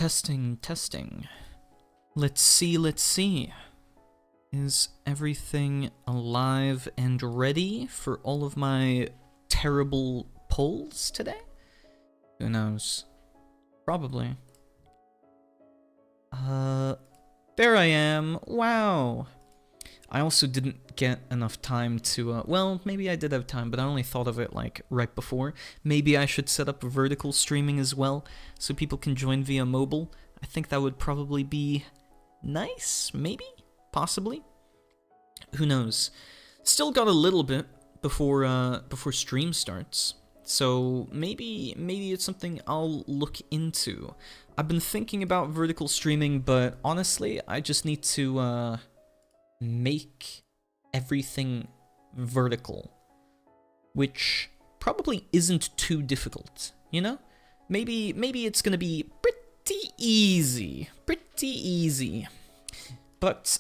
Testing, testing. Let's see, let's see. Is everything alive and ready for all of my terrible polls today? Who knows? Probably. There I am. Wow. I also didn't get enough time to, well, maybe I did have time, but I only thought of it, like, right before. Maybe I should set up vertical streaming as well, so people can join via mobile. I think that would probably be nice, maybe? Possibly? Who knows? Still got a little bit before stream starts, so maybe it's something I'll look into. I've been thinking about vertical streaming, but honestly, I just need to, make everything vertical, which probably isn't too difficult, you know? Maybe it's gonna be pretty easy, but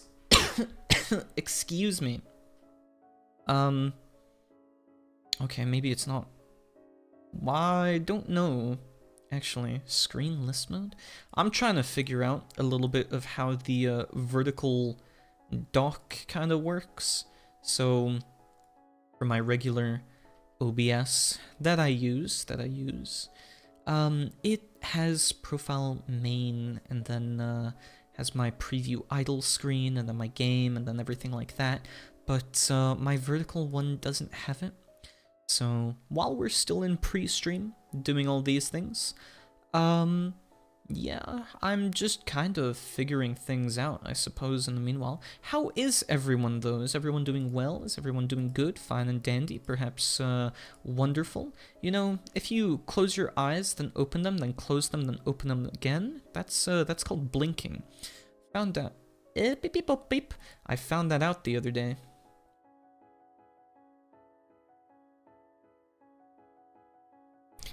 excuse me. Okay, maybe it's not. I don't know. Actually, screen list mode? I'm trying to figure out a little bit of how the vertical dock kind of works. So for my regular OBS that I use, it has profile main, and then has my preview idle screen, and then my game, and then everything like that. But my vertical one doesn't have it. So while we're still in pre-stream doing all these things, yeah, I'm just kind of figuring things out, I suppose, in the meanwhile. How is everyone, though? Is everyone doing well? Is everyone doing good? Fine and dandy? Perhaps, wonderful? You know, if you close your eyes, then open them, then close them, then open them again, that's called blinking. Found out. Beep, beep, beep, beep. I found that out the other day.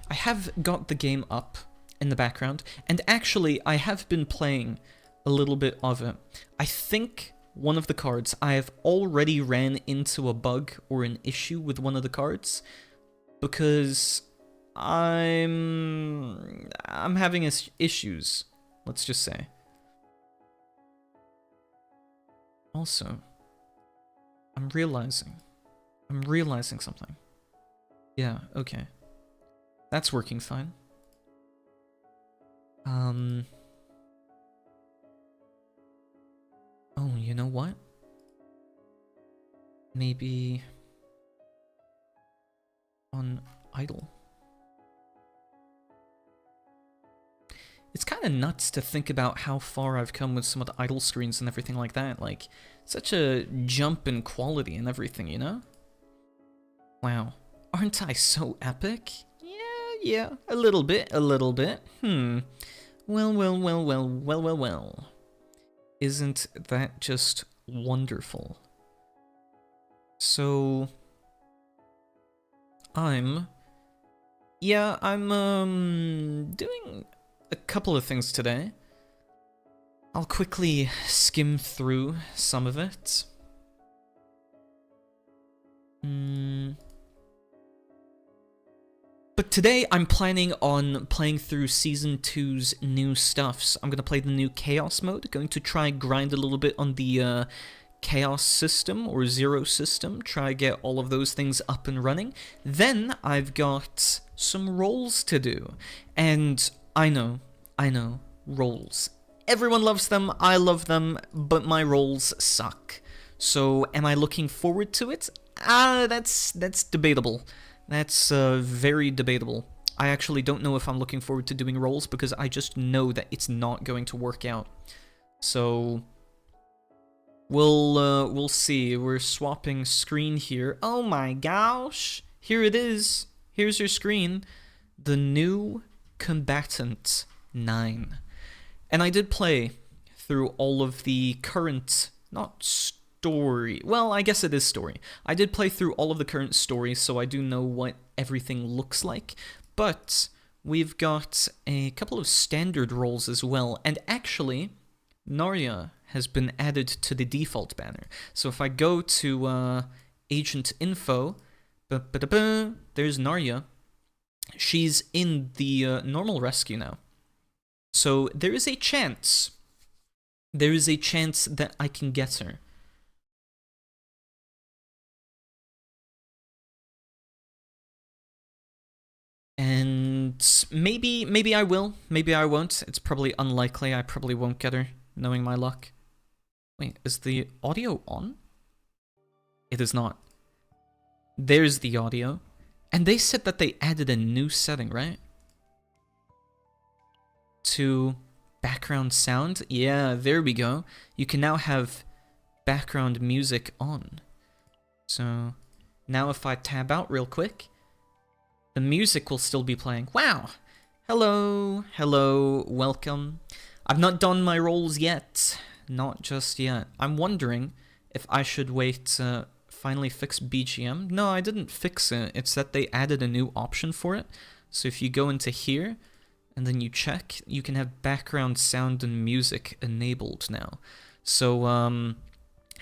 I have got the game up in the background, and actually I have been playing a little bit of it. I think one of the cards, I have already ran into a bug or an issue with one of the cards, because I'm having issues, let's just say. Also, I'm realizing something. Yeah, okay. That's working fine. Oh, you know what? Maybe on idle. It's kind of nuts to think about how far I've come with some of the idle screens and everything like that. Like, such a jump in quality and everything, you know? Wow. Aren't I so epic? Yeah, a little bit. Well. Isn't that just wonderful? So, I'm doing a couple of things today. I'll quickly skim through some of it. But today I'm planning on playing through Season 2's new stuffs. I'm going to play the new Chaos mode, going to try and grind a little bit on the Chaos system or Zero system, try get all of those things up and running. Then I've got some roles to do. And I know, roles. Everyone loves them, I love them, but my roles suck. So am I looking forward to it? That's debatable. That's very debatable. I actually don't know if I'm looking forward to doing roles because I just know that it's not going to work out. So we'll see. We're swapping screen here. Oh my gosh. Here it is. Here's your screen. The new Combatant 9. And I did play through all of the current, not story. Well, I guess it is story. I did play through all of the current stories, so I do know what everything looks like. But we've got a couple of standard roles as well. And actually, Narya has been added to the default banner. So if I go to agent info, there's Narya. She's in the normal rescue now. So there is a chance. There is a chance that I can get her. And maybe I will, maybe I won't. It's probably unlikely. I probably won't get her, knowing my luck. Wait, is the audio on? It is not. There's the audio. And they said that they added a new setting, right? To background sound. Yeah, there we go. You can now have background music on. So now if I tab out real quick, the music will still be playing. Wow! Hello, hello, welcome. I've not done my roles yet. Not just yet. I'm wondering if I should wait to finally fix BGM. No, I didn't fix it. It's that they added a new option for it. So if you go into here, and then you check, you can have background sound and music enabled now. So,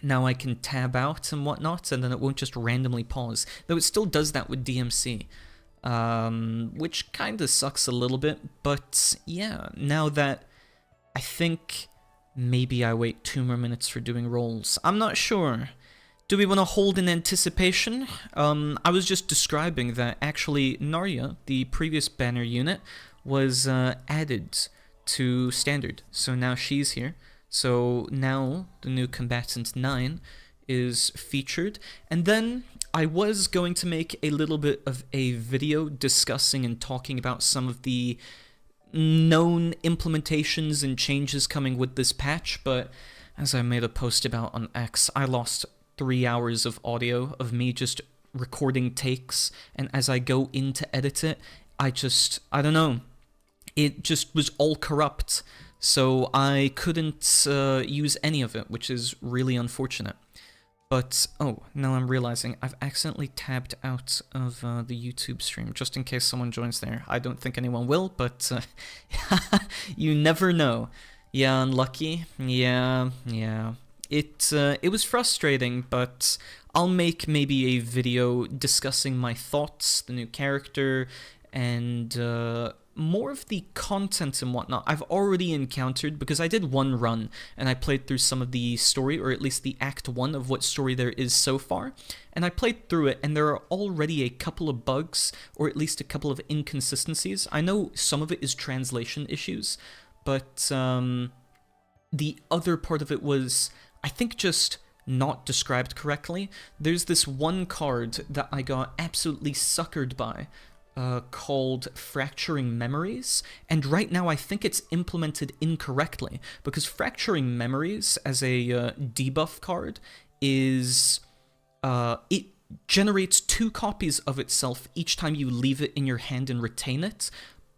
now I can tab out and whatnot, and then it won't just randomly pause. Though it still does that with DMC. Which kinda sucks a little bit, but yeah, now that I think maybe I wait 2 more minutes for doing rolls. I'm not sure. Do we want to hold in anticipation? I was just describing that actually Narya, the previous banner unit, was added to standard. So now she's here. So now the new combatant 9 is featured. And then I was going to make a little bit of a video discussing and talking about some of the known implementations and changes coming with this patch, but as I made a post about on X, I lost 3 hours of audio of me just recording takes, and as I go in to edit it, I don't know, it just was all corrupt, so I couldn't use any of it, which is really unfortunate. But, oh, now I'm realizing I've accidentally tabbed out of the YouTube stream, just in case someone joins there. I don't think anyone will, but you never know. Yeah, unlucky. Yeah. It was frustrating, but I'll make maybe a video discussing my thoughts, the new character, and more of the content and whatnot I've already encountered, because I did one run and I played through some of the story, or at least the Act 1 of what story there is so far, and I played through it, and there are already a couple of bugs, or at least a couple of inconsistencies. I know some of it is translation issues, but the other part of it was, I think, just not described correctly. There's this one card that I got absolutely suckered by, called Fracturing Memories, and right now I think it's implemented incorrectly, because Fracturing Memories as a debuff card is, it generates 2 copies of itself each time you leave it in your hand and retain it,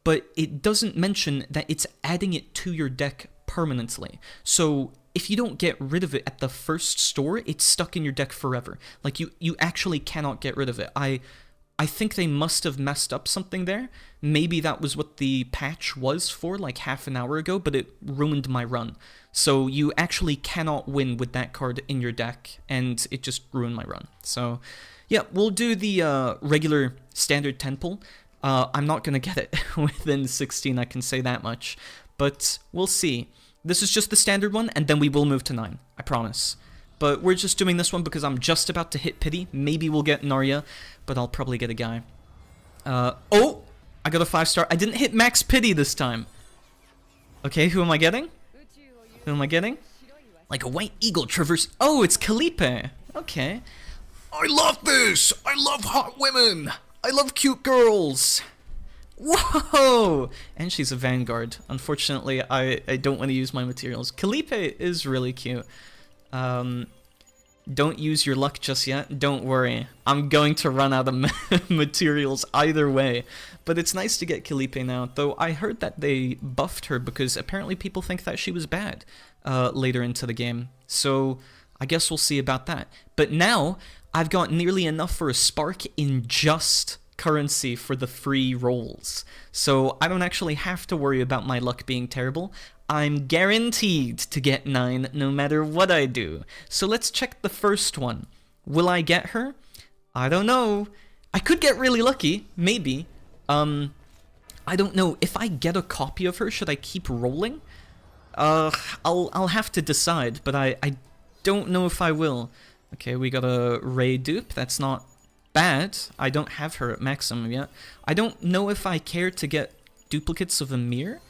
but it doesn't mention that it's adding it to your deck permanently. So if you don't get rid of it at the first store, it's stuck in your deck forever. Like, you actually cannot get rid of it. I think they must have messed up something there. Maybe that was what the patch was for, like half an hour ago, but it ruined my run. So you actually cannot win with that card in your deck, and it just ruined my run. So yeah, we'll do the regular standard 10 pull. I'm not going to get it within 16, I can say that much. But we'll see. This is just the standard one, and then we will move to 9, I promise. But we're just doing this one because I'm just about to hit pity. Maybe we'll get Narya, but I'll probably get a guy. Oh! I got a 5-star. I didn't hit max pity this time. Okay, who am I getting? Who am I getting? Like a white eagle traverse. Oh, it's Calipe. Okay. I love this! I love hot women! I love cute girls! Whoa! And she's a Vanguard. Unfortunately, I don't want to use my materials. Calipe is really cute. Don't use your luck just yet. Don't worry. I'm going to run out of materials either way. But it's nice to get Calipe now, though I heard that they buffed her because apparently people think that she was bad later into the game. So I guess we'll see about that. But now, I've got nearly enough for a spark in just currency for the free rolls. So I don't actually have to worry about my luck being terrible. I'm guaranteed to get 9 no matter what I do. So let's check the first one. Will I get her? I don't know. I could get really lucky, maybe. I don't know, if I get a copy of her, should I keep rolling? I'll have to decide, but I don't know if I will. Okay, we got a Ray dupe. That's not bad. I don't have her at maximum yet. I don't know if I care to get duplicates of Amir.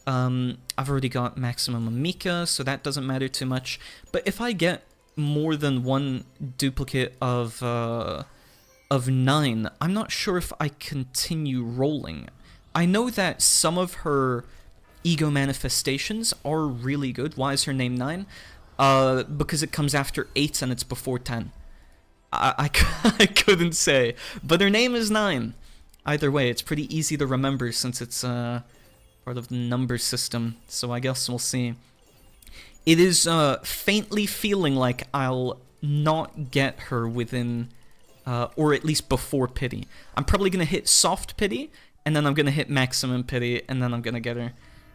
I've already got maximum Amika, so that doesn't matter too much. But if I get more than one duplicate of 9, I'm not sure if I continue rolling. I know that some of her ego manifestations are really good. Why is her name 9? Because it comes after 8 and it's before 10. I couldn't say, but her name is 9. Either way, it's pretty easy to remember since it's part of the number system, so I guess we'll see. It is faintly feeling like I'll not get her within, or at least before pity. I'm probably going to hit soft pity, and then I'm going to hit maximum pity, and then I'm going to get her.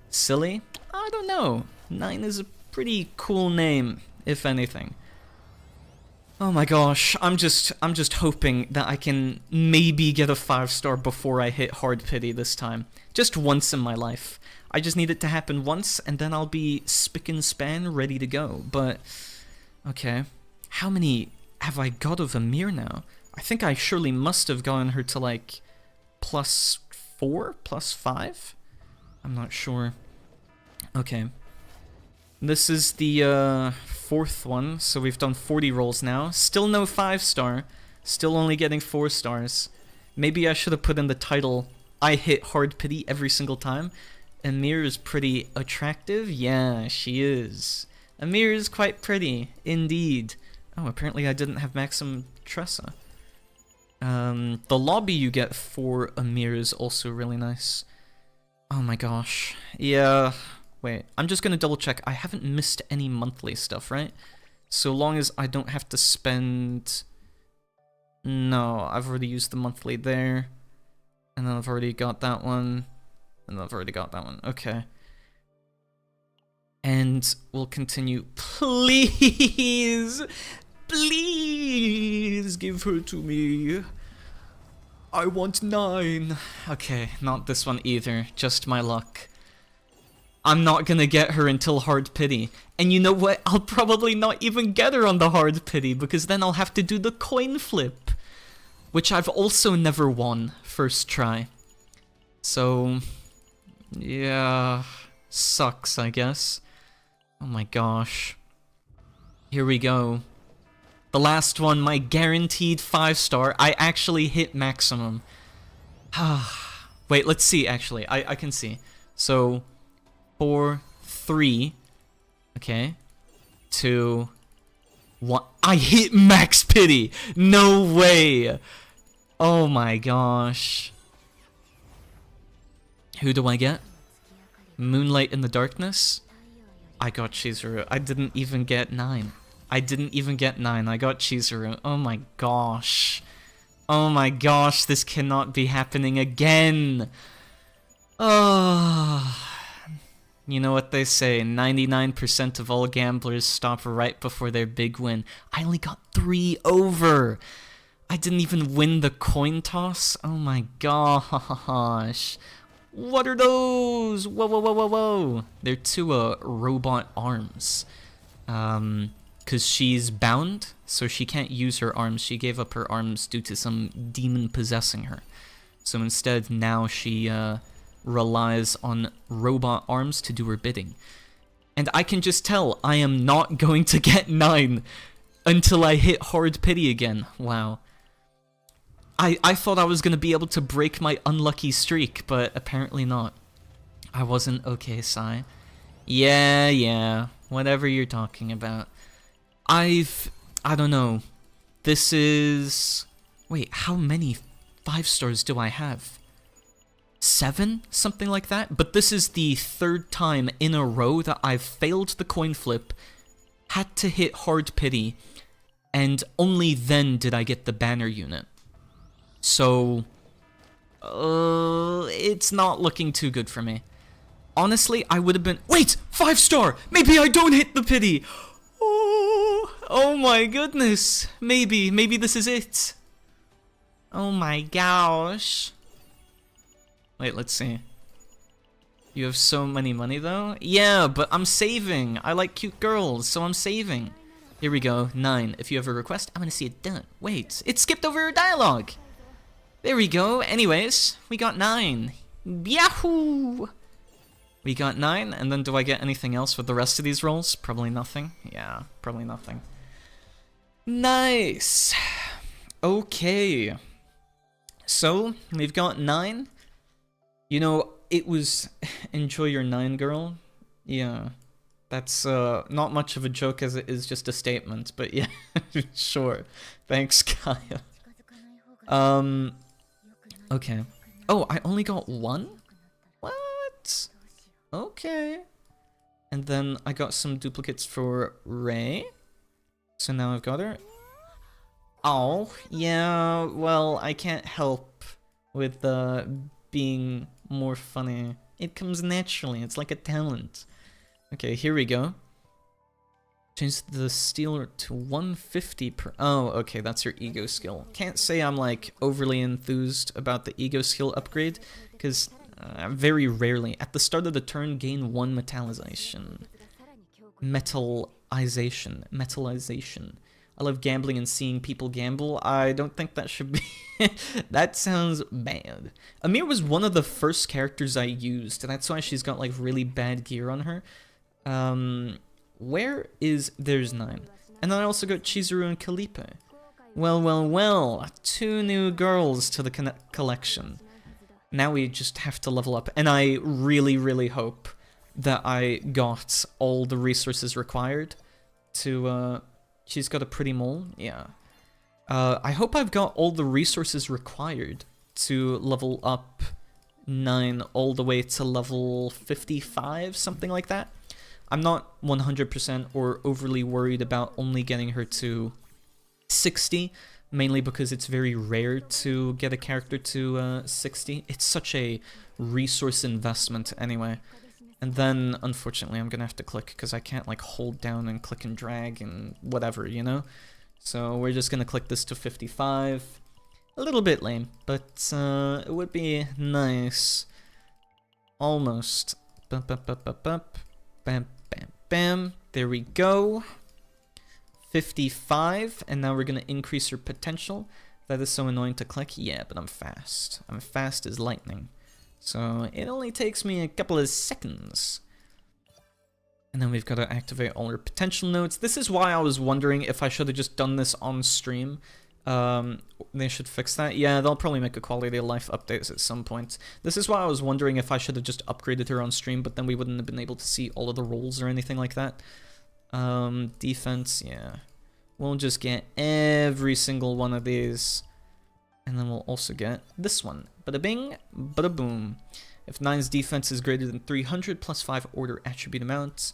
Silly? I don't know. 9 is a pretty cool name, if anything. Oh my gosh, I'm just hoping that I can maybe get a 5-star before I hit hard pity this time. Just once in my life. I just need it to happen once, and then I'll be spick and span ready to go. But, okay. How many have I got of Amir now? I think I surely must have gotten her to like +4, +5? I'm not sure. Okay. This is the 4th one, so we've done 40 rolls now. Still no 5-star. Still only getting 4 stars. Maybe I should have put in the title, I hit hard pity every single time. Amir is pretty attractive? Yeah, she is. Amir is quite pretty, indeed. Oh, apparently I didn't have maximum Tressa. The lobby you get for Amir is also really nice. Oh my gosh. Yeah. Wait, I'm just gonna double check. I haven't missed any monthly stuff, right? So long as I don't have to spend... No, I've already used the monthly there. And then I've already got that one. And then I've already got that one. Okay. And we'll continue. Please! Please give her to me. I want 9. Okay, not this one either. Just my luck. I'm not gonna get her until hard pity. And you know what? I'll probably not even get her on the hard pity, because then I'll have to do the coin flip. Which I've also never won first try. So, yeah, sucks, I guess. Oh my gosh. Here we go. The last one, my guaranteed 5-star. I actually hit maximum. Wait, let's see, actually. I can see. So... 4, 3, okay, 2, 1. I hit max pity! No way! Oh my gosh. Who do I get? Moonlight in the Darkness? I got Chizuru. I didn't even get 9. I didn't even get 9. I got Chizuru. Oh my gosh. Oh my gosh, this cannot be happening again. Oh... You know what they say, 99% of all gamblers stop right before their big win. I only got 3 over. I didn't even win the coin toss. Oh my gosh. What are those? Whoa, whoa, whoa, whoa, whoa. They're 2 robot arms. Because she's bound, so she can't use her arms. She gave up her arms due to some demon possessing her. So instead, now she, relies on robot arms to do her bidding. And I can just tell I am not going to get 9 until I hit hard pity again. Wow. I thought I was going to be able to break my unlucky streak, but apparently not. I wasn't okay, Sai. Yeah, whatever you're talking about. I don't know. This is... Wait, how many 5-stars do I have? 7? Something like that? But this is the 3rd time in a row that I've failed the coin flip, had to hit hard pity, and only then did I get the banner unit. So, it's not looking too good for me. Honestly, I would have been... Wait! 5-star! Maybe I don't hit the pity! Oh my goodness! Maybe this is it. Oh my gosh. Wait, let's see. You have so many money though? Yeah, but I'm saving. I like cute girls, so I'm saving. Here we go, 9. If you have a request, I'm gonna see it done. Wait, it skipped over your dialogue. There we go. Anyways, we got 9. Yahoo! We got 9, and then do I get anything else with the rest of these rolls? Probably nothing. Yeah, probably nothing. Nice! Okay. So, we've got 9. You know, it was... Enjoy your 9, girl. Yeah. That's not much of a joke as it is just a statement, but yeah, sure. Thanks, Kaya. Okay. Oh, I only got 1? What? Okay. And then I got some duplicates for Ray. So now I've got her. Oh, yeah, well, I can't help with being more funny. It comes naturally, it's like a talent. Okay, here we go. Change the stealer to 150 per... Oh, okay, that's your ego skill. Can't say I'm, like, overly enthused about the ego skill upgrade, because very rarely, at the start of the turn, gain 1 metallization. Metallization. I love gambling and seeing people gamble. I don't think that should be... That sounds bad. Amir was one of the first characters I used, and that's why she's got, like, really bad gear on her. Where is... There's 9. And then I also got Chizuru and Kalipe. Well. 2 new girls to the collection. Now we just have to level up. And I really, really hope that I got all the resources required to... She's got a pretty mole? Yeah. I hope I've got all the resources required to level up 9 all the way to level 55, something like that. I'm not 100% or overly worried about only getting her to 60, mainly because it's very rare to get a character to 60. It's such a resource investment anyway. And then, unfortunately, I'm gonna have to click because I can't, like, hold down and click and drag and whatever, you know? So we're just gonna click this to 55. A little bit lame, but it would be nice. Almost. Bam, bam, bam, bam, bam, bam, bam, bam. There we go. 55, and now we're gonna increase her potential. That is so annoying to click. Yeah, but I'm fast. I'm fast as lightning. So it only takes me a couple of seconds. And then we've got to activate all our potential nodes. This is why I was wondering if I should have just done this on stream. They should fix that. Yeah, they'll probably make a quality of life updates at some point. This is why I was wondering if I should have just upgraded her on stream, but then we wouldn't have been able to see all of the rolls or anything like that. Defense, yeah. We'll just get every single one of these. And then we'll also get this one. Bada bing, bada boom. If 9's defense is greater than 300 plus 5 order attribute amounts.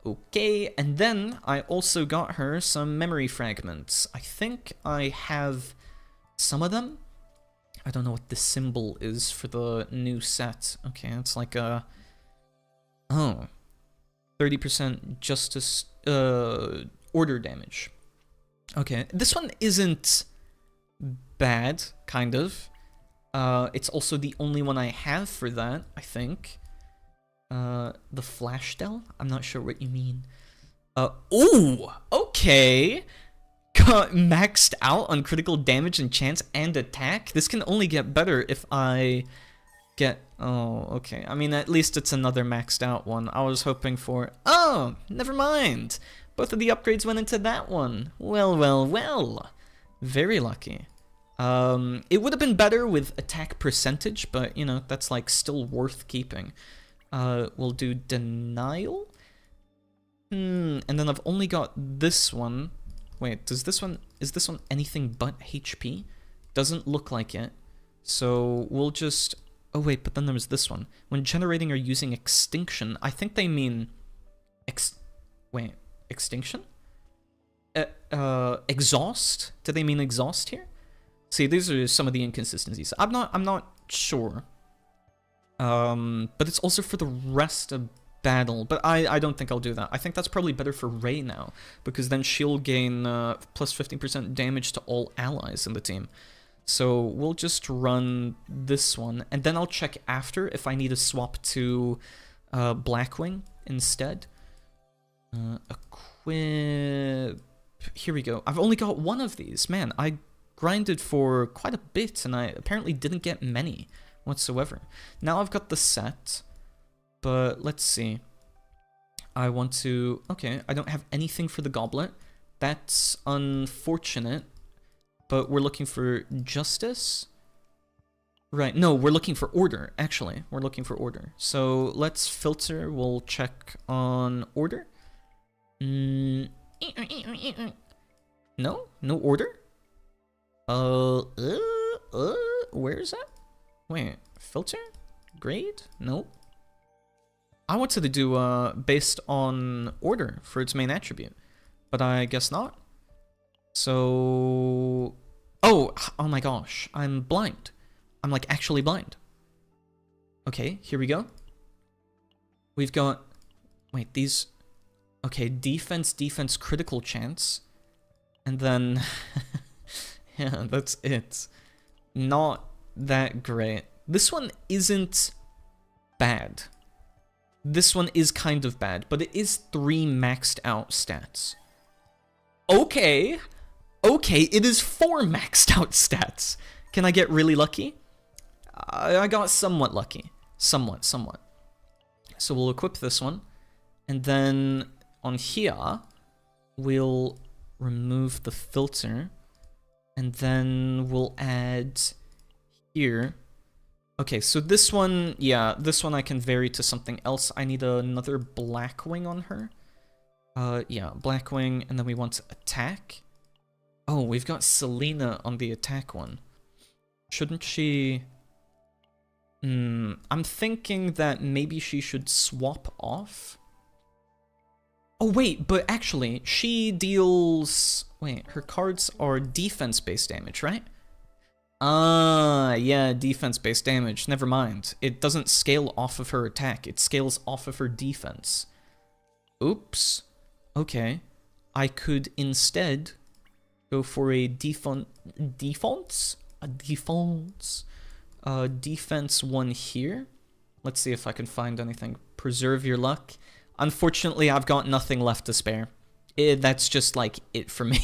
Okay, and then I also got her some memory fragments. I think I have some of them. I don't know what the symbol is for the new set. Okay, it's like a... Oh. 30% justice... order damage. Okay, this one isn't... bad, kind of. It's also the only one I have for that, I think. The flash del? I'm not sure what you mean. Ooh! Okay! Got maxed out on critical damage and chance and attack? This can only get better if I get... Oh, okay. I mean, at least it's another maxed out one. I was hoping for... Oh! Never mind! Both of the upgrades went into that one. Well. Very lucky. It would have been better with attack percentage, but, you know, that's, like, still worth keeping. We'll do denial? And then I've only got this one. Wait, is this one anything but HP? Doesn't look like it. So we'll just... Oh, wait, but then there was this one. When generating or using extinction, I think they mean... Wait, extinction? Exhaust? Do they mean exhaust here? See, these are some of the inconsistencies. I'm not sure. But it's also for the rest of battle. But I don't think I'll do that. I think that's probably better for Rei now, because then she'll gain plus 15% damage to all allies in the team. So we'll just run this one, and then I'll check after if I need to swap to Blackwing instead. Equip... Here we go. I've only got one of these. Man, I grinded for quite a bit, and I apparently didn't get many whatsoever. Now I've got the set, but let's see. I want to... Okay, I don't have anything for the goblet. That's unfortunate, but we're looking for justice. Right, no, we're looking for order, actually. We're looking for order. So let's filter. We'll check on order. No? No order? Where is that? Wait, filter? Grade? Nope. I wanted to do based on order for its main attribute, but I guess not. So... Oh my gosh, I'm blind. I'm like actually blind. Okay, here we go. We've got... Wait, these... Okay, defense, critical chance. And then... yeah, that's it. Not that great. This one isn't bad. This one is kind of bad, but it is 3 maxed out stats. Okay. Okay, it is 4 maxed out stats. Can I get really lucky? I got somewhat lucky. Somewhat. So we'll equip this one. And then on here, we'll remove the filter. And then we'll add here. Okay, so this one, yeah, this one I can vary to something else. I need another Blackwing on her. Yeah, Blackwing, and then we want attack. Oh, we've got Selena on the attack one. Shouldn't she... I'm thinking that maybe she should swap off. Oh, wait, but actually, she deals... Wait, her cards are defense-based damage, right? Ah, yeah, defense-based damage. Never mind. It doesn't scale off of her attack. It scales off of her defense. Oops. Okay. I could instead go for a defense one here. Let's see if I can find anything. Preserve your luck. Unfortunately, I've got nothing left to spare. That's just like it for me.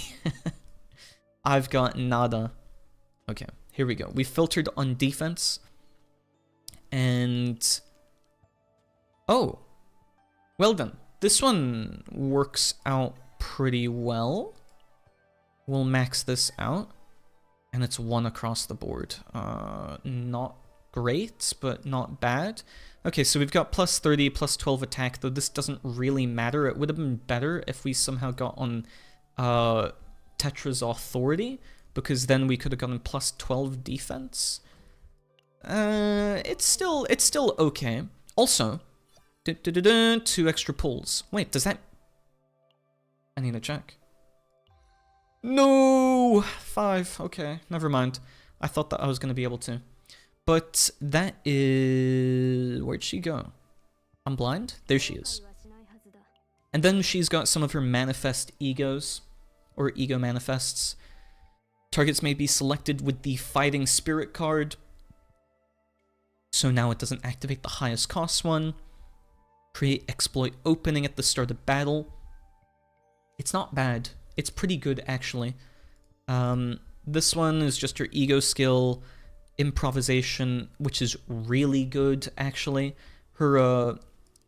I've got nada. Okay, here we go. We filtered on defense. And... Oh. Well done. This one works out pretty well. We'll max this out. And it's 1 across the board. Not great, but not bad. Okay, so we've got plus 30, plus 12 attack, though this doesn't really matter. It would have been better if we somehow got on Tetra's Authority, because then we could have gotten plus 12 defense. It's still okay. Also, 2 extra pulls. Wait, does that... I need to check. No! 5, okay, never mind. I thought that I was going to be able to. But that is... Where'd she go? I'm blind? There she is. And then she's got some of her manifest egos, or ego manifests. Targets may be selected with the Fighting Spirit card. So now it doesn't activate the highest cost one. Create exploit opening at the start of battle. It's not bad. It's pretty good, actually. This one is just her ego skill, improvisation, which is really good, actually. Her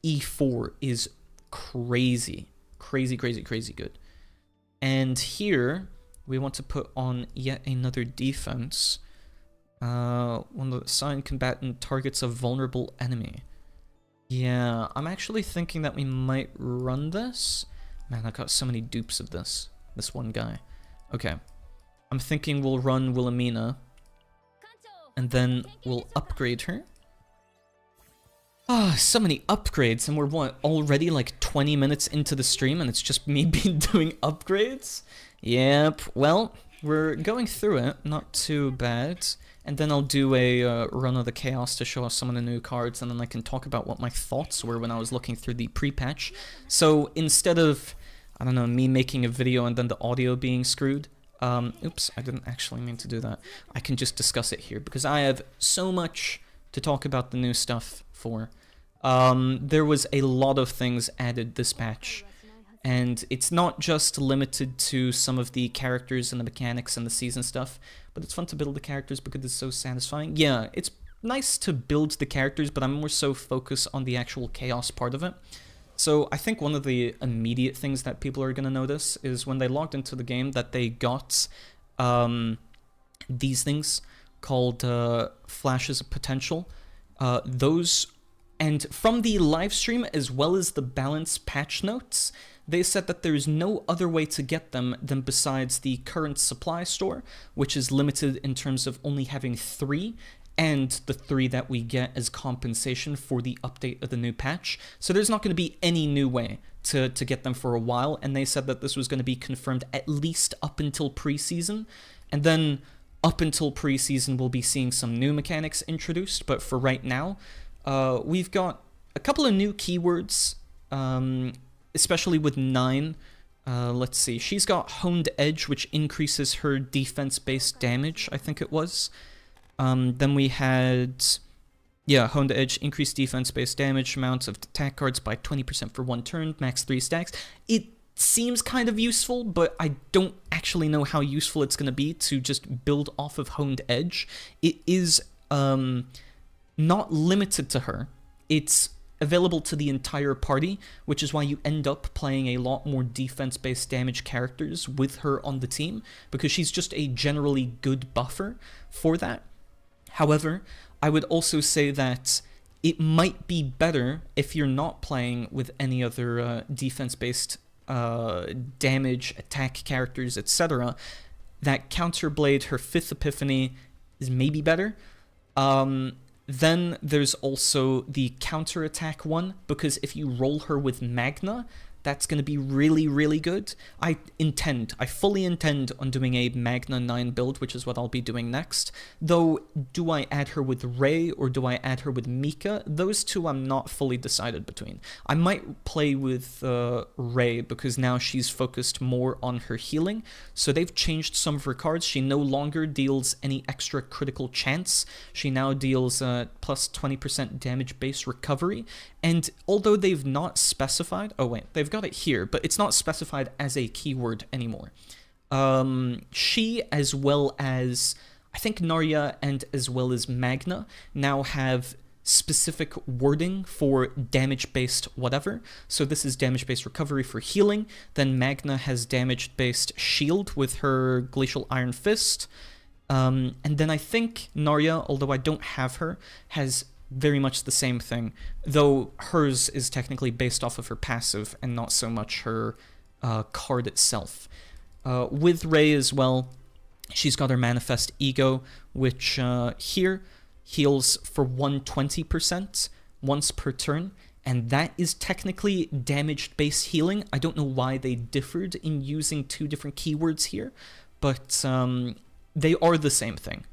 E4 is crazy. Crazy good. And here, we want to put on yet another defense. When the assigned combatant targets a vulnerable enemy. Yeah, I'm actually thinking that we might run this. Man, I got so many dupes of this one guy. Okay. I'm thinking we'll run Wilhelmina. And then we'll upgrade her. Ah, so many upgrades, and we're what, already like 20 minutes into the stream and it's just me doing upgrades? Yep, well, we're going through it, not too bad. And then I'll do a run of the chaos to show us some of the new cards, and then I can talk about what my thoughts were when I was looking through the pre-patch. So instead of, I don't know, me making a video and then the audio being screwed, Oops, I didn't actually mean to do that. I can just discuss it here because I have so much to talk about the new stuff for. There was a lot of things added this patch, and it's not just limited to some of the characters and the mechanics and the season stuff, but it's fun to build the characters because it's so satisfying. Yeah, it's nice to build the characters, but I'm more so focused on the actual chaos part of it. So I think one of the immediate things that people are going to notice is when they logged into the game that they got these things called flashes of potential. Those, and from the live stream as well as the balance patch notes, they said that there is no other way to get them than besides the current supply store, which is limited in terms of only having 3, and the 3 that we get as compensation for the update of the new patch. So there's not going to be any new way to get them for a while, and they said that this was going to be confirmed at least up until preseason, and then up until preseason we'll be seeing some new mechanics introduced, but for right now, we've got a couple of new keywords, especially with 9. Let's see, she's got Honed Edge, which increases her defense-based damage, I think it was. Then we had, yeah, Honed Edge, increased defense-based damage, amounts of attack cards by 20% for 1 turn, max 3 stacks. It seems kind of useful, but I don't actually know how useful it's going to be to just build off of Honed Edge. It is not limited to her. It's available to the entire party, which is why you end up playing a lot more defense-based damage characters with her on the team, because she's just a generally good buffer for that. However, I would also say that it might be better if you're not playing with any other defense-based damage, attack characters, etc. That Counterblade, her 5th Epiphany, is maybe better. Then there's also the counterattack one, because if you roll her with Magna, that's going to be really, really good. I fully intend on doing a Magna 9 build, which is what I'll be doing next. Though, do I add her with Rei or do I add her with Mika? Those two I'm not fully decided between. I might play with Rei because now she's focused more on her healing. So they've changed some of her cards. She no longer deals any extra critical chance. She now deals plus 20% damage base recovery. And although they've not specified, oh wait, they've got it here, but it's not specified as a keyword anymore. She, as well as, I think Narya and as well as Magna, now have specific wording for damage-based whatever. So this is damage-based recovery for healing. Then Magna has damage-based shield with her Glacial Iron Fist. And then I think Narya, although I don't have her, has very much the same thing, though hers is technically based off of her passive and not so much her card itself. With Rei as well, she's got her Manifest Ego, which here heals for 120% once per turn, and that is technically damage-based healing. I don't know why they differed in using 2 different keywords here, but they are the same thing.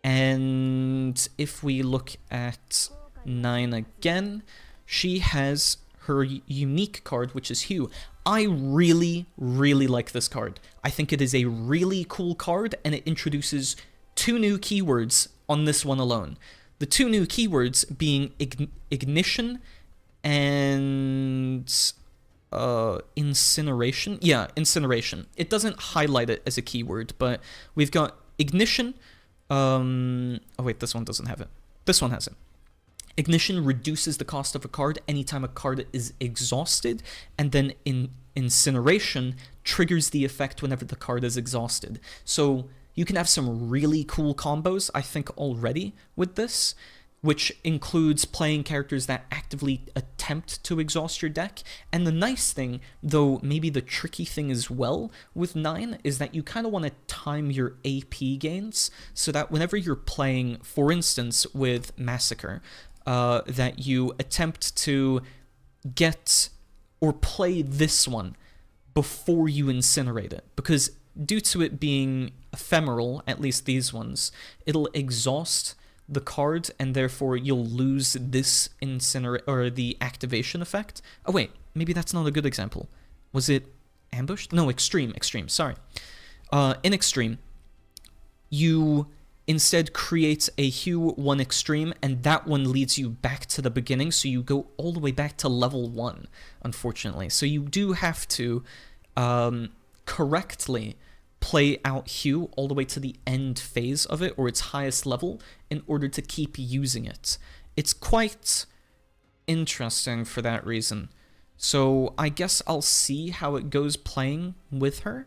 And if we look at 9 again, she has her unique card, which is Hue. I really, really like this card. I think it is a really cool card, and it introduces 2 new keywords on this one alone. The 2 new keywords being Ignition and Incineration. Yeah, Incineration. It doesn't highlight it as a keyword, but we've got Ignition. Oh wait, this one doesn't have it. This one has it. Ignition reduces the cost of a card anytime a card is exhausted, and then Incineration triggers the effect whenever the card is exhausted. So you can have some really cool combos, I think, already with this, which includes playing characters that actively attempt to exhaust your deck. And the nice thing, though maybe the tricky thing as well with 9, is that you kind of want to time your AP gains so that whenever you're playing, for instance, with Massacre, that you attempt to get or play this one before you incinerate it. Because due to it being ephemeral, at least these ones, it'll exhaust the card, and therefore you'll lose this or the activation effect. Oh wait, maybe that's not a good example. Was it ambushed? No, extreme, sorry. in Extreme, you instead create a Hue 1 Extreme, and that one leads you back to the beginning, so you go all the way back to level 1, unfortunately. So you do have to correctly play out Hue all the way to the end phase of it, or its highest level, in order to keep using it. It's quite interesting for that reason. So I guess I'll see how it goes playing with her.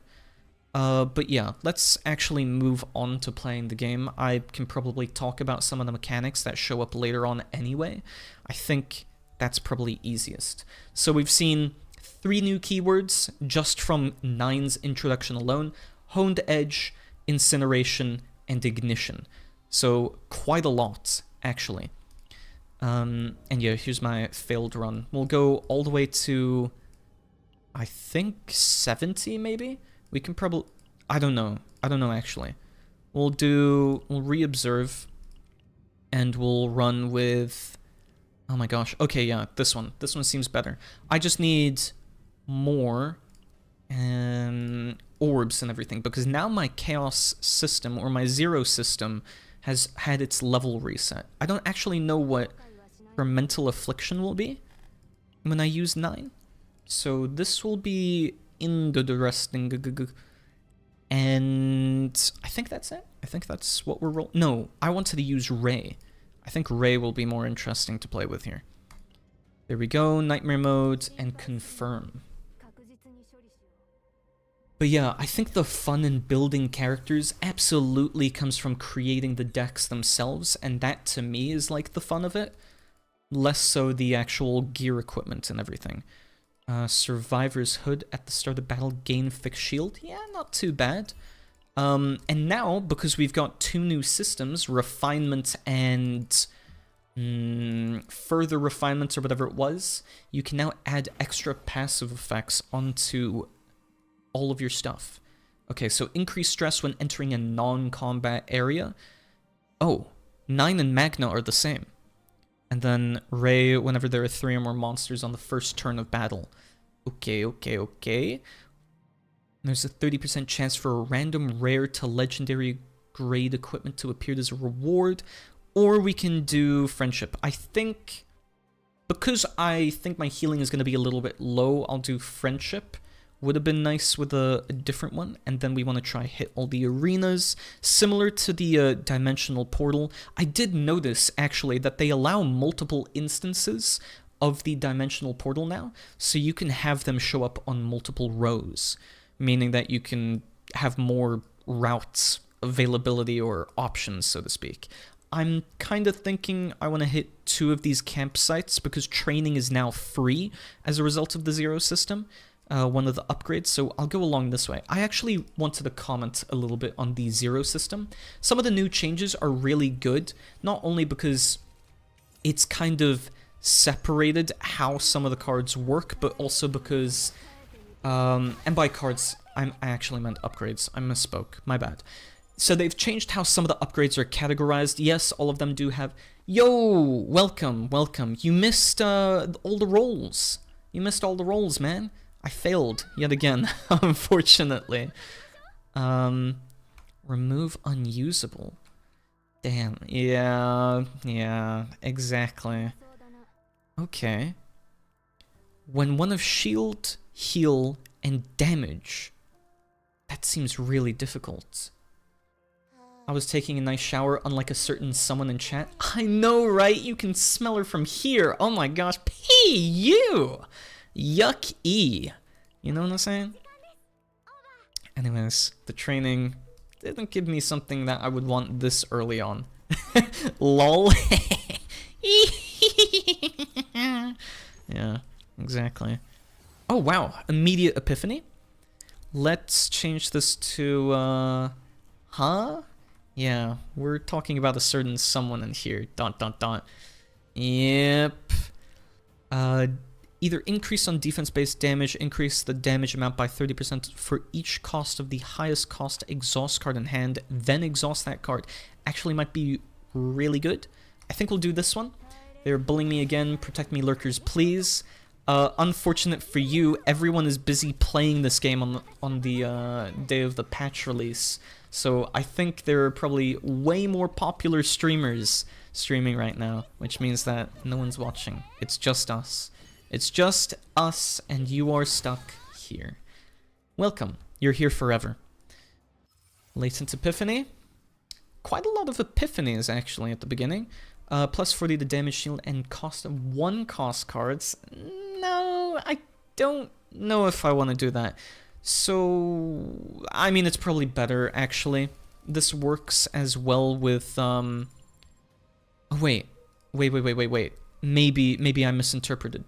But yeah, let's actually move on to playing the game. I can probably talk about some of the mechanics that show up later on anyway. I think that's probably easiest. So we've seen 3 new keywords just from 9's introduction alone: Honed Edge, Incineration, and Ignition. So quite a lot, actually. And yeah, here's my failed run. We'll go all the way to, I think, 70 maybe? We can probably, I don't know actually. We'll re-observe, and we'll run with, oh my gosh, okay, yeah, this one seems better. I just need more orbs and everything, because now my chaos system, or my zero system, has had its level reset. I don't actually know what her mental affliction will be when I use 9. So this will be interesting. And I think that's it. I think that's what we're rolling. No, I wanted to use Ray. I think Ray will be more interesting to play with here. There we go, nightmare mode, and confirm. But yeah, I think the fun in building characters absolutely comes from creating the decks themselves, and that to me is like the fun of it. Less so the actual gear equipment and everything. Survivor's Hood at the start of battle, gain fixed shield. Yeah, not too bad. And now, because we've got 2 new systems, refinement and further refinement, or whatever it was, you can now add extra passive effects onto all of your stuff. Okay, so increased stress when entering a non-combat area. Oh, 9 and Magna are the same. And then Ray whenever there are 3 or more monsters on the first turn of battle. Okay. There's a 30% chance for a random rare to legendary grade equipment to appear as a reward. Or we can do friendship. I think, because I think my healing is going to be a little bit low, I'll do friendship. Would have been nice with a different one. And then we want to try hit all the arenas, similar to the dimensional portal. I did notice actually that they allow multiple instances of the dimensional portal now, so you can have them show up on multiple rows, meaning that you can have more routes availability, or options, so to speak. I'm kind of thinking I want to hit 2 of these campsites, because training is now free as a result of the zero system. One of the upgrades, so I'll go along this way. I actually wanted to comment a little bit on the zero system. Some of the new changes are really good, not only because it's kind of separated how some of the cards work, but also because, and by cards, I actually meant upgrades. I misspoke, my bad. So they've changed how some of the upgrades are categorized. Yes, all of them do have, yo, welcome. You missed all the rolls. You missed all the rolls, man. I failed yet again, unfortunately. Remove unusable. Damn, yeah, exactly. Okay. When one of shield, heal, and damage. That seems really difficult. I was taking a nice shower, unlike a certain someone in chat. I know, right? You can smell her from here. Oh my gosh, P.U. Yuck-y. You know what I'm saying? Anyways, the training didn't give me something that I would want this early on. Lol. Yeah, exactly. Oh wow, immediate epiphany. Let's change this to, huh? Yeah, we're talking about a certain someone in here. ... Yep. Either increase on defense-based damage, increase the damage amount by 30% for each cost of the highest cost exhaust card in hand, then exhaust that card. Actually might be really good. I think we'll do this one. They're bullying me again. Protect me, lurkers, please. Unfortunate for you, everyone is busy playing this game on the day of the patch release. So I think there are probably way more popular streamers streaming right now, which means that no one's watching. It's just us. It's just us, and you are stuck here. Welcome. You're here forever. Latent Epiphany. Quite a lot of epiphanies, actually, at the beginning. Plus 40 to damage shield and cost of 1 cost cards. No, I don't know if I want to do that. So, I mean, it's probably better, actually. This works as well with, oh, wait. Maybe I misinterpreted.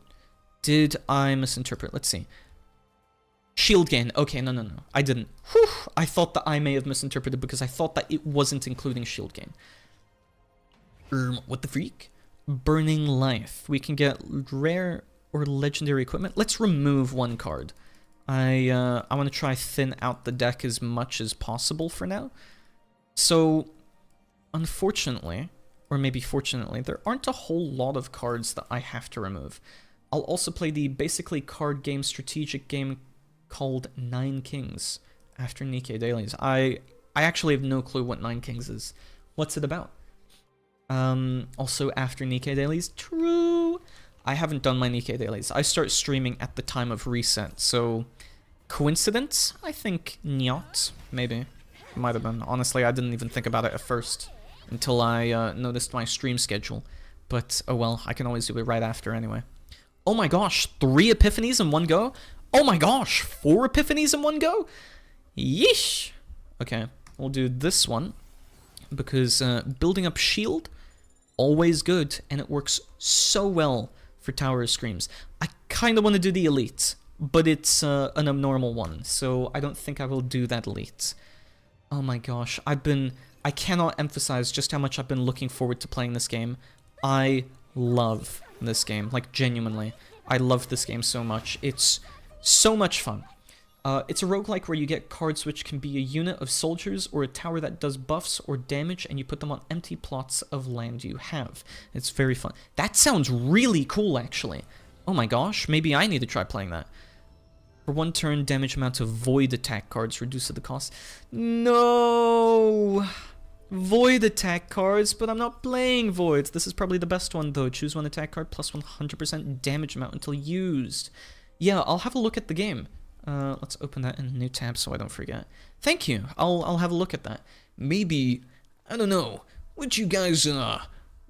Did I misinterpret? Let's see. Shield gain. Okay, no. I didn't. Whew, I thought that I may have misinterpreted because I thought that it wasn't including shield gain. What the freak? Burning Life. We can get rare or legendary equipment. Let's remove 1 card. I want to try thin out the deck as much as possible for now. So, unfortunately, or maybe fortunately, there aren't a whole lot of cards that I have to remove. I'll also play the basically card game strategic game called 9 Kings after Nikkei Dailies. I actually have no clue what 9 Kings is. What's it about? Also after Nikkei Dailies. True. I haven't done my Nikkei Dailies. I start streaming at the time of reset, so coincidence? I think not. Maybe. Might have been. Honestly, I didn't even think about it at first until I noticed my stream schedule. But, oh well, I can always do it right after anyway. Oh my gosh, 3 epiphanies in one go? Oh my gosh, 4 epiphanies in one go? Yeesh. Okay, we'll do this one because building up shield, always good, and it works so well for Tower of Screams. I kind of want to do the elite, but it's an abnormal one, so I don't think I will do that elite. Oh my gosh, I cannot emphasize just how much I've been looking forward to playing this game. I love this game, like genuinely. I love this game so much. It's so much fun. It's a roguelike where you get cards which can be a unit of soldiers or a tower that does buffs or damage, and you put them on empty plots of land you have. It's very fun. That sounds really cool, actually. Oh my gosh, maybe I need to try playing that. For 1 turn, damage amount of void attack cards reduced the cost. No! Void attack cards, but I'm not playing voids. This is probably the best one, though. Choose 1 attack card plus 100% damage amount until used. Yeah, I'll have a look at the game. Let's open that in a new tab so I don't forget. Thank you. I'll have a look at that. Maybe, I don't know, would you guys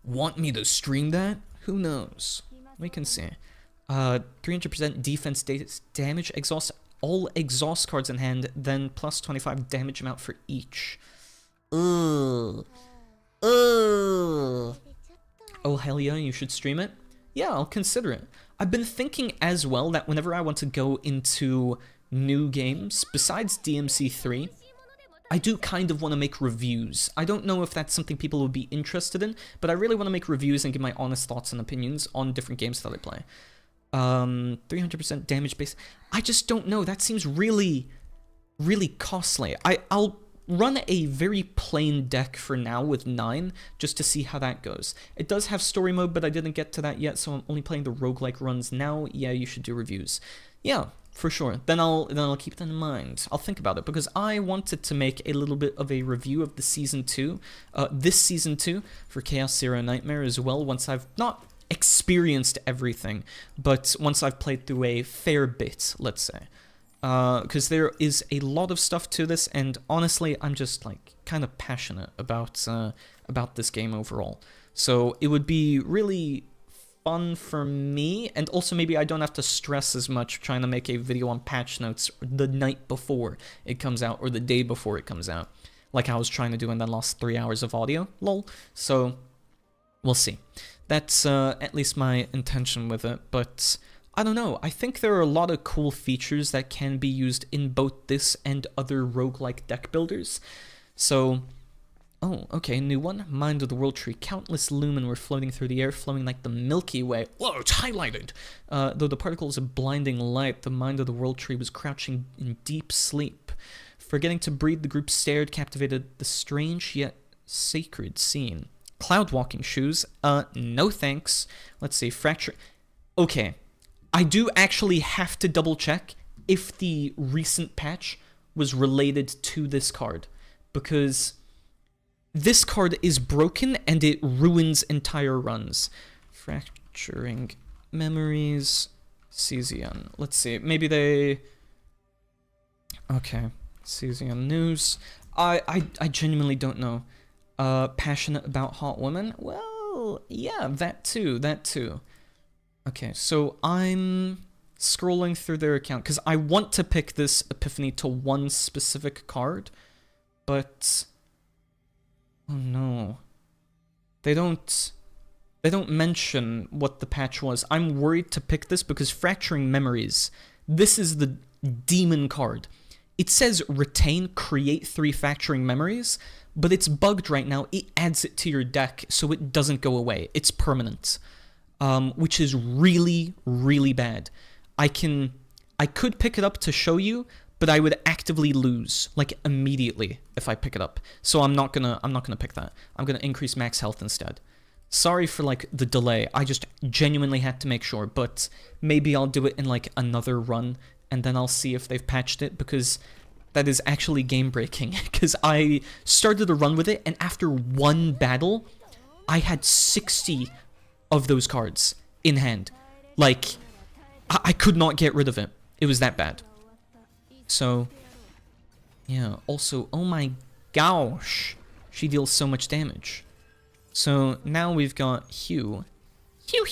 want me to stream that? Who knows? We can see. 300% defense damage, exhaust all exhaust cards in hand, then plus 25 damage amount for each. Oh hell yeah, you should stream it? Yeah, I'll consider it. I've been thinking as well that whenever I want to go into new games, besides DMC3, I do kind of want to make reviews. I don't know if that's something people would be interested in, but I really want to make reviews and give my honest thoughts and opinions on different games that I play. 300% damage base. I just don't know. That seems really, really costly. I'll run a very plain deck for now with 9, just to see how that goes. It does have story mode, but I didn't get to that yet, so I'm only playing the roguelike runs now. Yeah, you should do reviews. Yeah, for sure. Then I'll keep that in mind. I'll think about it, because I wanted to make a little bit of a review of the Season 2, this Season 2, for Chaos Zero Nightmare as well, once I've not experienced everything, but once I've played through a fair bit, let's say. Because there is a lot of stuff to this, and honestly, I'm just like kind of passionate about this game overall. So it would be really fun for me, and also maybe I don't have to stress as much trying to make a video on patch notes the night before it comes out or the day before it comes out, like I was trying to do in the last 3 hours of audio. Lol. So we'll see. That's at least my intention with it, but I don't know, I think there are a lot of cool features that can be used in both this and other roguelike deck builders. So, oh, okay, new one. Mind of the World Tree. Countless lumen were floating through the air, flowing like the Milky Way. Whoa, it's highlighted! Though the particles of blinding light, the Mind of the World Tree was crouching in deep sleep. Forgetting to breathe, the group stared, captivated the strange yet sacred scene. Cloud walking shoes. No thanks. Let's see, fracture. Okay. I do actually have to double check if the recent patch was related to this card, because this card is broken and it ruins entire runs. Fracturing Memories, Cesium. Let's see, maybe they... Okay, Cesium News. I genuinely don't know. Passionate about hot women? Well, yeah, that too. Okay, so I'm scrolling through their account because I want to pick this epiphany to one specific card, but oh no, they don't mention what the patch was. I'm worried to pick this because Fracturing Memories, this is the demon card. It says retain, create 3 fracturing memories, but it's bugged right now. It adds it to your deck so it doesn't go away. It's permanent, which is really, really bad. I could pick it up to show you, but I would actively lose, like, immediately if I pick it up. So I'm not gonna pick that. I'm gonna increase max health instead. Sorry for, like, the delay. I just genuinely had to make sure, but maybe I'll do it in, like, another run, and then I'll see if they've patched it, because that is actually game-breaking. Because I started a run with it, and after one battle, I had 60 of those cards in hand. Like, I could not get rid of it. It was that bad. So, yeah. Also, oh my gosh, she deals so much damage. So, now we've got Hugh. Hugh.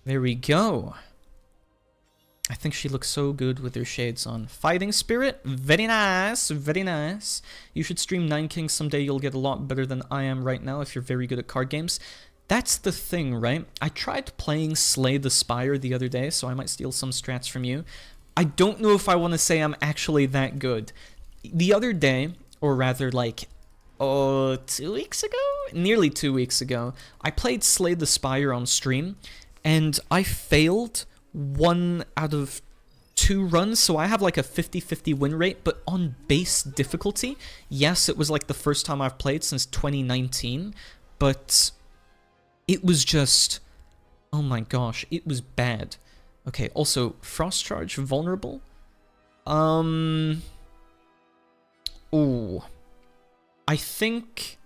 There we go. I think she looks so good with her shades on. Fighting Spirit, very nice, very nice. You should stream Nine Kings someday. You'll get a lot better than I am right now if you're very good at card games. That's the thing, right? I tried playing Slay the Spire the other day, so I might steal some strats from you. I don't know if I want to say I'm actually that good. The other day, or rather like, 2 weeks ago? Nearly 2 weeks ago, I played Slay the Spire on stream, and I failed 1 out of 2 runs, so I have like a 50-50 win rate, but on base difficulty. Yes, it was like the first time I've played since 2019, but it was just, oh my gosh, it was bad. Okay, also, Frost Charge, vulnerable. Ooh. I think,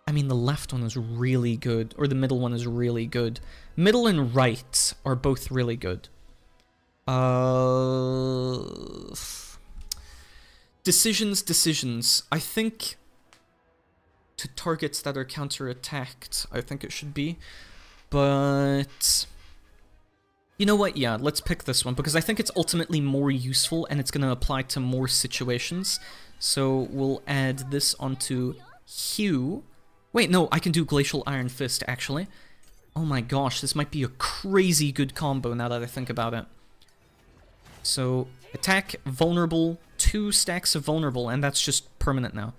I mean, the left one is really good, or the middle one is really good. Middle and right are both really good. Decisions. I think to targets that are counter-attacked, I think it should be. But you know what? Yeah, let's pick this one, because I think it's ultimately more useful, and it's going to apply to more situations. So we'll add this onto Hugh. Wait, no, I can do Glacial Iron Fist, actually. Oh my gosh, this might be a crazy good combo now that I think about it. So, attack, vulnerable, 2 stacks of vulnerable, and that's just permanent now.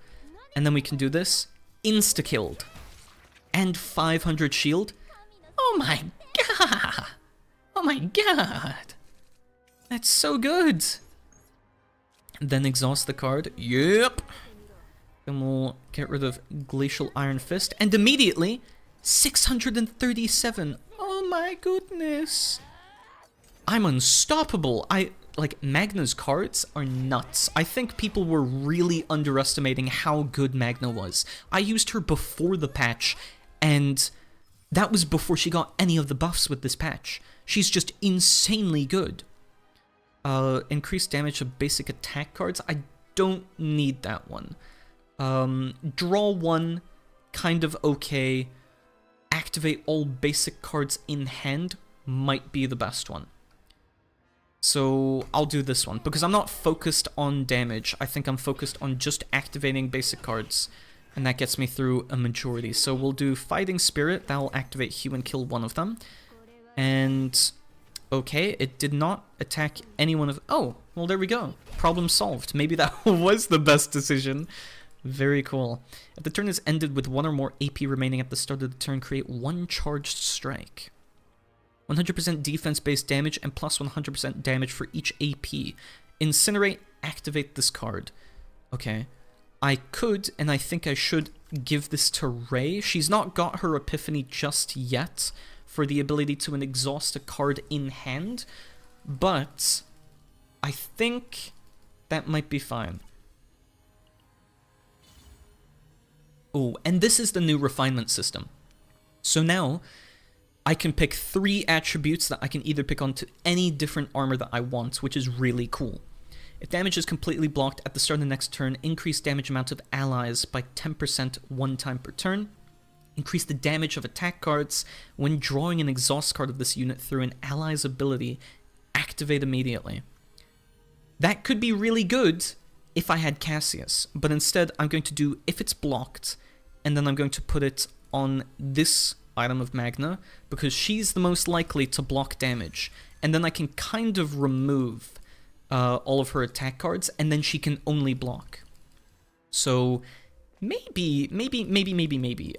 And then we can do this, insta-killed. And 500 shield. Oh my god! Oh my god! That's so good! Then exhaust the card. Yep! Then we'll get rid of Glacial Iron Fist, and immediately, 637. Oh my goodness! I'm unstoppable. Like, Magna's cards are nuts. I think people were really underestimating how good Magna was. I used her before the patch, and that was before she got any of the buffs with this patch. She's just insanely good. Increased damage of basic attack cards. I don't need that one. Draw 1, kind of okay. Activate all basic cards in hand might be the best one. So I'll do this one, because I'm not focused on damage. I think I'm focused on just activating basic cards, and that gets me through a majority. So we'll do Fighting Spirit. That'll activate Hugh and kill one of them. And okay, it did not attack any one of... Oh, well, there we go. Problem solved. Maybe that was the best decision. Very cool. If the turn is ended with 1 or more AP remaining at the start of the turn, create 1 charged strike. 100% defense-based damage and plus 100% damage for each AP. Incinerate, activate this card. Okay. I could, and I think I should, give this to Ray. She's not got her epiphany just yet for the ability to exhaust a card in hand, but I think that might be fine. Oh, and this is the new refinement system. So now I can pick 3 attributes that I can either pick onto any different armor that I want, which is really cool. If damage is completely blocked at the start of the next turn, increase damage amount of allies by 10% 1 time per turn. Increase the damage of attack cards when drawing an exhaust card of this unit through an ally's ability. Activate immediately. That could be really good if I had Cassius, but instead I'm going to do if it's blocked, and then I'm going to put it on this item of Magna, because she's the most likely to block damage, and then I can kind of remove all of her attack cards, and then she can only block. So maybe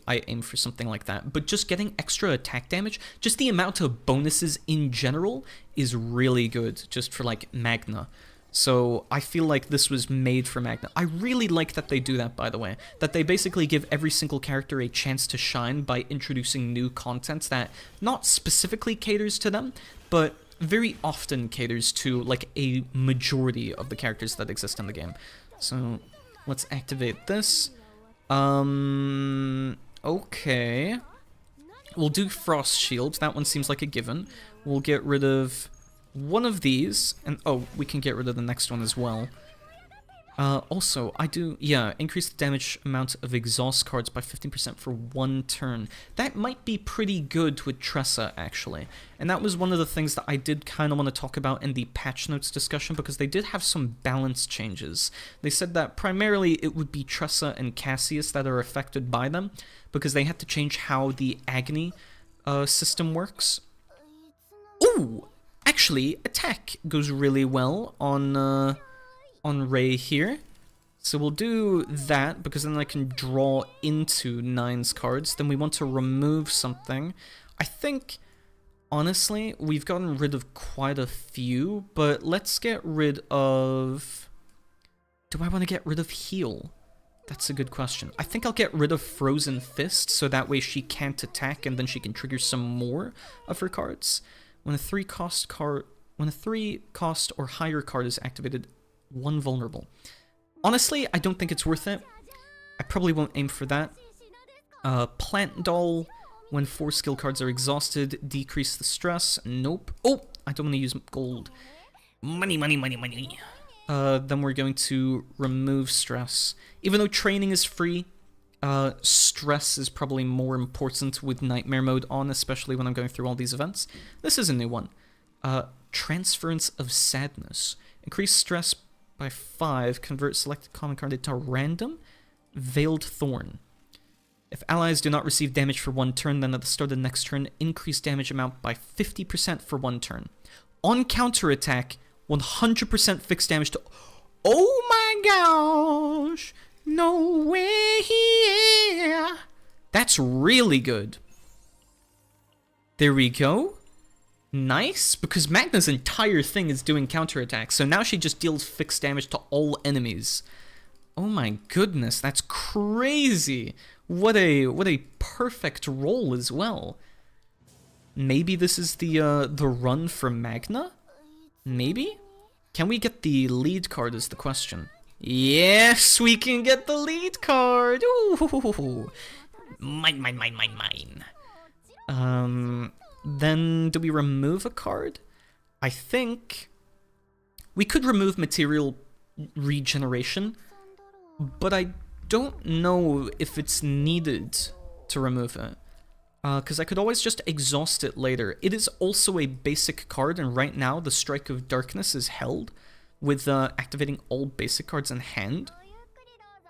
I aim for something like that, but just getting extra attack damage, just the amount of bonuses in general is really good, just for like Magna. So I feel like this was made for Magna. I really like that they do that, by the way, that they basically give every single character a chance to shine by introducing new content that not specifically caters to them, but very often caters to like a majority of the characters that exist in the game. So let's activate this. Okay. We'll do Frost Shield. That one seems like a given. We'll get rid of one of these, and oh, we can get rid of the next one as well. Also, increase the damage amount of exhaust cards by 15% for 1 turn. That might be pretty good with Tressa, actually. And that was one of the things that I did kind of want to talk about in the patch notes discussion, because they did have some balance changes. They said that primarily it would be Tressa and Cassius that are affected by them, because they had to change how the Agony system works. Ooh! Actually, attack goes really well on Rey here. So we'll do that, because then I can draw into 9's cards. Then we want to remove something. I think, honestly, we've gotten rid of quite a few, but let's get rid of... Do I want to get rid of Heal? That's a good question. I think I'll get rid of Frozen Fist, so that way she can't attack, and then she can trigger some more of her cards. When a 3 cost or higher card is activated, 1 vulnerable. Honestly, I don't think it's worth it. I probably won't aim for that. Plant Doll, when 4 skill cards are exhausted, decrease the stress. Nope. Oh, I don't want to use gold. Money. Then we're going to remove stress. Even though training is free, stress is probably more important with Nightmare mode on, especially when I'm going through all these events. This is a new one. Transference of Sadness. Increase stress by 5, convert selected common card into random. Veiled Thorn. If allies do not receive damage for 1 turn, then at the start of the next turn, increase damage amount by 50% for 1 turn. On counterattack, 100% fixed damage to... Oh my gosh! No way here! That's really good. There we go. Nice, because Magna's entire thing is doing counterattacks, so now she just deals fixed damage to all enemies. Oh my goodness, that's crazy. What a perfect roll as well. Maybe this is the run for Magna? Maybe? Can we get the lead card is the question. Yes, we can get the lead card. Ooh. Mine. Then do we remove a card? I think we could remove material regeneration, but I don't know if it's needed to remove it. Because I could always just exhaust it later. It is also a basic card, and right now the Strike of Darkness is held with activating all basic cards in hand.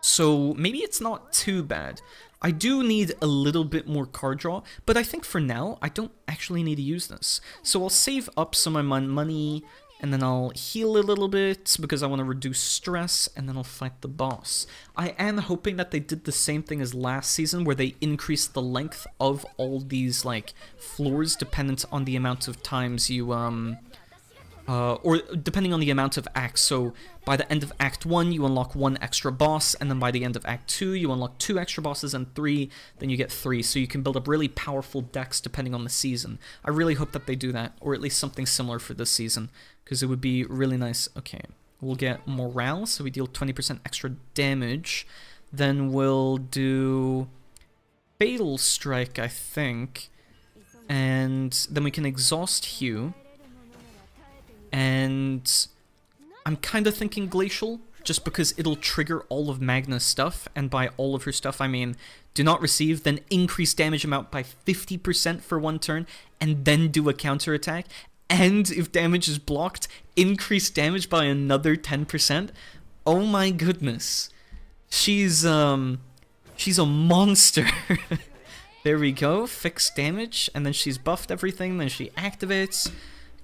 So maybe it's not too bad. I do need a little bit more card draw, but I think for now I don't actually need to use this. So I'll save up some of my money, and then I'll heal a little bit because I want to reduce stress, and then I'll fight the boss. I am hoping that they did the same thing as last season, where they increased the length of all these like floors dependent on the amount of times you or depending on the amount of acts. So by the end of Act 1, you unlock 1 extra boss, and then by the end of Act 2, you unlock 2 extra bosses, and 3, then you get 3. So you can build up really powerful decks depending on the season. I really hope that they do that, or at least something similar for this season, because it would be really nice. Okay, we'll get Morale, so we deal 20% extra damage. Then we'll do Fatal Strike, I think, and then we can exhaust Hue. And I'm kind of thinking Glacial, just because it'll trigger all of Magna's stuff, and by all of her stuff, I mean do not receive, then increase damage amount by 50% for 1 turn, and then do a counterattack, and if damage is blocked, increase damage by another 10%. Oh my goodness. She's a monster. There we go, fixed damage, and then she's buffed everything, then she activates.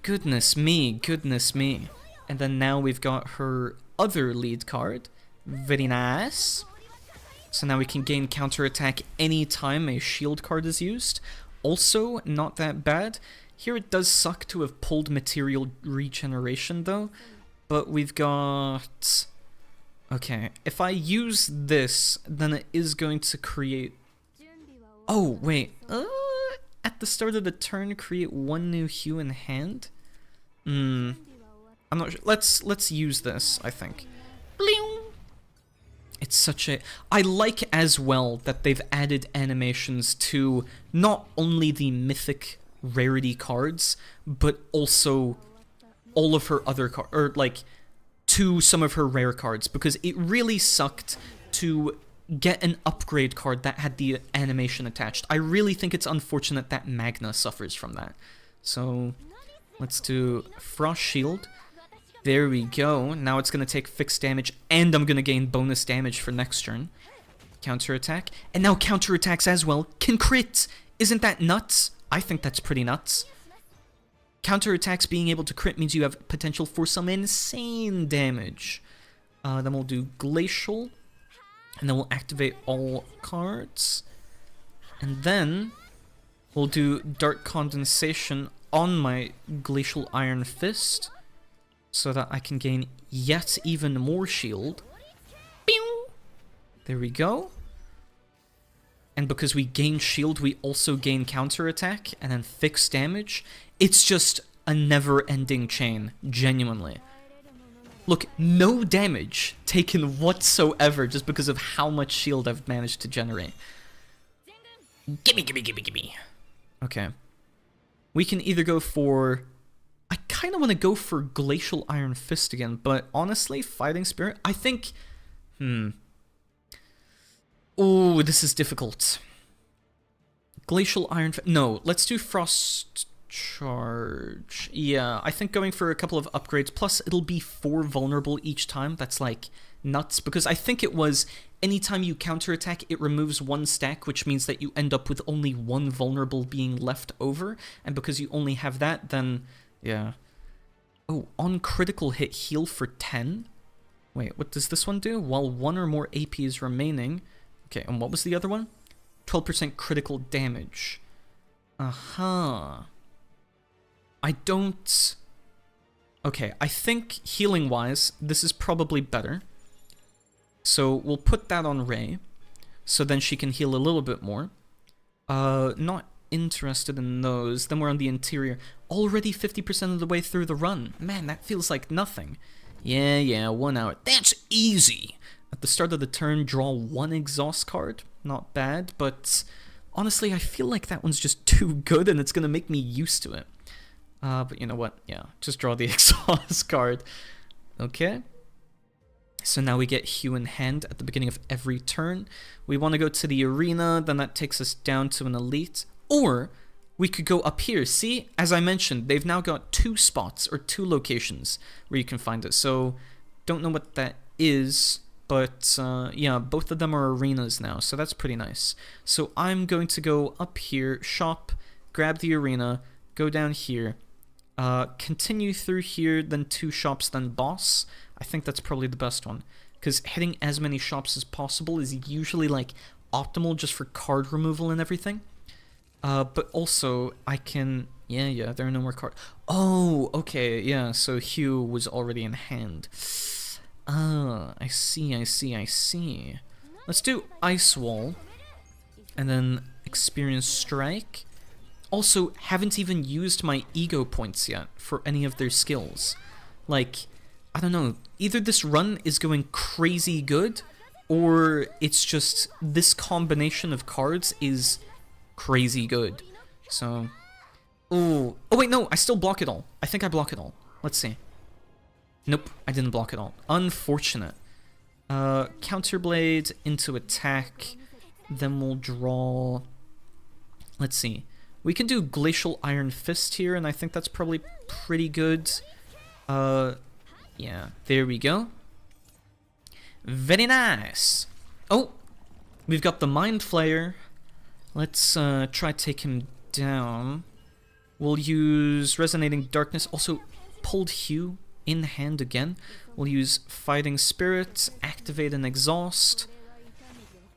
Goodness me, goodness me. And then now we've got her other lead card. Very nice. So now we can gain counterattack anytime a shield card is used. Also, not that bad. Here it does suck to have pulled material regeneration though. But we've got... Okay, if I use this, then it is going to create... Oh, wait. At the start of the turn, create 1 new hue in hand? I'm not sure. Let's use this, I think. Bling! It's such a... I like as well that they've added animations to not only the mythic rarity cards, but also all of her other cards, or like to some of her rare cards, because it really sucked to get an upgrade card that had the animation attached. I really think it's unfortunate that Magna suffers from that. So let's do Frost Shield. There we go. Now it's going to take fixed damage, and I'm going to gain bonus damage for next turn. Counterattack. And now counterattacks as well can crit. Isn't that nuts? I think that's pretty nuts. Counterattacks being able to crit means you have potential for some insane damage. Then we'll do Glacial. And then we'll activate all cards. And then we'll do Dark Condensation on my Glacial Iron Fist, so that I can gain yet even more shield. Pew! There we go. And because we gain shield, we also gain counterattack, and then fixed damage. It's just a never-ending chain, genuinely. Look, no damage taken whatsoever just because of how much shield I've managed to generate. Gimme, gimme, gimme, gimme. Okay. We can either go for... I kind of want to go for Glacial Iron Fist again, but honestly, Fighting Spirit, I think... Oh, this is difficult. Glacial Iron Fist... No, let's do Frost Charge. Yeah, I think going for a couple of upgrades, plus it'll be 4 vulnerable each time. That's like nuts, because I think it was anytime you counterattack, it removes 1 stack, which means that you end up with only 1 vulnerable being left over, and because you only have that, then... Yeah. Oh, on critical hit, heal for 10? Wait, what does this one do? While 1 or more AP is remaining. Okay, and what was the other one? 12% critical damage. I don't... Okay, I think healing-wise, this is probably better. So we'll put that on Rey, so then she can heal a little bit more. Not interested in those. Then we're on the interior. Already 50% of the way through the run. Man, that feels like nothing. Yeah, 1 hour. That's easy! At the start of the turn, draw 1 exhaust card. Not bad, but honestly, I feel like that one's just too good and it's gonna make me used to it. But you know what? Yeah, just draw the exhaust card. Okay. So now we get Hue in hand at the beginning of every turn. We want to go to the arena, then that takes us down to an elite. Or we could go up here. See, as I mentioned, they've now got 2 spots or 2 locations where you can find it. So don't know what that is, but yeah, both of them are arenas now, so that's pretty nice. So I'm going to go up here, shop, grab the arena, go down here, continue through here, then 2 shops, then boss. I think that's probably the best one, because hitting as many shops as possible is usually like optimal just for card removal and everything. But also I can Yeah, there are no more cards. Oh, okay, yeah, so Hugh was already in hand. Ah, I see. Let's do Ice Wall, and then Experience Strike. Also, haven't even used my ego points yet for any of their skills. Like, I don't know, either this run is going crazy good, or it's just this combination of cards is crazy good. So, oh wait, no, I still block it all. I think I block it all. Let's see. Nope, I didn't block it all. Unfortunate. Counterblade into attack, then we'll draw... Let's see. We can do Glacial Iron Fist here, and I think that's probably pretty good. Yeah, there we go. Very nice. Oh, we've got the Mind Flayer. Let's try take him down. We'll use Resonating Darkness. Also, pulled Hue in hand again. We'll use Fighting Spirit, activate and exhaust.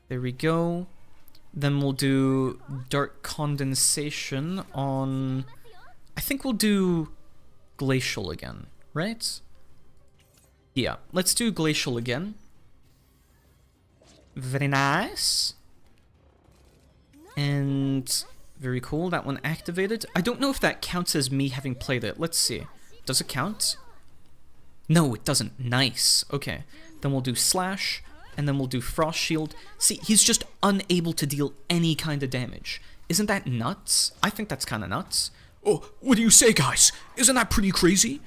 There we go. Then we'll do Dark Condensation on... I think we'll do Glacial again, right? Yeah, let's do Glacial again. Very nice. And very cool, that one activated. I don't know if that counts as me having played it. Let's see. Does it count? No, it doesn't. Nice. Okay. Then we'll do Slash, and then we'll do Frost Shield. See, he's just unable to deal any kind of damage. Isn't that nuts? I think that's kind of nuts. Oh, what do you say, guys? Isn't that pretty crazy?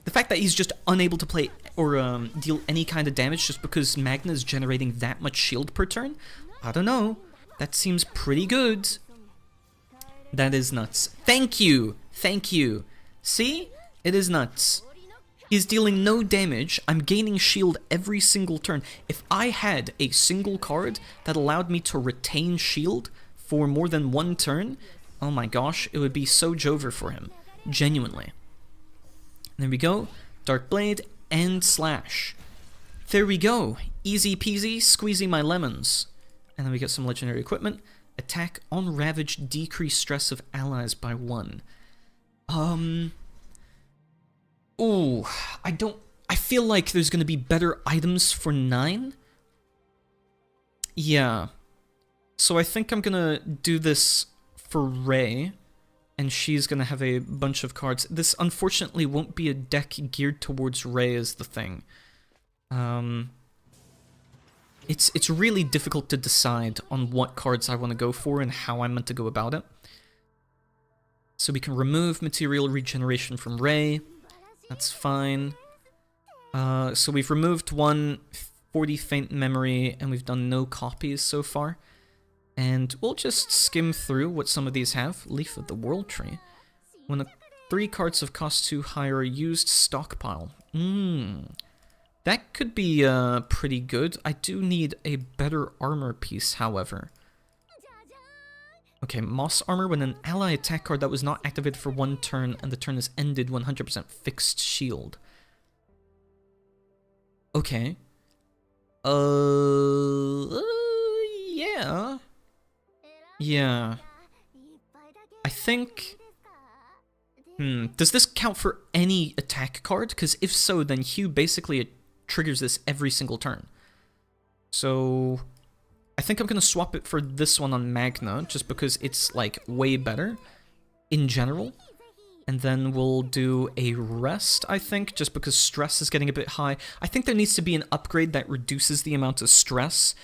The fact that he's just unable to play or deal any kind of damage just because Magna is generating that much shield per turn? I don't know. That seems pretty good. That is nuts. Thank you! Thank you. See? It is nuts. He's dealing no damage. I'm gaining shield every single turn. If I had a single card that allowed me to retain shield for more than one turn, oh my gosh, it would be so Jover for him. Genuinely. There we go. Dark Blade and Slash. There we go. Easy peasy, squeezy my lemons. And then we get some legendary equipment. Attack on Ravage, decrease stress of allies by 1. Ooh, I feel like there's gonna be better items for 9. Yeah. So I think I'm gonna do this for Ray, and she's gonna have a bunch of cards. This unfortunately won't be a deck geared towards Ray is the thing. It's really difficult to decide on what cards I want to go for and how I'm meant to go about it. So we can remove Material Regeneration from Ray. That's fine. So we've removed 140 Faint Memory, and we've done no copies so far. And we'll just skim through what some of these have. Leaf of the World Tree. When the 3 cards of cost 2 higher are used, stockpile. That could be pretty good. I do need a better armor piece, however. Okay, Moss Armor. When an ally attack card that was not activated for 1 turn and the turn is ended, 100% fixed shield. Okay. Yeah. Yeah. I think... Does this count for any attack card? Because if so, then Hugh basically triggers this every single turn. So... I think I'm going to swap it for this one on Magna, just because it's, like, way better in general. And then we'll do a rest, I think, just because stress is getting a bit high. I think there needs to be an upgrade that reduces the amount of stress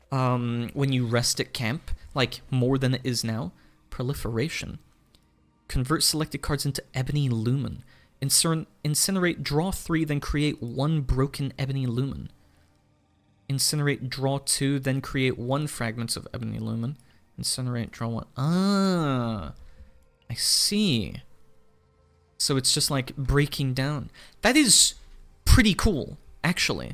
when you rest at camp, like, more than it is now. Proliferation. Convert selected cards into Ebony Lumen. Incinerate, draw 3, then create 1 broken Ebony Lumen. Incinerate, draw 2, then create 1 fragments of Ebony Lumen. Incinerate, draw 1. Ah, I see. So it's just like breaking down. That is pretty cool, actually.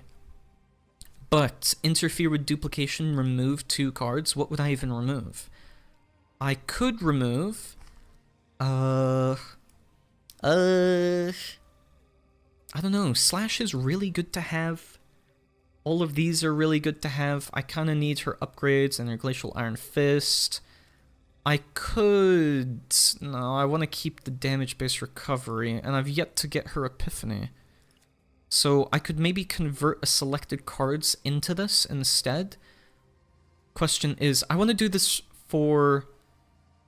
But interfere with duplication, remove 2 cards. What would I even remove? I could remove... I don't know. Slash is really good to have. All of these are really good to have. I kind of need her upgrades and her Glacial Iron Fist. I could... No, I want to keep the damage-based recovery, and I've yet to get her Epiphany. So I could maybe convert a selected cards into this instead. Question is, I want to do this for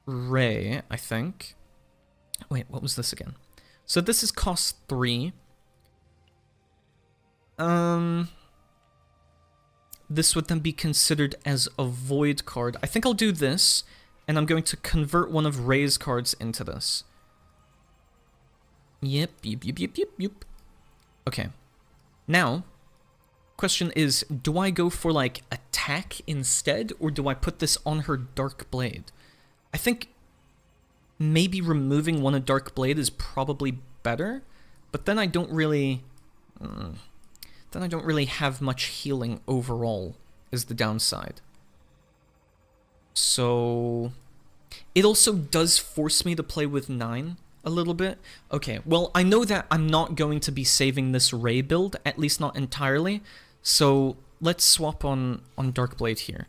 Ray, I think. Wait, what was this again? So this is cost 3. This would then be considered as a void card. I think I'll do this, and I'm going to convert one of Ray's cards into this. Yep. Okay. Now, question is, do I go for, like, attack instead, or do I put this on her Dark Blade? I think maybe removing one of Dark Blade is probably better, but then I don't really... then I don't really have much healing overall, is the downside. So... It also does force me to play with 9 a little bit. Okay, well, I know that I'm not going to be saving this Ray build, at least not entirely, so let's swap on Dark Blade here.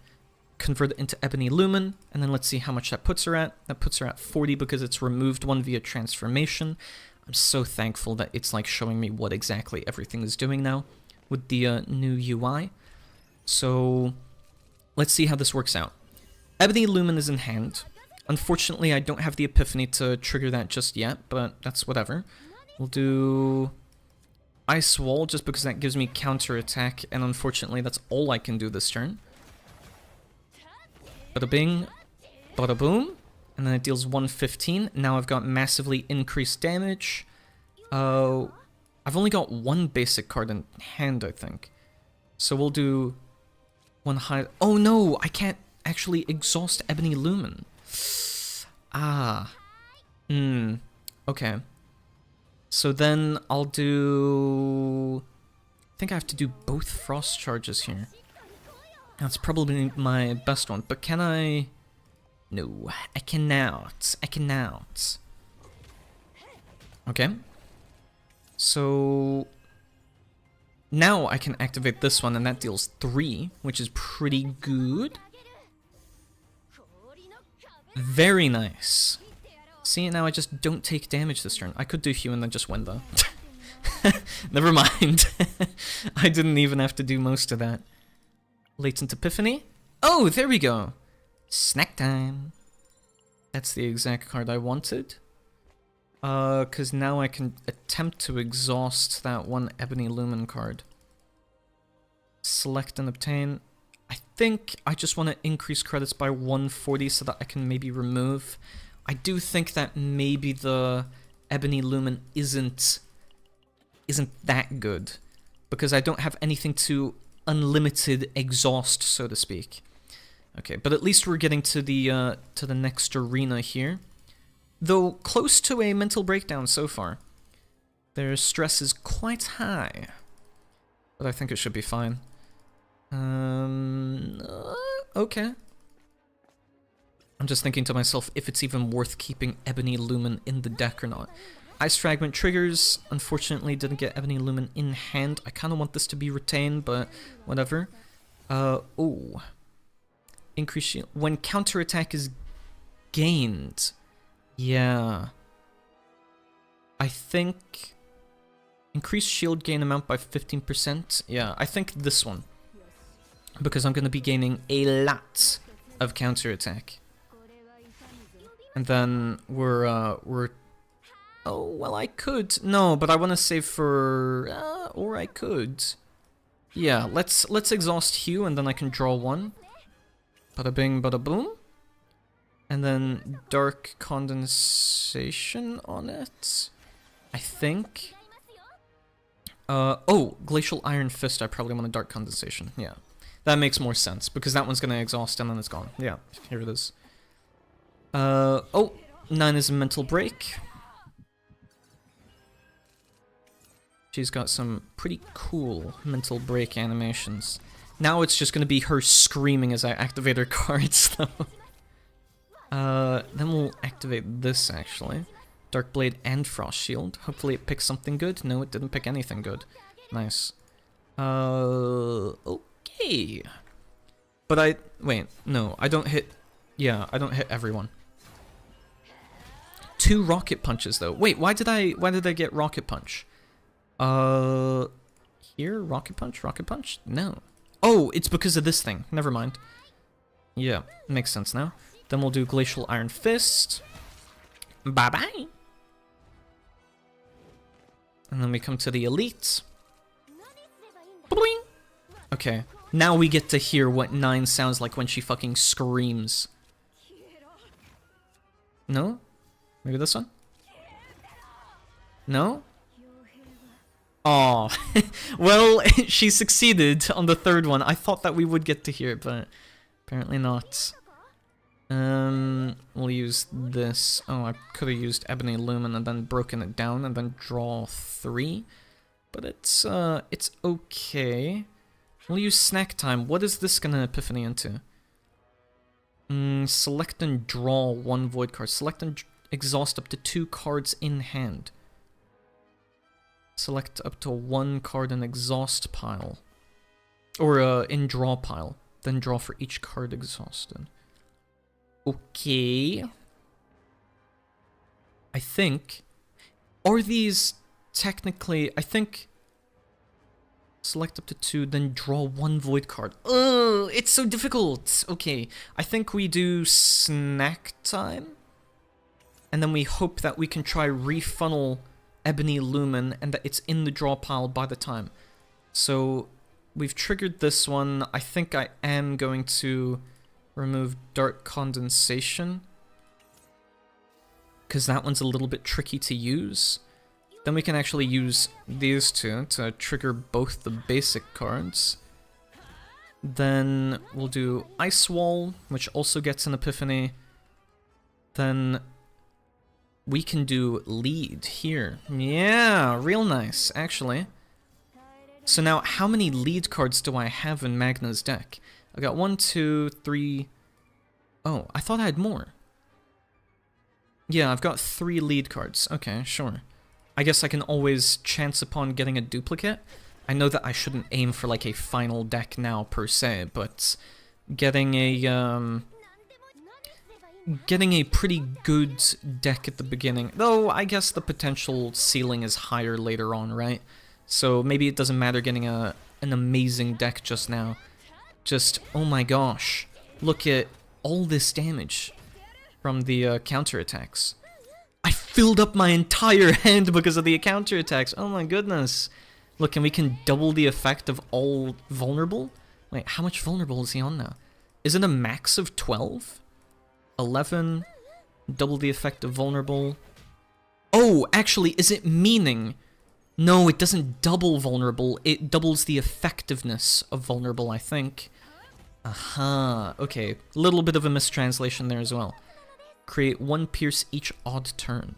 Convert it into Ebony Lumen, and then let's see how much that puts her at. That puts her at 40 because it's removed one via transformation. I'm so thankful that it's like showing me what exactly everything is doing now with the new UI. So let's see how this works out. Ebony Lumen is in hand. Unfortunately, I don't have the Epiphany to trigger that just yet, but that's whatever. We'll do Ice Wall just because that gives me counter attack, and unfortunately that's all I can do this turn. Bada bing, bada boom, and then it deals 115. Now I've got massively increased damage. I've only got one basic card in hand, I think. So we'll do one high... Oh no, I can't actually exhaust Ebony Lumen. Okay. So then I'll do... I think I have to do both Frost Charges here. That's probably my best one, but can I... No, I cannot. I cannot. Okay. So... Now I can activate this one, and that deals 3, which is pretty good. Very nice. See, now I just don't take damage this turn. I could do Hue and then just win, though. Never mind. I didn't even have to do most of that. Latent Epiphany. Oh, there we go. Snack time. That's the exact card I wanted. Because now I can attempt to exhaust that one Ebony Lumen card. Select and obtain. I think I just want to increase credits by 140 so that I can maybe remove. I do think that maybe the Ebony Lumen isn't that good, because I don't have anything to unlimited exhaust, so to speak. Okay, but at least we're getting to the next arena here. Though close to a mental breakdown so far. Their stress is quite high, but I think it should be fine. Okay. I'm just thinking to myself if it's even worth keeping Ebony Lumen in the deck or not. Ice Fragment triggers. Unfortunately, didn't get Ebony Lumen in hand. I kind of want this to be retained, but whatever. Oh. Increase shield. When counterattack is gained. Yeah. I think... Increase shield gain amount by 15%. Yeah, I think this one. Because I'm going to be gaining a lot of counterattack. And then we're... Oh, well, I could. No, but I want to save for... or I could. Yeah, let's exhaust Hue, and then I can draw one. Bada bing, bada boom. And then Dark Condensation on it, I think. Oh, Glacial Iron Fist, I probably want a Dark Condensation, yeah. That makes more sense, because that one's going to exhaust and then it's gone. Yeah, here it is. Oh, 9 is a mental break. She's got some pretty cool mental break animations. Now it's just going to be her screaming as I activate her cards, though. Then we'll activate this, actually. Dark Blade and Frost Shield. Hopefully it picks something good. No, it didn't pick anything good. Nice. Okay. But wait, no, I don't hit... Yeah, I don't hit everyone. 2 rocket punches though. Wait, why did I get rocket punch? Here, rocket punch? No. Oh, it's because of this thing. Never mind. Yeah, makes sense now. Then we'll do glacial iron fist. Bye-bye. And then we come to the elite. Boing. Okay, now we get to hear what 9 sounds like when she fucking screams. No? Maybe this one? No? Oh, well, she succeeded on the 3rd one. I thought that we would get to hear it, but apparently not. We'll use this. Oh, I could have used Ebony Lumen and then broken it down and then draw 3. But it's okay. We'll use snack time. What is this gonna epiphany into? Select and draw 1 void card. Select and exhaust up to 2 cards in hand. Select up to 1 card in exhaust pile. Or in draw pile. Then draw for each card exhausted. Okay. I think... Are these technically... I think... Select up to 2, then draw 1 void card. Ugh, it's so difficult! Okay, I think we do snack time. And then we hope that we can try refunnel Ebony Lumen and that it's in the draw pile by the time. So, we've triggered this one. I think I am going to remove Dark Condensation, because that one's a little bit tricky to use. Then we can actually use these 2 to trigger both the basic cards. Then we'll do Ice Wall, which also gets an epiphany. Then we can do Lead here. Yeah, real nice, actually. So now, how many lead cards do I have in Magna's deck? I got 1, 2, 3... Oh, I thought I had more. Yeah, I've got 3 lead cards. Okay, sure. I guess I can always chance upon getting a duplicate. I know that I shouldn't aim for like a final deck now per se, but getting a pretty good deck at the beginning. Though I guess the potential ceiling is higher later on, right? So maybe it doesn't matter getting an amazing deck just now. Just, oh my gosh, look at all this damage from the counterattacks. I filled up my entire hand because of the counterattacks. Oh my goodness. Look, and we can double the effect of all vulnerable? Wait, how much vulnerable is he on now? Is it a max of 12? 11? Double the effect of vulnerable? Oh, actually, is it meaning... No, it doesn't double vulnerable. It doubles the effectiveness of vulnerable, I think. Aha, okay. A little bit of a mistranslation there as well. Create 1 pierce each odd turn.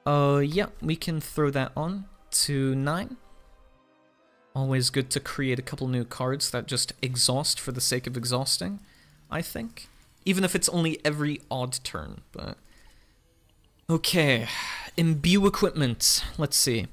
Yeah, we can throw that on to 9. Always good to create a couple new cards that just exhaust for the sake of exhausting, I think. Even if it's only every odd turn, but... Okay, imbue equipment. Let's see.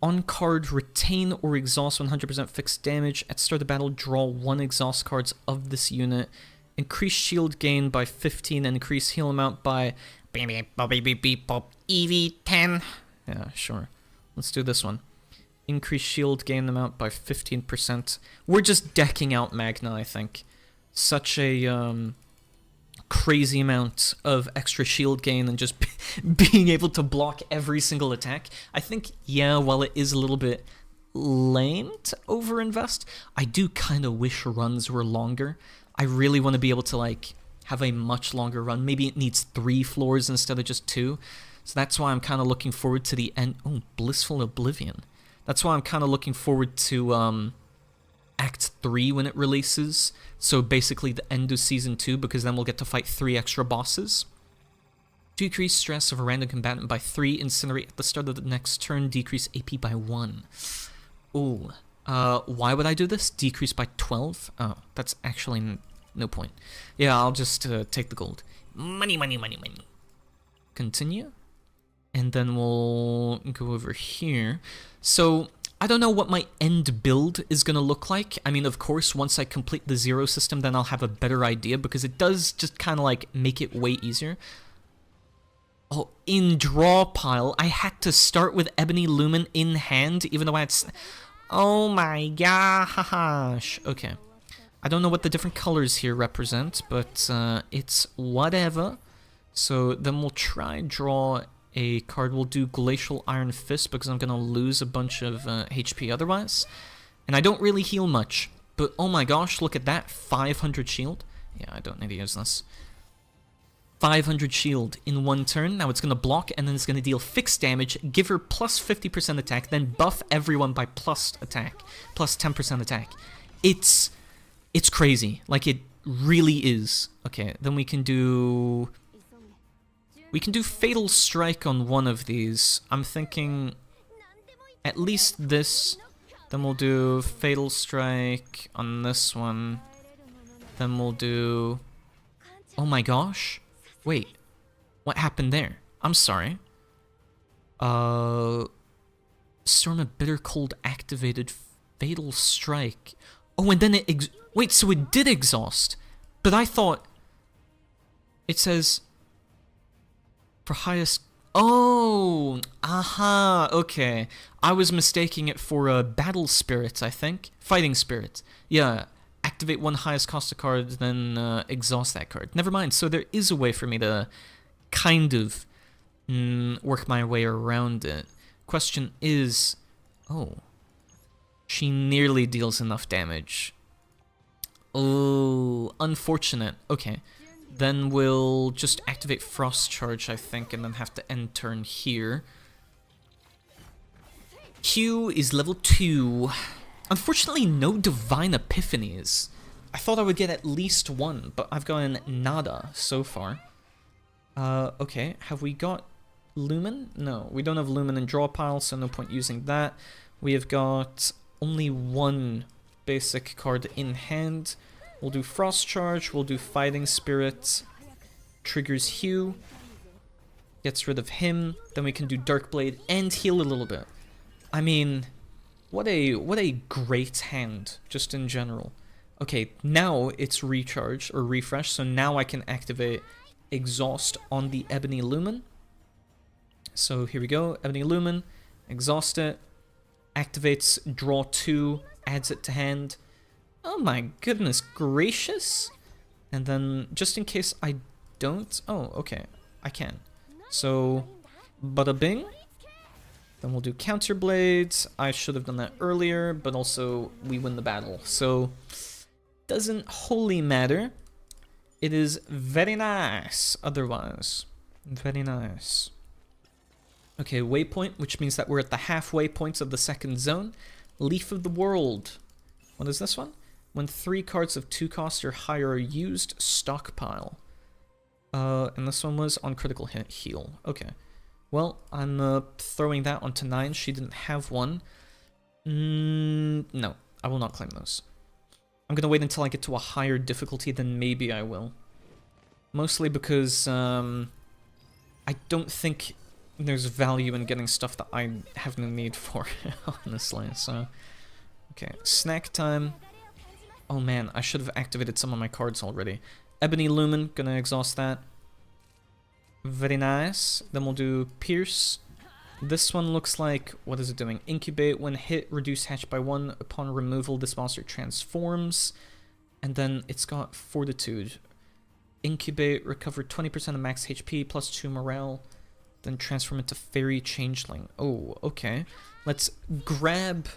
On card, retain or exhaust 100% fixed damage. At start of battle, draw 1 exhaust cards of this unit. Increase shield gain by 15 and increase heal amount by EV10. Yeah, sure. Let's do this one. Increase shield gain amount by 15%. We're just decking out Magna, I think. Such a crazy amount of extra shield gain and just being able to block every single attack. I think, yeah, while it is a little bit lame to overinvest, I do kind of wish runs were longer. I really want to be able to, like, have a much longer run. Maybe it needs 3 floors instead of just 2. So that's why I'm kind of looking forward to the end. Oh, Blissful Oblivion. That's why I'm kind of looking forward to Act 3 when it releases. So basically the end of Season 2, because then we'll get to fight 3 extra bosses. Decrease stress of a random combatant by 3. Incinerate at the start of the next turn. Decrease AP by 1. Ooh. Why would I do this? Decrease by 12? Oh, that's actually no point. Yeah, I'll just take the gold. Money, money, money, money. Continue. And then we'll go over here. So, I don't know what my end build is going to look like. I mean, of course, once I complete the 0 system, then I'll have a better idea, because it does just kind of like make it way easier. Oh, in draw pile, I had to start with Ebony Lumen in hand, even though I had... Oh my gosh. Okay. I don't know what the different colors here represent, but it's whatever. So then we'll try draw a card. We'll do Glacial Iron Fist because I'm going to lose a bunch of HP otherwise. And I don't really heal much. But oh my gosh, look at that. 500 shield. Yeah, I don't need to use this. 500 shield in one turn. Now it's going to block, and then it's going to deal fixed damage, give her plus 50% attack, then buff everyone by plus attack, plus 10% attack. It's crazy. Like, it really is. Okay, then we can do Fatal Strike on one of these. I'm thinking at least this. Then we'll do Fatal Strike on this one. Then we'll do... Oh my gosh. Wait, what happened there? I'm sorry. Storm of Bitter Cold activated Fatal Strike. Oh, and then it... Wait, so it did exhaust. But I thought... It says... For highest... Oh! Aha! Okay. I was mistaking it for a Battle Spirit, I think. Fighting Spirit. Yeah. Activate one highest cost card, then exhaust that card. Never mind, so there is a way for me to kind of work my way around it. Question is... Oh. She nearly deals enough damage. Oh, unfortunate. Okay. Then we'll just activate Frost Charge, I think, and then have to end turn here. Q is level 2. Unfortunately, no Divine Epiphanies. I thought I would get at least one, but I've gotten nada so far. Okay, have we got Lumen? No, we don't have Lumen in draw pile, so no point using that. We have got only one basic card in hand. We'll do Frost Charge, we'll do Fighting Spirit, triggers Hugh, gets rid of him, then we can do Dark Blade and heal a little bit. I mean... What a great hand, just in general. Okay, now it's recharge or refresh, so now I can activate Exhaust on the Ebony Lumen. So here we go, Ebony Lumen, exhaust it, activates draw 2, adds it to hand. Oh my goodness gracious. And then just in case I don't, oh okay, I can. So bada bing. Then we'll do Counter Blades. I should have done that earlier, but also we win the battle. So, doesn't wholly matter. It is very nice otherwise. Very nice. Okay, waypoint, which means that we're at the halfway points of the second zone. Leaf of the World. What is this one? When 3 cards of 2 cost or higher are used, stockpile. And this one was on critical hit, heal. Okay. Well, I'm throwing that onto 9. She didn't have one. No, I will not claim those. I'm going to wait until I get to a higher difficulty, then maybe I will. Mostly because I don't think there's value in getting stuff that I have no need for, honestly. So, okay, snack time. Oh man, I should have activated some of my cards already. Ebony Lumen, gonna exhaust that. Very nice. Then we'll do Pierce. This one looks like, what is it doing? Incubate, when hit, reduce hatch by 1. Upon removal, this monster transforms. And then it's got Fortitude. Incubate, recover 20% of max HP, plus 2 morale. Then transform into Fairy Changeling. Oh, okay. Let's grab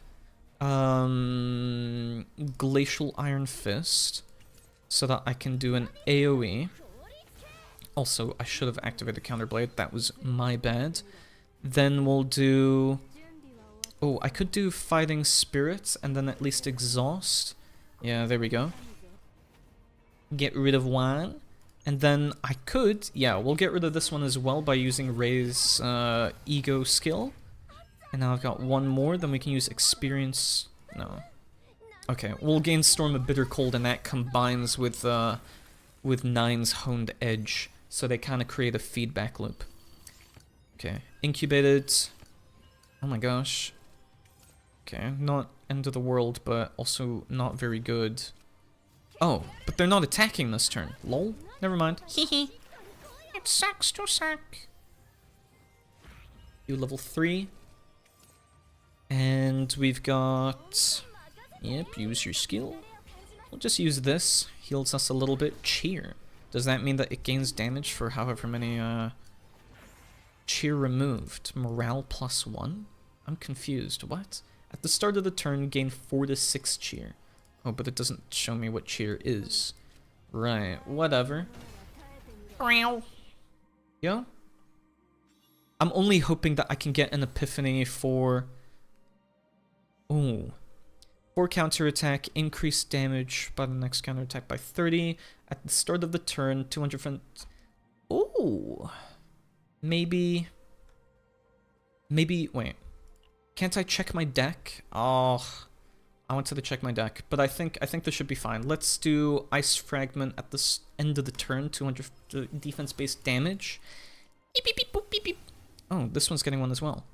Glacial Iron Fist so that I can do an AoE. Also, I should have activated Counterblade. That was my bad. Then we'll do... Oh, I could do Fighting Spirits and then at least Exhaust. Yeah, there we go. Get rid of one. And then I could... Yeah, we'll get rid of this one as well by using Ray's Ego skill. And now I've got one more. Then we can use Experience... No. Okay, we'll gain Storm of Bitter Cold, and that combines with 9's Honed Edge. So they kind of create a feedback loop. Okay, Incubated. Oh my gosh. Okay, not end of the world, but also not very good. Oh, but they're not attacking this turn. Lol. Never mind. Hehe. It sucks to suck. Hugh level 3. And we've got... Yep, use your skill. We'll just use this. Heals us a little bit. Cheer. Does that mean that it gains damage for however many, Cheer removed. Morale +1? I'm confused. What? At the start of the turn, gain 4 to 6 cheer. Oh, but it doesn't show me what cheer is. Right, whatever. Yeah? I'm only hoping that I can get an epiphany for... Ooh. 4 counterattack, increased damage by the next counterattack by 30. At the start of the turn, 200... Ooh. Maybe... Wait. Can't I check my deck? Oh, I wanted to check my deck, but I think this should be fine. Let's do Ice Fragment at the end of the turn, 200 defense-based damage. Beep, beep, beep, boop, beep, beep. Oh, this one's getting one as well.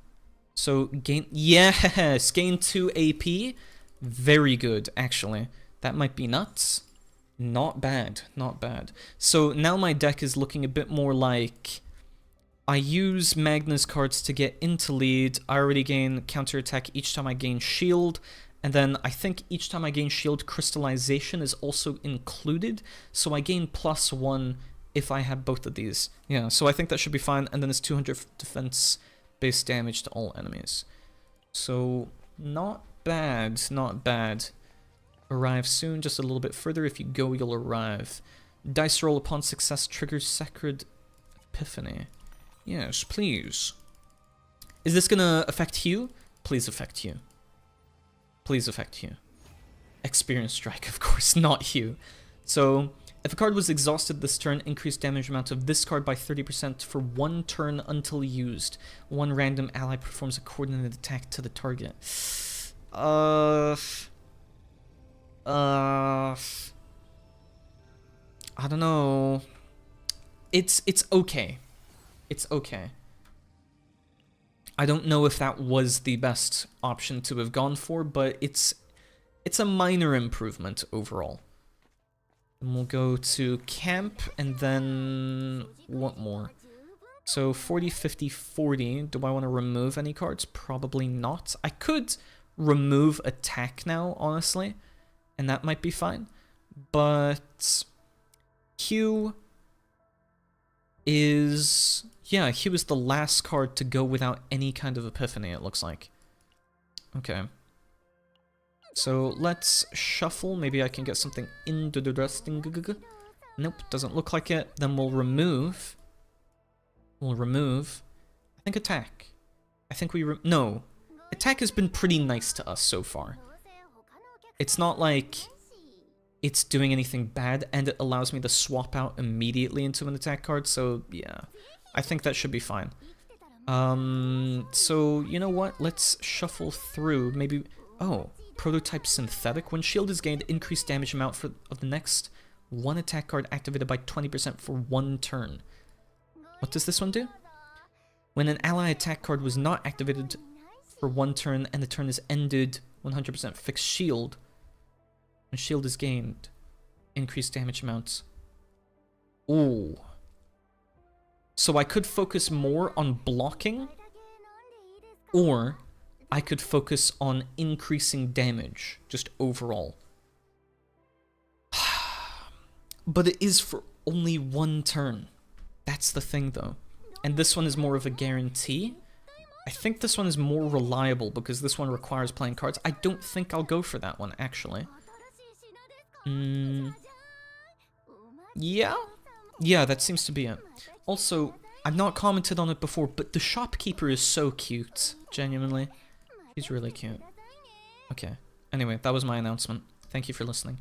So gain, yes, gain 2 AP. Very good, actually. That might be nuts. Not bad, not bad. So now my deck is looking a bit more like... I use Magna's cards to get into lead. I already gain counterattack each time I gain shield. And then I think each time I gain shield, crystallization is also included. So I gain +1 if I have both of these. Yeah, so I think that should be fine. And then it's 200 defense-based damage to all enemies. So not bad, not bad. Arrive soon, just a little bit further. If you go, you'll arrive. Dice roll upon success triggers Sacred Epiphany. Yes, please. Is this gonna affect Hugh? Please affect Hugh. Please affect Hugh. Experience Strike, of course, not Hugh. So, if a card was exhausted this turn, increase damage amount of this card by 30% for 1 turn until used. 1 random ally performs a coordinated attack to the target. I don't know. It's okay. It's okay. I don't know if that was the best option to have gone for, but it's a minor improvement overall. And we'll go to camp, and then what more? So 40, 50, 40. Do I want to remove any cards? Probably not. I could remove attack now, honestly, and that might be fine. But Q is... Yeah, he was the last card to go without any kind of epiphany, it looks like. Okay. So let's shuffle. Maybe I can get something into the resting. Nope, doesn't look like it. Then we'll remove. I think attack. I think we... No. Attack has been pretty nice to us so far. It's not like it's doing anything bad, and it allows me to swap out immediately into an attack card, so yeah. I think that should be fine. So, you know what? Let's shuffle through. Maybe... Oh, Prototype Synthetic. When shield is gained, increased damage amount of the next 1 attack card activated by 20% for 1 turn. What does this one do? When an ally attack card was not activated for 1 turn and the turn is ended, 100% fixed shield. When shield is gained, increased damage amounts. Ooh. So I could focus more on blocking, or I could focus on increasing damage, just overall. But it is for only 1 turn. That's the thing, though. And this one is more of a guarantee. I think this one is more reliable because this one requires playing cards. I don't think I'll go for that one, actually. Yeah? Yeah, that seems to be it. Also, I've not commented on it before, but the shopkeeper is so cute, genuinely. He's really cute. Okay. Anyway, that was my announcement. Thank you for listening.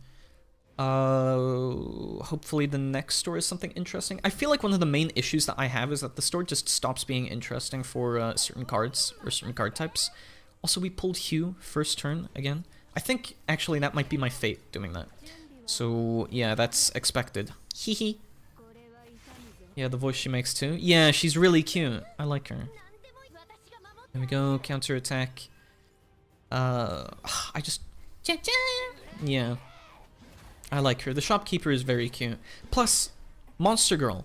Hopefully the next store is something interesting. I feel like one of the main issues that I have is that the store just stops being interesting for certain cards, or certain card types. Also, we pulled Hugh first turn again. I think, actually, that might be my fate, doing that. So, yeah, that's expected. Hee hee. Yeah, the voice she makes too. Yeah, she's really cute. I like her. There we go, counterattack. I just... Yeah. I like her. The shopkeeper is very cute. Plus, Monster Girl.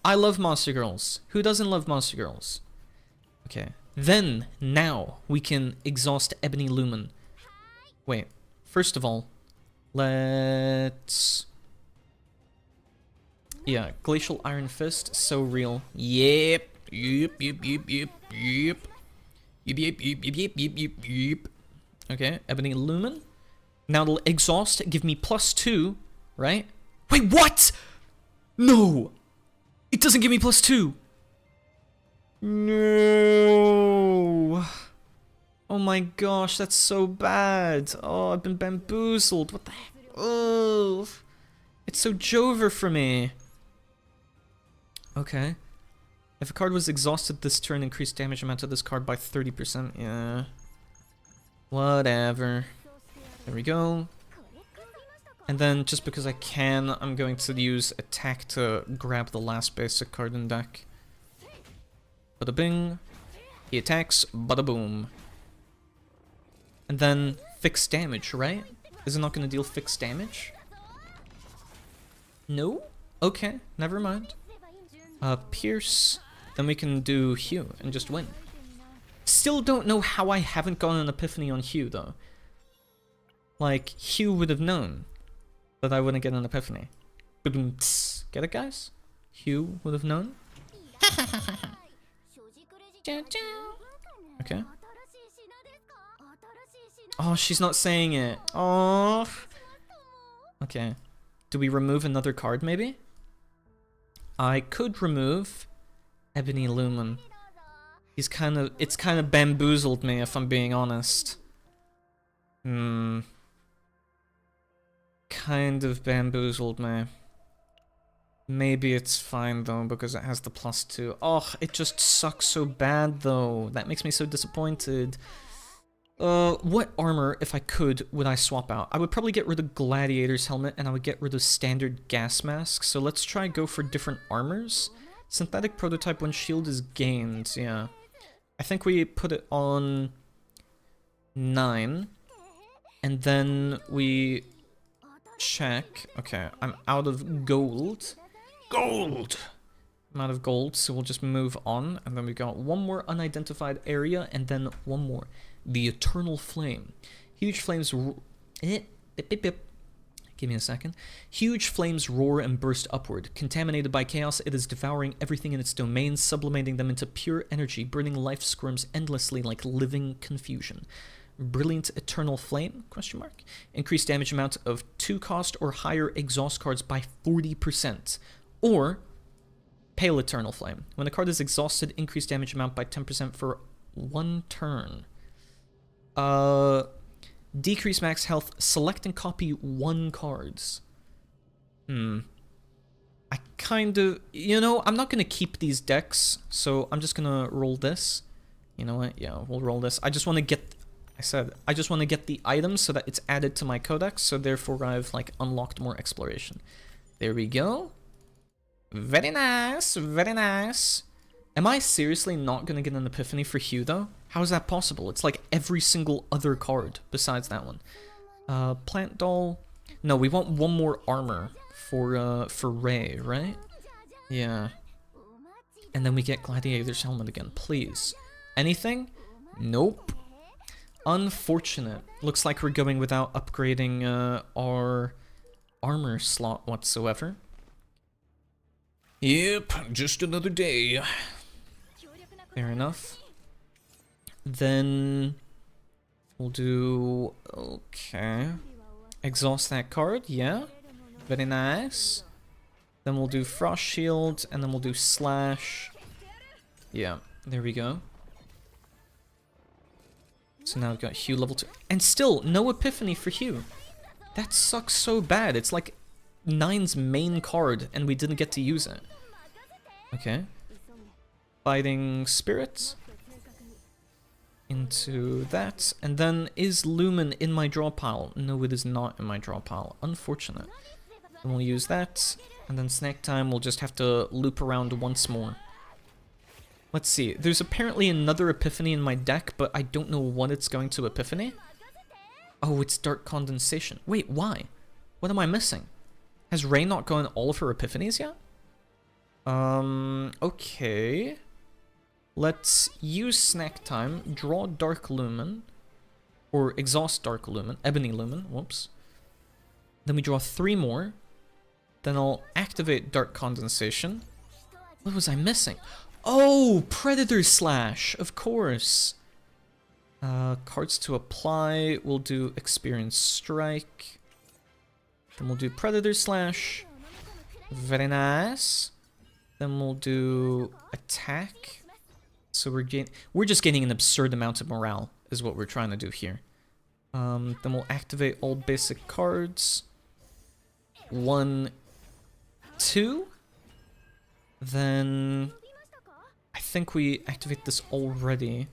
I love Monster Girls. Who doesn't love Monster Girls? Okay, Then, now, we can exhaust Ebony Lumen. Wait, first of all, let's... Yeah, Glacial Iron Fist, so real. Yep. Yep. Okay, Ebony Lumen. Now it'll exhaust, give me +2, right? Wait, what? No! It doesn't give me +2! No! Oh my gosh, that's so bad. Oh, I've been bamboozled. What the heck? Oh, it's so Jover for me. Okay. If a card was exhausted this turn, increase damage amount of this card by 30%. Yeah. Whatever. There we go. And then, just because I can, I'm going to use attack to grab the last basic card in deck. Bada bing. He attacks, bada boom. And then, fixed damage, right? Is it not going to deal fixed damage? No? Okay, never mind. Pierce. Then we can do Hue and just win. Still don't know how I haven't gotten an epiphany on Hue, though. Like, Hue would have known that I wouldn't get an epiphany. Get it, guys? Hue would have known. Okay. Oh, she's not saying it. Oh. Okay. Do we remove another card, maybe? I could remove Ebony Lumen. It's kind of bamboozled me, if I'm being honest. Kind of bamboozled me. Maybe it's fine though, because it has the +2. Oh, it just sucks so bad though. That makes me so disappointed. What armor, if I could, would I swap out? I would probably get rid of Gladiator's helmet, and I would get rid of standard gas mask. So let's try go for different armors. Synthetic prototype when shield is gained, yeah. I think we put it on 9. And then we check. Okay, I'm out of gold. Gold! I'm out of gold, so we'll just move on. And then we got one more unidentified area, and then one more. The Eternal Flame. Huge flames... Give me a second. Huge flames roar and burst upward. Contaminated by chaos, it is devouring everything in its domain, sublimating them into pure energy, burning life squirms endlessly like living confusion. Brilliant Eternal Flame? Question mark. Increased damage amount of 2 cost or higher exhaust cards by 40%. Or Pale Eternal Flame. When a card is exhausted, increase damage amount by 10% for 1 turn. Decrease max health, select and copy 1 cards. I kind of... You know, I'm not going to keep these decks, so I'm just going to roll this. You know what? Yeah, we'll roll this. I just want to get... I just want to get the items so that it's added to my codex, so therefore I've, like, unlocked more exploration. There we go. Very nice, very nice. Am I seriously not going to get an epiphany for Hue, though? How is that possible? It's like every single other card besides that one. Plant Doll. No, we want one more armor for Ray, right? Yeah. And then we get Gladiator's helmet again, please. Anything? Nope. Unfortunate. Looks like we're going without upgrading our armor slot whatsoever. Yep, just another day. Fair enough. Then we'll do... Okay. Exhaust that card, yeah. Very nice. Then we'll do Frost Shield, and then we'll do Slash. Yeah, there we go. So now we've got Hue level 2. And still, no epiphany for Hue. That sucks so bad. It's like 9's main card, and we didn't get to use it. Okay. Fighting Spirits. Into that. And then, is Lumen in my draw pile? No, it is not in my draw pile. Unfortunate. Then we'll use that. And then snack time, we'll just have to loop around once more. Let's see. There's apparently another epiphany in my deck, but I don't know what it's going to epiphany. Oh, it's Dark Condensation. Wait, why? What am I missing? Has Ray not gotten all of her epiphanies yet? Okay. Let's use snack time, draw Dark Lumen, or exhaust Dark Lumen, Ebony Lumen, whoops. Then we draw 3 more. Then I'll activate Dark Condensation. What was I missing? Oh, Predator Slash, of course. Cards to apply, we'll do Experience Strike. Then we'll do Predator Slash. Very nice. Then we'll do Attack. So we're just getting an absurd amount of morale, is what we're trying to do here. Then we'll activate all basic cards. 1, 2. Then I think we activate this already.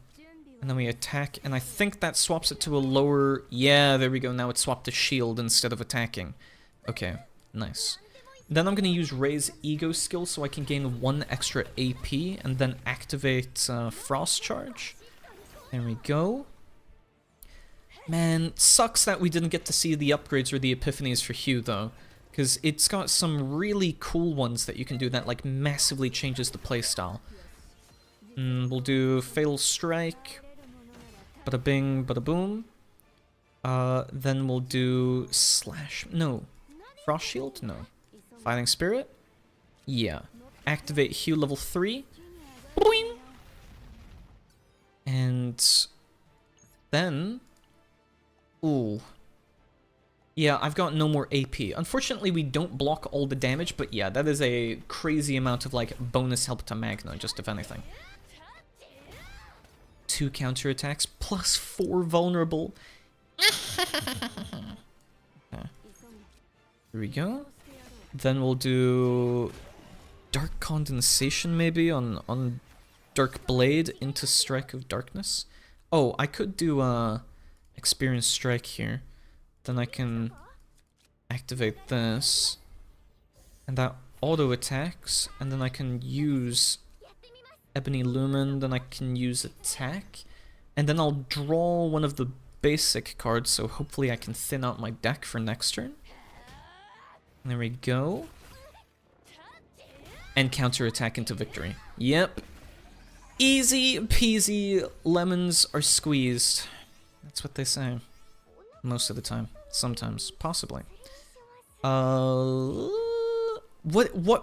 And then we attack, and I think that swaps it to a lower... Yeah, there we go. Now it's swapped to shield instead of attacking. Okay, nice. Then I'm going to use Ray's Ego skill so I can gain 1 extra AP and then activate Frost Charge. There we go. Man, sucks that we didn't get to see the upgrades or the epiphanies for Hugh, though. Because it's got some really cool ones that you can do that, like, massively changes the playstyle. We'll do Fatal Strike. Bada bing, bada boom. Then we'll do Slash... No. Frost Shield? No. Fighting Spirit? Yeah. Activate Hugh level 3. Boing! And... then... Ooh. Yeah, I've got no more AP. Unfortunately, we don't block all the damage, but yeah, that is a crazy amount of, like, bonus help to Magna, just if anything. 2 counterattacks, plus 4 vulnerable. Okay. Here we go. Then we'll do Dark Condensation, maybe, on Dark Blade into Strike of Darkness. Oh, I could do Experience Strike here. Then I can activate this. And that auto attacks. And then I can use Ebony Lumen. Then I can use Attack. And then I'll draw one of the basic cards. So hopefully I can thin out my deck for next turn. There we go. And counterattack into victory. Yep. Easy peasy, lemons are squeezed. That's what they say. Most of the time. Sometimes. Possibly. What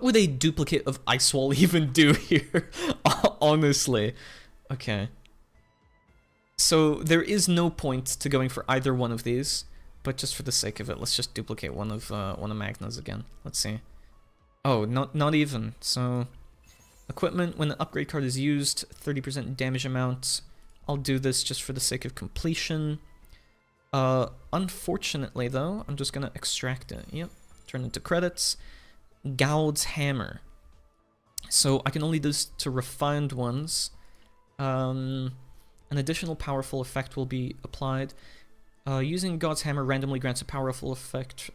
would a duplicate of Ice Wall even do here? Honestly. Okay. So there is no point to going for either one of these, but just for the sake of it, let's just duplicate one of Magna's again. Let's see. Oh, not even. So equipment, when the upgrade card is used, 30% damage amount. I'll do this just for the sake of completion. Unfortunately though, I'm just gonna extract it. Yep. Turn it to credits. Gaud's Hammer. So I can only do this to refined ones. An additional powerful effect will be applied. Using God's Hammer randomly grants a powerful effect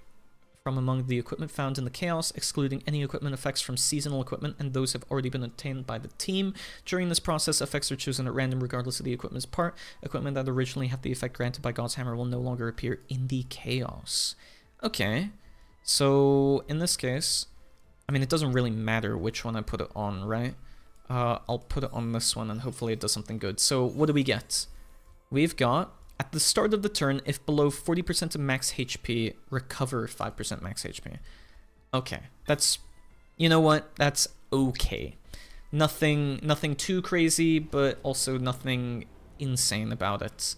from among the equipment found in the Chaos, excluding any equipment effects from seasonal equipment, and those have already been obtained by the team. During this process, effects are chosen at random regardless of the equipment's part. Equipment that originally had the effect granted by God's Hammer will no longer appear in the Chaos. Okay, so in this case, I mean, it doesn't really matter which one I put it on, right? I'll put it on this one and hopefully it does something good. So what do we get? We've got, at the start of the turn, if below 40% of max HP, recover 5% max HP. Okay, that's, you know what? That's okay. Nothing too crazy, but also nothing insane about it.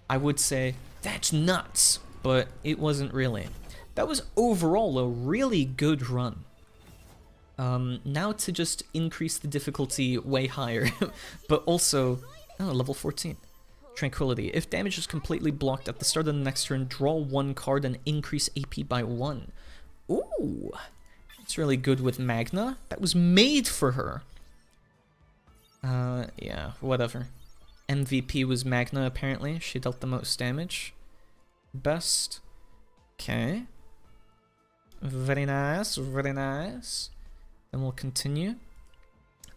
I would say, that's nuts, but it wasn't really. That was overall a really good run. Now to just increase the difficulty way higher, but also, oh, level 14. Tranquility. If damage is completely blocked at the start of the next turn, draw 1 card and increase AP by 1. Ooh, that's really good with Magna. That was made for her. Yeah, whatever. MVP was Magna, apparently. She dealt the most damage. Best. Okay. Very nice, very nice. Then we'll continue.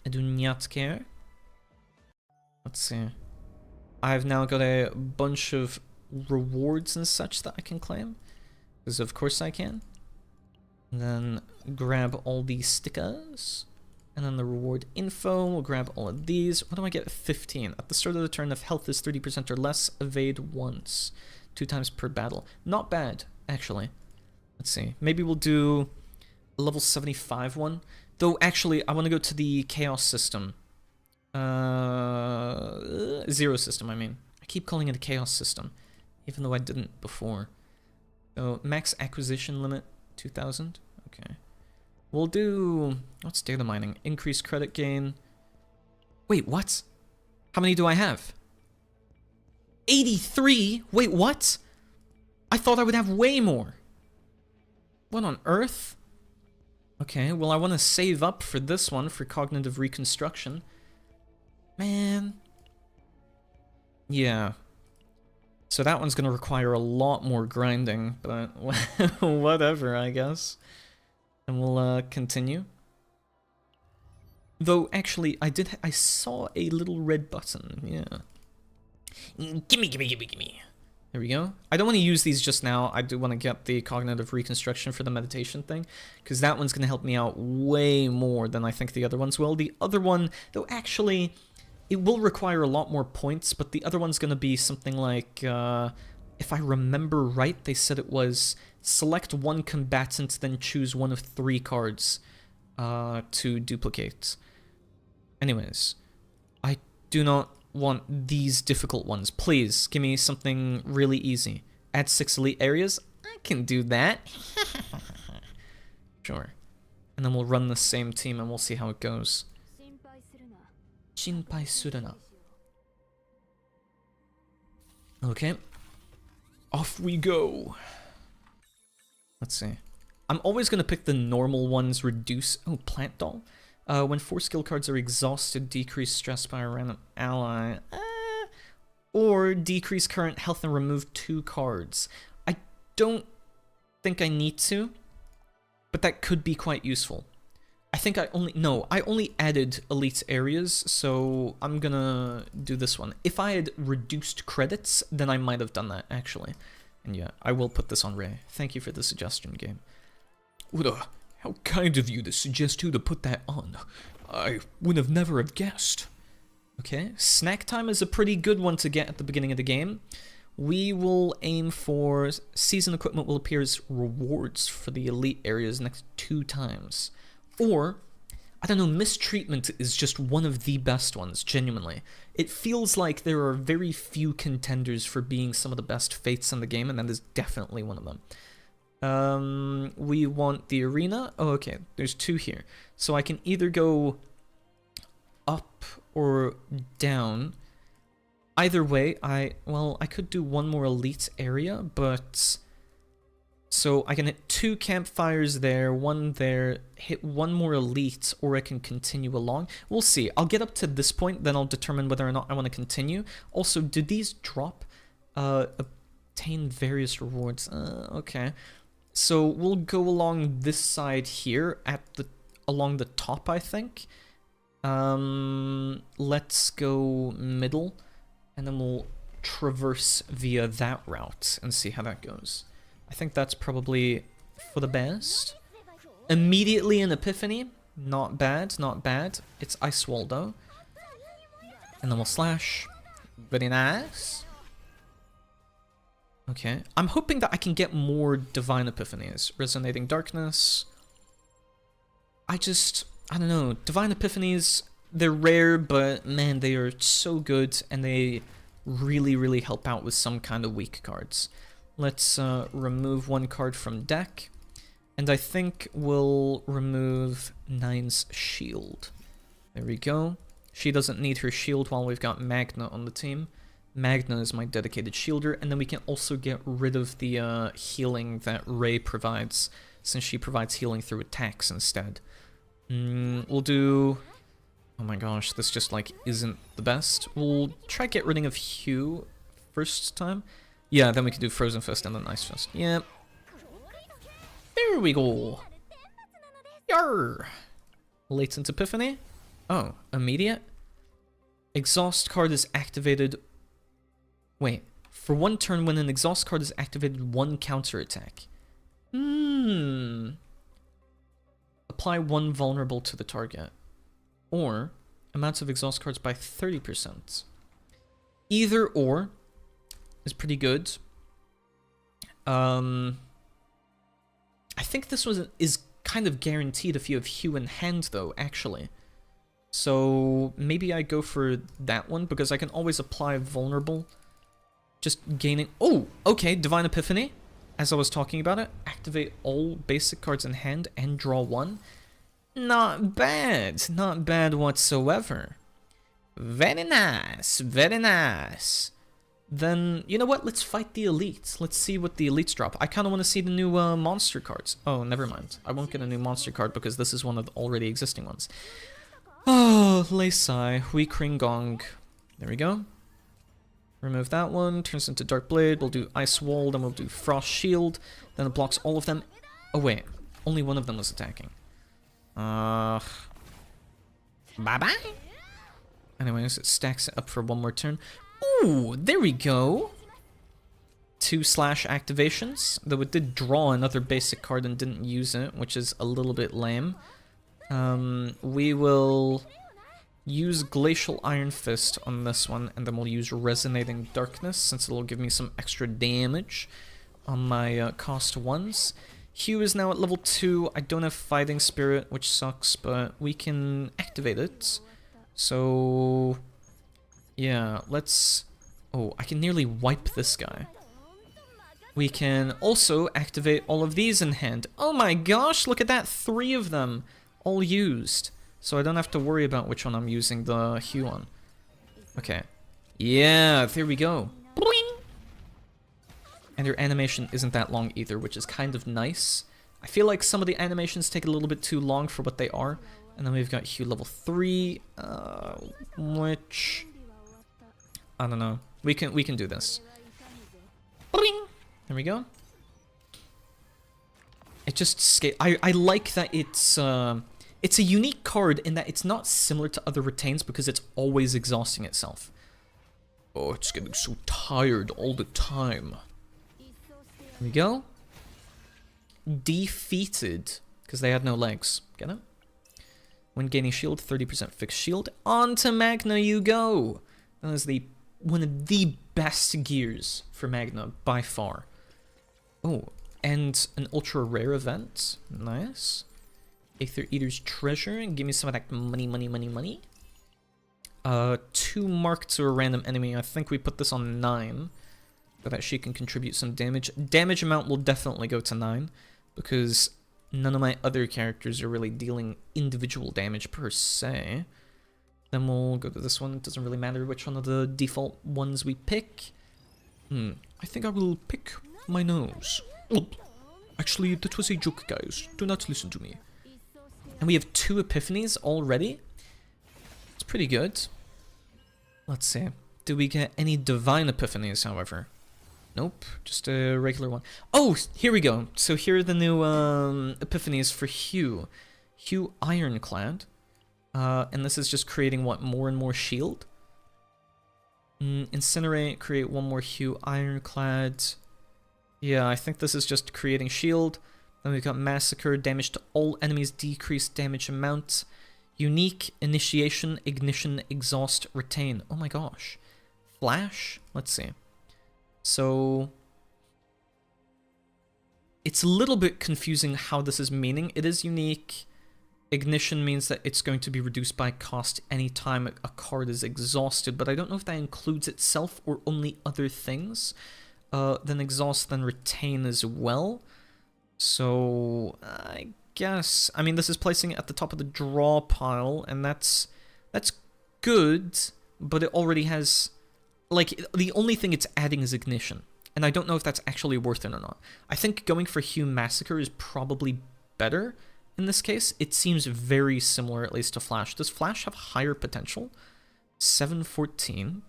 I do not care. Let's see. I've now got a bunch of rewards and such that I can claim. Because of course I can. And then grab all these stickers. And then the reward info, we'll grab all of these. What do I get? 15. At the start of the turn, if health is 30% or less, evade once. 2 times per battle. Not bad, actually. Let's see. Maybe we'll do a level 75 one. Though, actually, I want to go to the chaos system. Zero system, I mean. I keep calling it a chaos system, even though I didn't before. So, max acquisition limit, 2,000. Okay. We'll do... What's data mining? Increased credit gain. Wait, what? How many do I have? 83? Wait, what? I thought I would have way more. What on earth? Okay, well, I want to save up for this one, for cognitive reconstruction. Man. Yeah. So that one's going to require a lot more grinding, but whatever, I guess. And we'll continue. Though, actually, I saw a little red button, yeah. Gimme, gimme, gimme, gimme. There we go. I don't want to use these just now. I do want to get the cognitive reconstruction for the meditation thing, because that one's going to help me out way more than I think the other ones will. The other one, though, actually, it will require a lot more points, but the other one's going to be something like, if I remember right, they said it was select one combatant, then choose one of 3 cards to duplicate. Anyways, I do not want these difficult ones. Please, give me something really easy. Add 6 elite areas? I can do that. Sure. And then we'll run the same team and we'll see how it goes. Shinpai suruna. Okay. Off we go. Let's see. I'm always going to pick the normal ones, reduce... Oh, plant doll. When 4 skill cards are exhausted, decrease stress by a random ally. Or decrease current health and remove 2 cards. I don't think I need to, but that could be quite useful. I think I only added elite areas, so I'm gonna do this one. If I had reduced credits, then I might have done that, actually. And yeah, I will put this on Ray. Thank you for the suggestion, game. How kind of you to suggest who to put that on. I would have never have guessed. Okay, snack time is a pretty good one to get at the beginning of the game. We will aim for season equipment will appear as rewards for the elite areas next 2 times. Or, I don't know, mistreatment is just one of the best ones, genuinely. It feels like there are very few contenders for being some of the best fates in the game, and that is definitely one of them. We want the arena. Oh, okay, there's 2 here. So I can either go up or down. Either way, I could do 1 more elite area, but... So I can hit 2 campfires there, 1 there, hit 1 more elite, or I can continue along. We'll see. I'll get up to this point, then I'll determine whether or not I want to continue. Also, do these drop? Obtain various rewards. Okay. So we'll go along this side here, along the top, I think. Let's go middle, and then we'll traverse via that route and see how that goes. I think that's probably for the best. Immediately an epiphany. Not bad, not bad. It's Ice Wall though. And then we'll slash. Very nice. Okay. I'm hoping that I can get more divine epiphanies. Resonating Darkness. I don't know. Divine epiphanies, they're rare, but man, they are so good and they really, really help out with some kind of weak cards. Let's remove 1 card from deck, and I think we'll remove Nine's shield. There we go. She doesn't need her shield while we've got Magna on the team. Magna is my dedicated shielder, and then we can also get rid of the healing that Ray provides, since she provides healing through attacks instead. We'll do... Oh my gosh, this just like isn't the best. We'll try get rid of Hugh first time. Yeah, then we can do Frozen Fist and then Ice Fist. Yeah. There we go. Yarr. Latent Epiphany. Oh, immediate? Exhaust card is activated... Wait. For 1 turn, when an exhaust card is activated, 1 counterattack. Apply 1 vulnerable to the target. or amounts of exhaust cards by 30%. Either or is pretty good. I think this is kind of guaranteed if you have Hue in hand, though, actually. So maybe I go for that one, because I can always apply Vulnerable. Just gaining... Oh, okay, Divine Epiphany. As I was talking about it, activate all basic cards in hand and draw one. Not bad. Not bad whatsoever. Very nice. Very nice. Then, you know what? Let's fight the elites. Let's see what the elites drop. I kind of want to see the new monster cards. Oh, never mind. I won't get a new monster card because this is one of the already existing ones. Oh, Leisai, Weak Ring Gong. There we go. Remove that one. Turns into Dark Blade. We'll do Ice Wall. Then we'll do Frost Shield. Then it blocks all of them. Oh, wait. Only one of them was attacking. Bye-bye. Anyways, it stacks it up for one more turn. Ooh, there we go. 2 slash activations, though it did draw another basic card and didn't use it, which is a little bit lame. We will use Glacial Iron Fist on this one, and then we'll use Resonating Darkness, since it'll give me some extra damage on my cost 1s. Hue is now at level 2. I don't have Fighting Spirit, which sucks, but we can activate it. So... yeah, let's... oh, I can nearly wipe this guy. We can also activate all of these in hand. Oh my gosh, look at that! 3 of them all used. So I don't have to worry about which one I'm using the Hue on. Okay. Yeah, there we go. Boing! And your animation isn't that long either, which is kind of nice. I feel like some of the animations take a little bit too long for what they are. And then we've got Hue level 3, which... I don't know. We can do this. Boing! There we go. It just I like that it's a unique card in that it's not similar to other retains because it's always exhausting itself. Oh, it's getting so tired all the time. There we go. Defeated because they had no legs. Get it? When gaining shield, 30% fixed shield. On to Magna you go. That is one of the best gears for Magna by far. Oh, and an ultra rare event. Nice. Aether Eater's Treasure. Give me some of that money, money, money, money. 2 mark to a random enemy. I think we put this on 9. So that she can contribute some damage. Damage amount will definitely go to 9. Because none of my other characters are really dealing individual damage per se. Then we'll go to this one. It doesn't really matter which one of the default ones we pick. I think I will pick my nose. Oh, actually, that was a joke, guys. Do not listen to me. And we have 2 epiphanies already. It's pretty good. Let's see. Do we get any divine epiphanies, however? Nope, just a regular one. Oh, here we go. So here are the new epiphanies for Hue. Hue Ironclad. And this is just creating, what, more and more shield? Incinerate, create 1 more Hue Ironclad. Yeah, I think this is just creating shield. Then we've got Massacre, damage to all enemies, decreased damage amount. Unique, Initiation, Ignition, Exhaust, Retain. Oh my gosh. Flash? Let's see. So... it's a little bit confusing how this is meaning. It is unique. Ignition means that it's going to be reduced by cost anytime a card is exhausted, but I don't know if that includes itself or only other things. Then exhaust, then retain as well. So, I guess... I mean, this is placing it at the top of the draw pile, and that's good, but it already has... like, the only thing it's adding is ignition, and I don't know if that's actually worth it or not. I think going for Hue Massacre is probably better in this case. It seems very similar, at least, to Flash. Does Flash have higher potential? 714.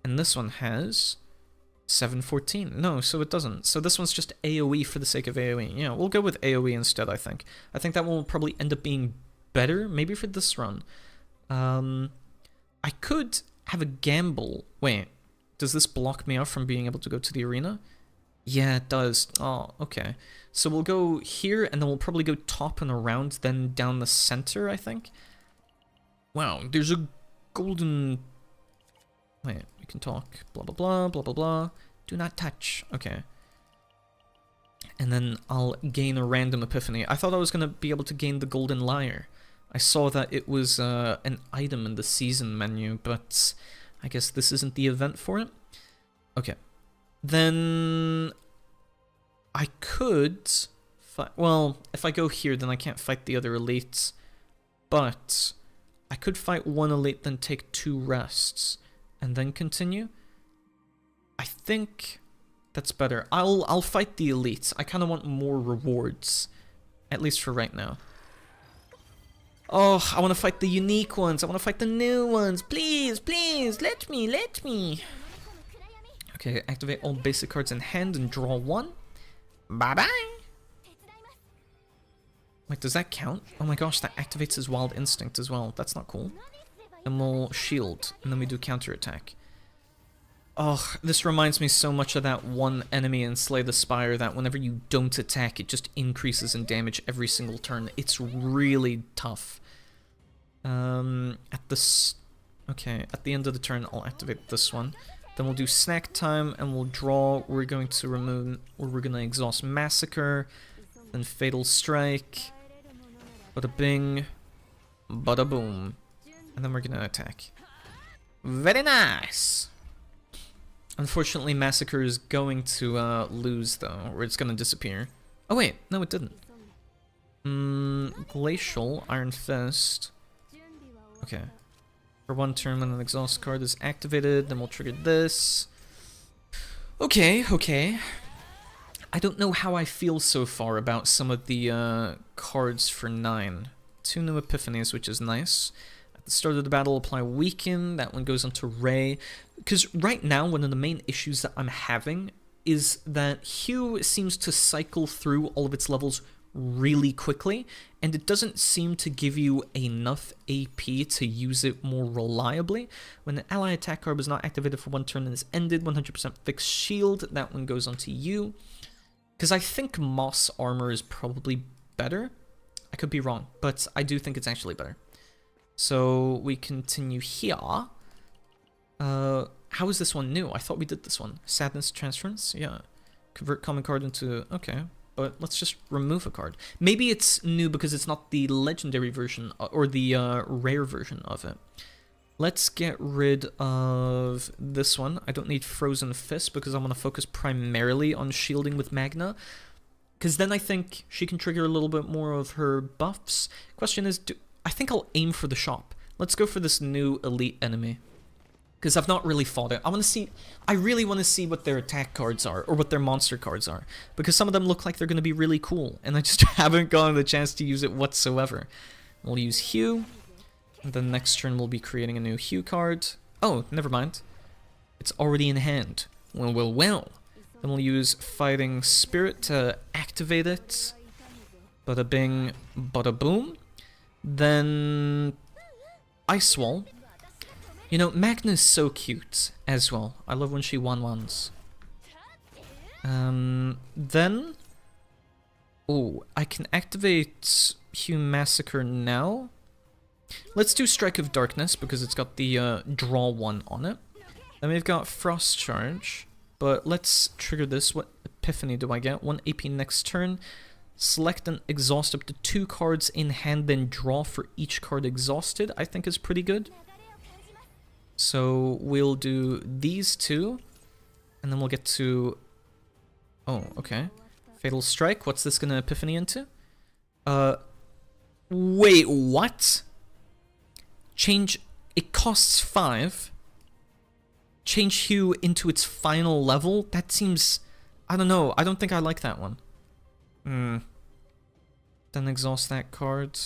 And this one has 714. No, so it doesn't. So this one's just AoE for the sake of AoE. Yeah, we'll go with AoE instead, I think. I think that will probably end up being better, maybe for this run. I could have a gamble. Wait, does this block me off from being able to go to the arena? Yeah, it does. Oh, okay. So we'll go here, and then we'll probably go top and around, then down the center, I think. Wow, there's a golden... Wait, we can talk. Blah, blah, blah, blah, blah, blah. Do not touch. Okay. And then I'll gain a random epiphany. I thought I was going to be able to gain the golden lyre. I saw that it was an item in the season menu, but I guess this isn't the event for it. Okay. Then I could fight... Well, if I go here, then I can't fight the other elites. But I could fight one elite, then take 2 rests, and then continue. I think that's better. I'll fight the elites. I kind of want more rewards, at least for right now. Oh, I want to fight the unique ones. I want to fight the new ones. Please, please, let me, let me. Okay, activate all basic cards in hand and draw 1. Bye-bye. Wait, does that count? Oh my gosh, that activates his wild instinct as well. That's not cool. And we'll shield, and then we do counterattack. Oh, this reminds me so much of that one enemy in Slay the Spire that whenever you don't attack, it just increases in damage every single turn. It's really tough. At the end of the turn, I'll activate this one. Then we'll do snack time, and we'll draw. We're going to remove, or we're going to exhaust Massacre, then Fatal Strike, bada bing, bada boom, and then we're going to attack. Very nice! Unfortunately, Massacre is going to lose, though, or it's going to disappear. Oh wait, no it didn't. Glacial, Iron Fist. Okay. For 1 turn, when an exhaust card is activated, then we'll trigger this. Okay, okay. I don't know how I feel so far about some of the cards for 9. 2 new epiphanies, which is nice. At the start of the battle, apply Weaken. That one goes onto Ray. Because right now, one of the main issues that I'm having is that Hugh seems to cycle through all of its levels really quickly, and it doesn't seem to give you enough AP to use it more reliably. When an ally attack card is not activated for 1 turn and is ended, 100% fixed shield, that one goes onto you. Because I think Moss Armor is probably better. I could be wrong, but I do think it's actually better. So we continue here. How is this one new? I thought we did this one. Sadness Transference? Yeah. Convert common card into... Okay. But let's just remove a card. Maybe it's new because it's not the legendary version or the rare version of it. Let's get rid of this one. I don't need Frozen Fist because I want to focus primarily on shielding with Magna. Because then I think she can trigger a little bit more of her buffs. Question is, I think I'll aim for the shop. Let's go for this new elite enemy. Because I've not really fought it. I really want to see what their attack cards are, or what their monster cards are. Because some of them look like they're going to be really cool, and I just haven't gotten the chance to use it whatsoever. We'll use Hugh, and then next turn we'll be creating a new Hugh card. Oh, never mind. It's already in hand. Well, well, well. Then we'll use Fighting Spirit to activate it. Bada bing, bada boom. Then Ice Wall. You know, Magna's so cute as well. I love when she 1-1s. Then... Oh, I can activate Hugh Massacre now. Let's do Strike of Darkness because it's got the draw 1 on it. Then we've got Frost Charge. But let's trigger this. What epiphany do I get? 1 AP next turn. Select and exhaust up to 2 cards in hand, then draw for each card exhausted. I think is pretty good. So we'll do these 2, and then we'll get to... Oh, okay. Fatal Strike. What's this gonna epiphany into? Wait, what? Change... It costs 5. Change Hue into its final level? That seems... I don't know. I don't think I like that one. Then exhaust that card.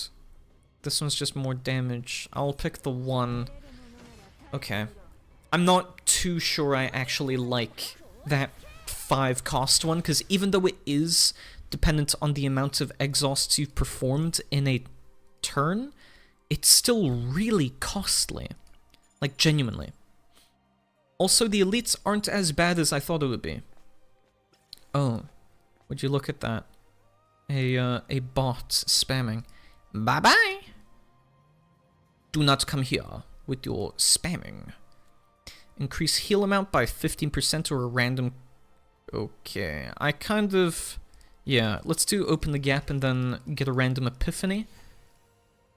This one's just more damage. I'll pick the 1... Okay. I'm not too sure I actually like that 5 cost one, because even though it is dependent on the amount of exhausts you've performed in a turn, it's still really costly. Like, genuinely. Also, the elites aren't as bad as I thought it would be. Oh. Would you look at that? A bot spamming. Bye-bye! Do not come here with your spamming. Increase heal amount by 15% or a random... Okay, I kind of... Yeah, let's do open the gap and then get a random epiphany.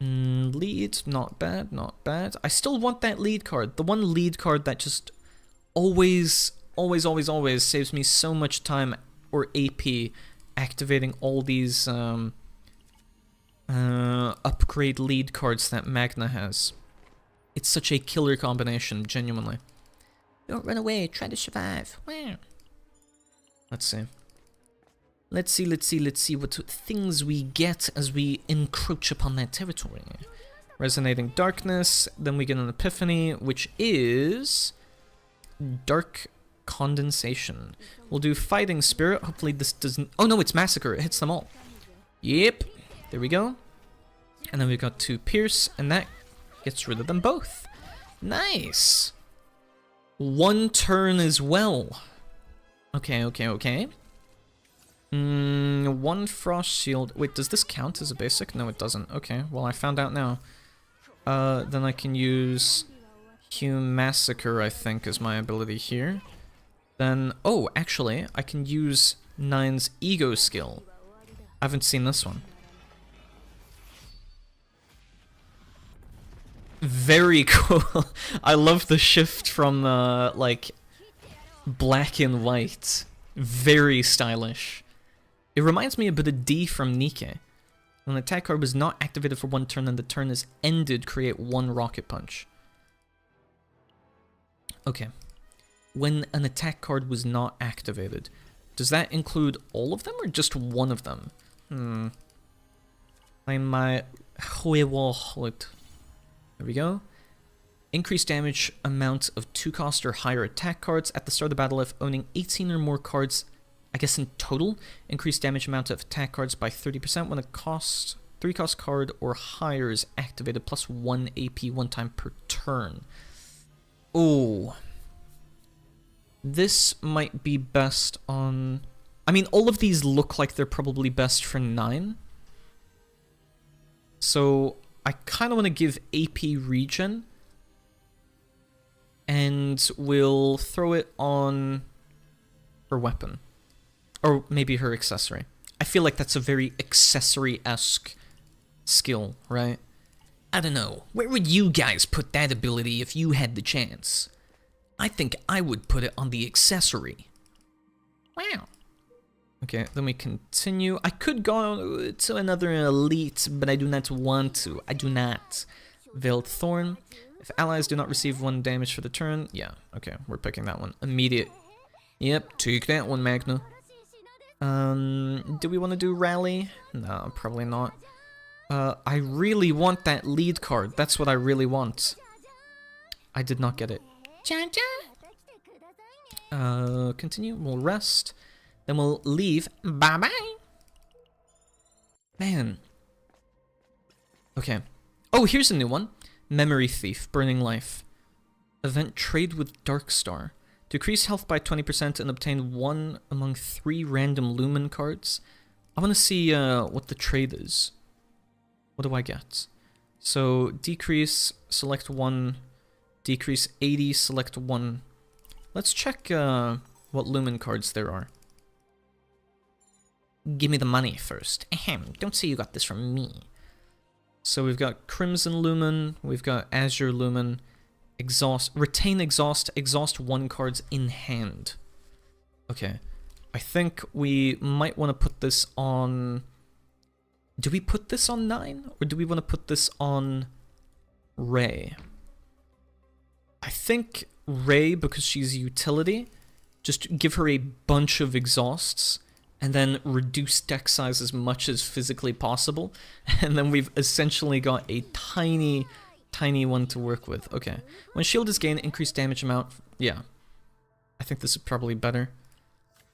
Lead, not bad, not bad. I still want that lead card. The one lead card that just always saves me so much time or AP activating all these upgrade lead cards that Magna has. It's such a killer combination, genuinely. Don't run away, try to survive. Wow. Let's see. Let's see what things we get as we encroach upon that territory. Resonating Darkness, then we get an Epiphany, which is... Dark Condensation. We'll do Fighting Spirit, hopefully this doesn't... Oh no, it's Massacre, it hits them all. Yep, there we go. And then we've got 2 Pierce, and that gets rid of them both. Nice! 1 turn as well. Okay. 1 Frost Shield. Wait, does this count as a basic? No, it doesn't. Okay, well, I found out now. Then I can use Hume Massacre, I think, as my ability here. Then, oh, actually, I can use 9's Ego skill. I haven't seen this one. Very cool. I love the shift from, like, black and white. Very stylish. It reminds me a bit of D from Nikke. When an attack card was not activated for 1 turn and the turn is ended, create 1 Rocket Punch. Okay. When an attack card was not activated, does that include all of them or just one of them? Find my... There we go. Increase damage amount of 2 cost or higher attack cards at the start of the battle if owning 18 or more cards, I guess in total. Increase damage amount of attack cards by 30% when a 3 cost card or higher is activated, plus 1 AP 1 time per turn. Oh. This might be best on... I mean, all of these look like they're probably best for 9. So, I kind of want to give AP regen. And we'll throw it on her weapon. Or maybe her accessory. I feel like that's a very accessory-esque skill, right? I don't know. Where would you guys put that ability if you had the chance? I think I would put it on the accessory. Wow. Okay, then we continue. I could go to another elite, but I do not want to. I do not. Veiled Thorn. If allies do not receive 1 damage for the turn, yeah, okay, we're picking that one. Immediate. Yep, take that one, Magna. Do we want to do Rally? No, probably not. I really want that lead card. That's what I really want. I did not get it. Continue. We'll rest. Then we'll leave. Bye-bye. Man. Okay. Oh, here's a new one. Memory Thief, Burning Life. Event Trade with Darkstar. Decrease health by 20% and obtain 1 among 3 random Lumen cards. I want to see what the trade is. What do I get? So, decrease, select 1. Decrease 80, select 1. Let's check what Lumen cards there are. Give me the money first. Ahem, don't say you got this from me. So we've got Crimson Lumen, we've got Azure Lumen, Exhaust, Retain Exhaust, exhaust 1 cards in hand. Okay, I think we might want to put this on... Do we put this on 9? Or do we want to put this on Ray? I think Ray, because she's a utility, just give her a bunch of exhausts, and then reduce deck size as much as physically possible, and then we've essentially got a tiny one to work with. Okay. When shield is gained, increased damage amount. Yeah. I think this is probably better.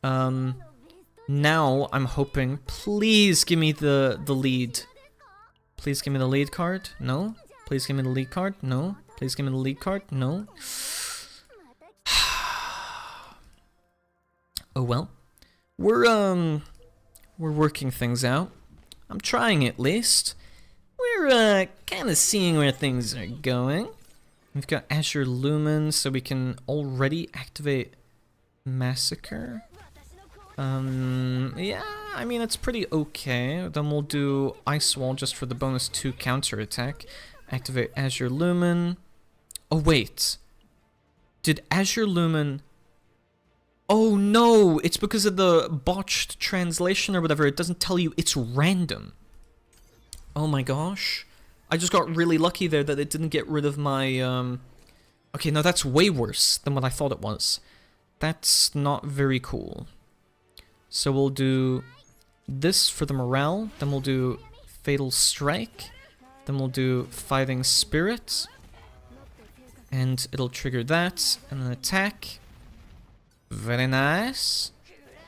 Now, I'm hoping... Please give me the lead. Please give me the lead card. No. Please give me the lead card. No. Please give me the lead card. No. Oh well. We're working things out. I'm trying at least. We're kind of seeing where things are going. We've got Azure Lumen, so we can already activate Massacre. Yeah, I mean, it's pretty okay. Then we'll do Ice Wall just for the bonus 2 counter attack. Activate Azure Lumen. Oh, wait. Did Azure Lumen... Oh, no! It's because of the botched translation or whatever. It doesn't tell you it's random. Oh my gosh. I just got really lucky there that it didn't get rid of my... Okay, no, that's way worse than what I thought it was. That's not very cool. So we'll do this for the morale, then we'll do Fatal Strike, then we'll do Fighting Spirit, and it'll trigger that, and an attack. Very nice.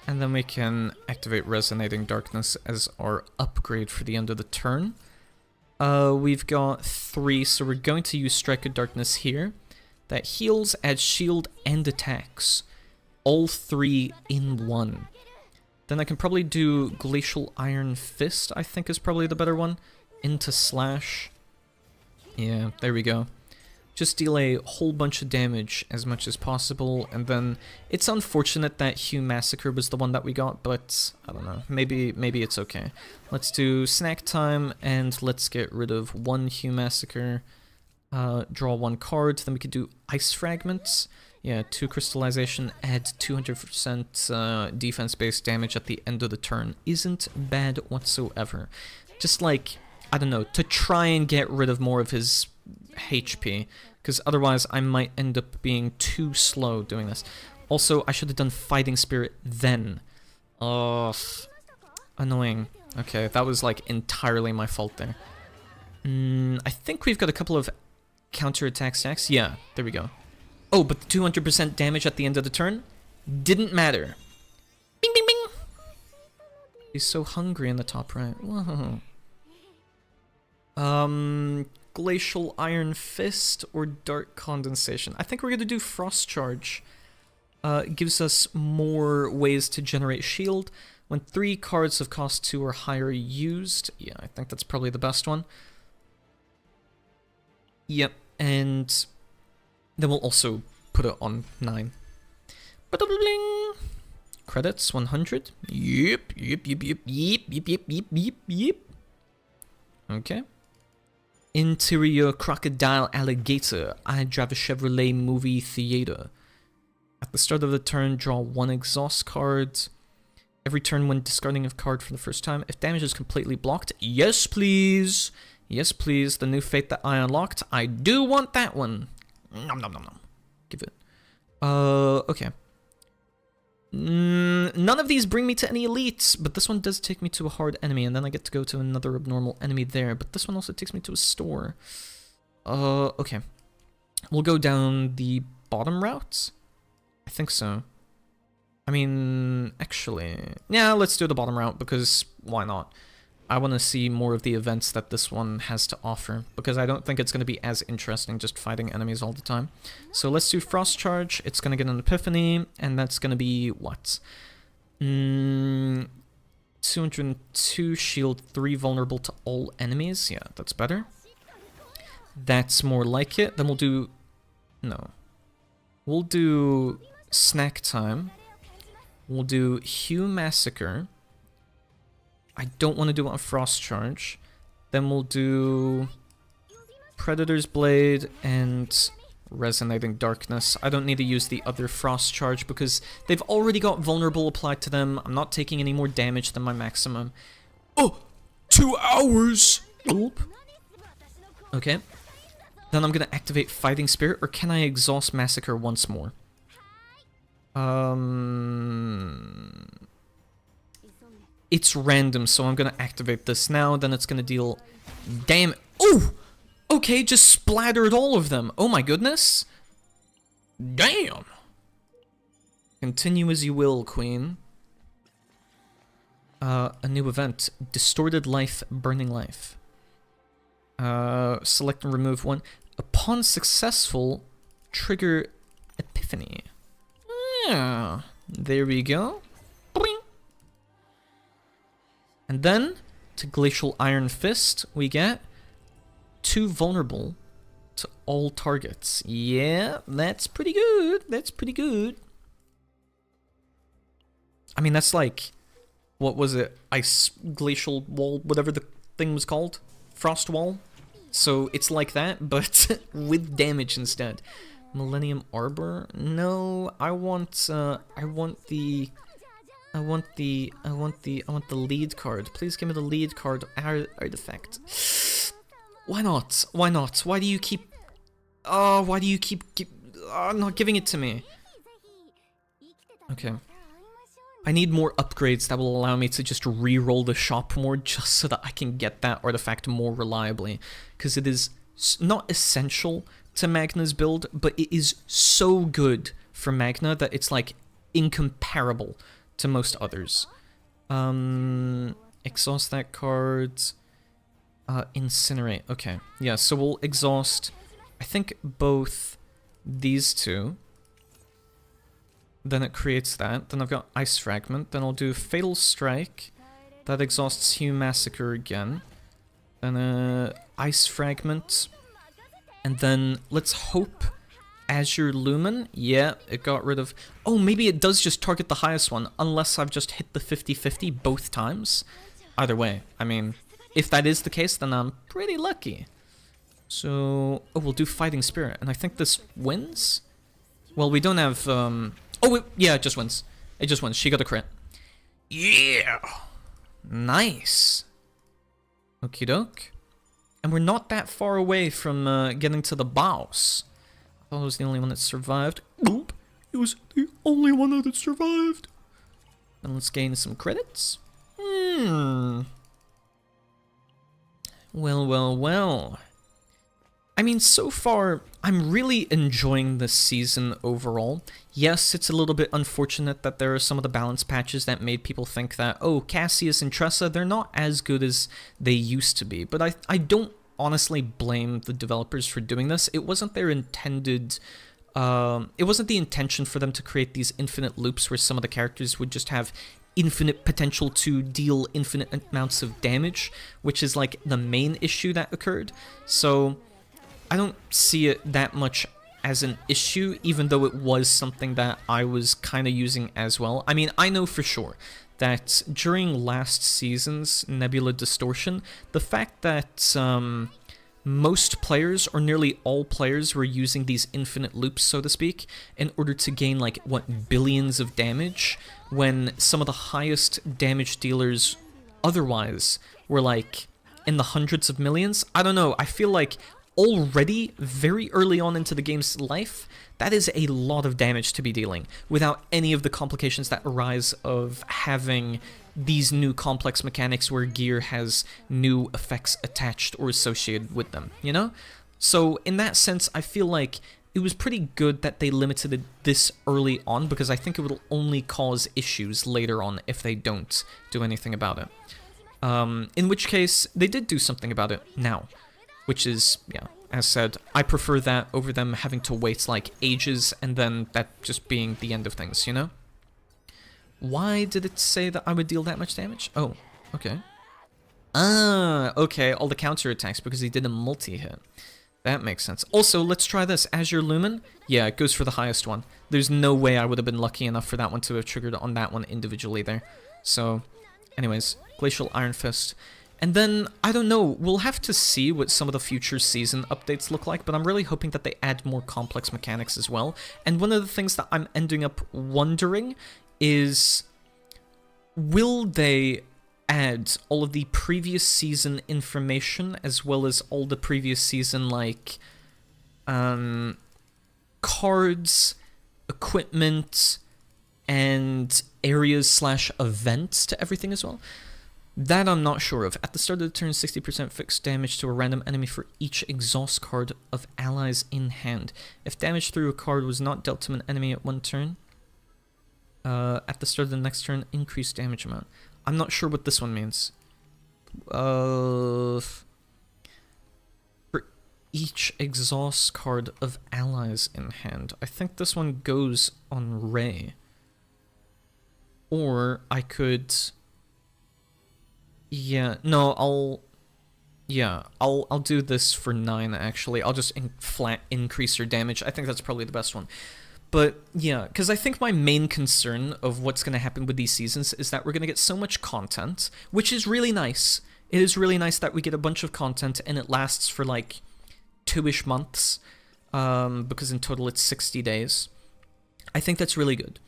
And then we can activate Resonating Darkness as our upgrade for the end of the turn. We've got 3, so we're going to use Strike of Darkness here. That heals, adds shield, and attacks. All 3 in 1. Then I can probably do Glacial Iron Fist, I think is probably the better one. Into Slash. Yeah, there we go. Just deal a whole bunch of damage as much as possible, and then it's unfortunate that Hugh Massacre was the one that we got, but I don't know, maybe it's okay. Let's do Snack Time, and let's get rid of 1 Hugh Massacre. Draw 1 card, then we could do Ice Fragments. Yeah, 2 Crystallization, add 200% defense-based damage at the end of the turn. Isn't bad whatsoever. Just like, I don't know, to try and get rid of more of his HP, because otherwise I might end up being too slow doing this. Also, I should have done Fighting Spirit then. Ugh. Annoying. Okay, that was like entirely my fault there. I think we've got a couple of counter-attack stacks. Yeah, there we go. Oh, but the 200% damage at the end of the turn didn't matter. Bing, bing, bing! He's so hungry in the top right. Whoa. Glacial Iron Fist or Dark Condensation. I think we're going to do Frost Charge. It gives us more ways to generate shield. When 3 cards of cost 2 or higher used. Yeah, I think that's probably the best one. Yep, and then we'll also put it on 9. Ba-da-bling! Credits, 100. Yep. Okay. Interior Crocodile Alligator. I drive a Chevrolet movie theater. At the start of the turn, draw 1 exhaust card. Every turn when discarding a card for the first time. If damage is completely blocked, yes please! Yes please, the new fate that I unlocked. I do want that one. Nom nom nom nom. Give it. Okay. None of these bring me to any elites, but this one does take me to a hard enemy, and then I get to go to another abnormal enemy there, but this one also takes me to a store. Okay. We'll go down the bottom route? I think so. I mean, actually... Yeah, let's do the bottom route, because why not? I want to see more of the events that this one has to offer, because I don't think it's going to be as interesting just fighting enemies all the time. So let's do Frost Charge, it's going to get an Epiphany, and that's going to be what? 202 shield, 3 vulnerable to all enemies. Yeah, that's better. That's more like it. Then we'll do... No. We'll do Snack Time. We'll do Hugh Massacre. I don't want to do it on Frost Charge. Then we'll do Predator's Blade and Resonating Darkness. I don't need to use the other Frost Charge because they've already got Vulnerable applied to them. I'm not taking any more damage than my maximum. Oh! 2 hours! Oop. Okay. Then I'm going to activate Fighting Spirit, or can I exhaust Massacre once more? It's random, so I'm gonna activate this now, then it's gonna deal... Damn... Oh! Okay, just splattered all of them. Oh my goodness. Damn! Continue as you will, Queen. A new event. Distorted Life, Burning Life. Select and remove 1. Upon successful, trigger Epiphany. Yeah, there we go. Boing. And then, to Glacial Iron Fist, we get 2 vulnerable to all targets. Yeah, that's pretty good. That's pretty good. I mean, that's like, what was it? Ice glacial wall, whatever the thing was called? Frost wall? So it's like that, but with damage instead. Millennium Arbor? No, I want the lead card. Please give me the lead card artifact. Why not? Why not? Why do you keep not giving it to me? Okay. I need more upgrades that will allow me to just re-roll the shop more, just so that I can get that artifact more reliably. Because it is not essential to Magna's build, but it is so good for Magna that it's like incomparable to most others. Exhaust that card. Incinerate. Okay. Yeah, so we'll exhaust, I think, both these two. Then it creates that. Then I've got Ice Fragment. Then I'll do Fatal Strike. That exhausts Hue Massacre again. Then Ice Fragment. And then let's hope Azure Lumen. Yeah, it got rid of... Oh, maybe it does just target the highest one, unless I've just hit the 50-50 both times. Either way, I mean, if that is the case, then I'm pretty lucky. So... Oh, we'll do Fighting Spirit. And I think this wins? Well, we don't have... yeah, it just wins. It just wins. She got a crit. Yeah! Nice. Okie doke. And we're not that far away from getting to the boss. I thought it was the only one that survived. Nope. It was the only one that survived. And let's gain some credits. Well, well, well. I mean, so far, I'm really enjoying this season overall. Yes, it's a little bit unfortunate that there are some of the balance patches that made people think that, oh, Cassius and Tressa, they're not as good as they used to be. But I don't honestly blame the developers for doing this. It wasn't their intended... it wasn't the intention for them to create these infinite loops where some of the characters would just have infinite potential to deal infinite amounts of damage, which is like the main issue that occurred. So... I don't see it that much as an issue, even though it was something that I was kind of using as well. I mean, I know for sure that during last season's Nebula Distortion, the fact that most players, or nearly all players, were using these infinite loops, so to speak, in order to gain, like, what, billions of damage, when some of the highest damage dealers otherwise were, like, in the hundreds of millions. I don't know, I feel like... already, very early on into the game's life, that is a lot of damage to be dealing, without any of the complications that arise of having these new complex mechanics where gear has new effects attached or associated with them, you know? So, in that sense, I feel like it was pretty good that they limited it this early on, because I think it will only cause issues later on if they don't do anything about it. In which case, they did do something about it now. Which is, yeah, as said, I prefer that over them having to wait, like, ages, and then that just being the end of things, you know? Why did it say that I would deal that much damage? Oh, okay. Ah, okay, all the counter attacks, because he did a multi-hit. That makes sense. Also, let's try this. Azure Lumen? Yeah, it goes for the highest one. There's no way I would have been lucky enough for that one to have triggered on that one individually there. So, anyways, Glacial Iron Fist. And then, I don't know, we'll have to see what some of the future season updates look like, but I'm really hoping that they add more complex mechanics as well. And one of the things that I'm ending up wondering is, will they add all of the previous season information, as well as all the previous season, like, cards, equipment, and areas/events to everything as well? That I'm not sure of. At the start of the turn, 60% fixed damage to a random enemy for each exhaust card of allies in hand. If damage through a card was not dealt to an enemy at one turn, at the start of the next turn, increased damage amount. I'm not sure what this one means. For each exhaust card of allies in hand. I think this one goes on Ray. Or I could... Yeah, no, Yeah, I'll do this for 9 actually. I'll just flat increase your damage. I think that's probably the best one. But yeah, because I think my main concern of what's going to happen with these seasons is that we're going to get so much content, which is really nice. It is really nice that we get a bunch of content and it lasts for like 2-ish months, because in total it's 60 days. I think that's really good.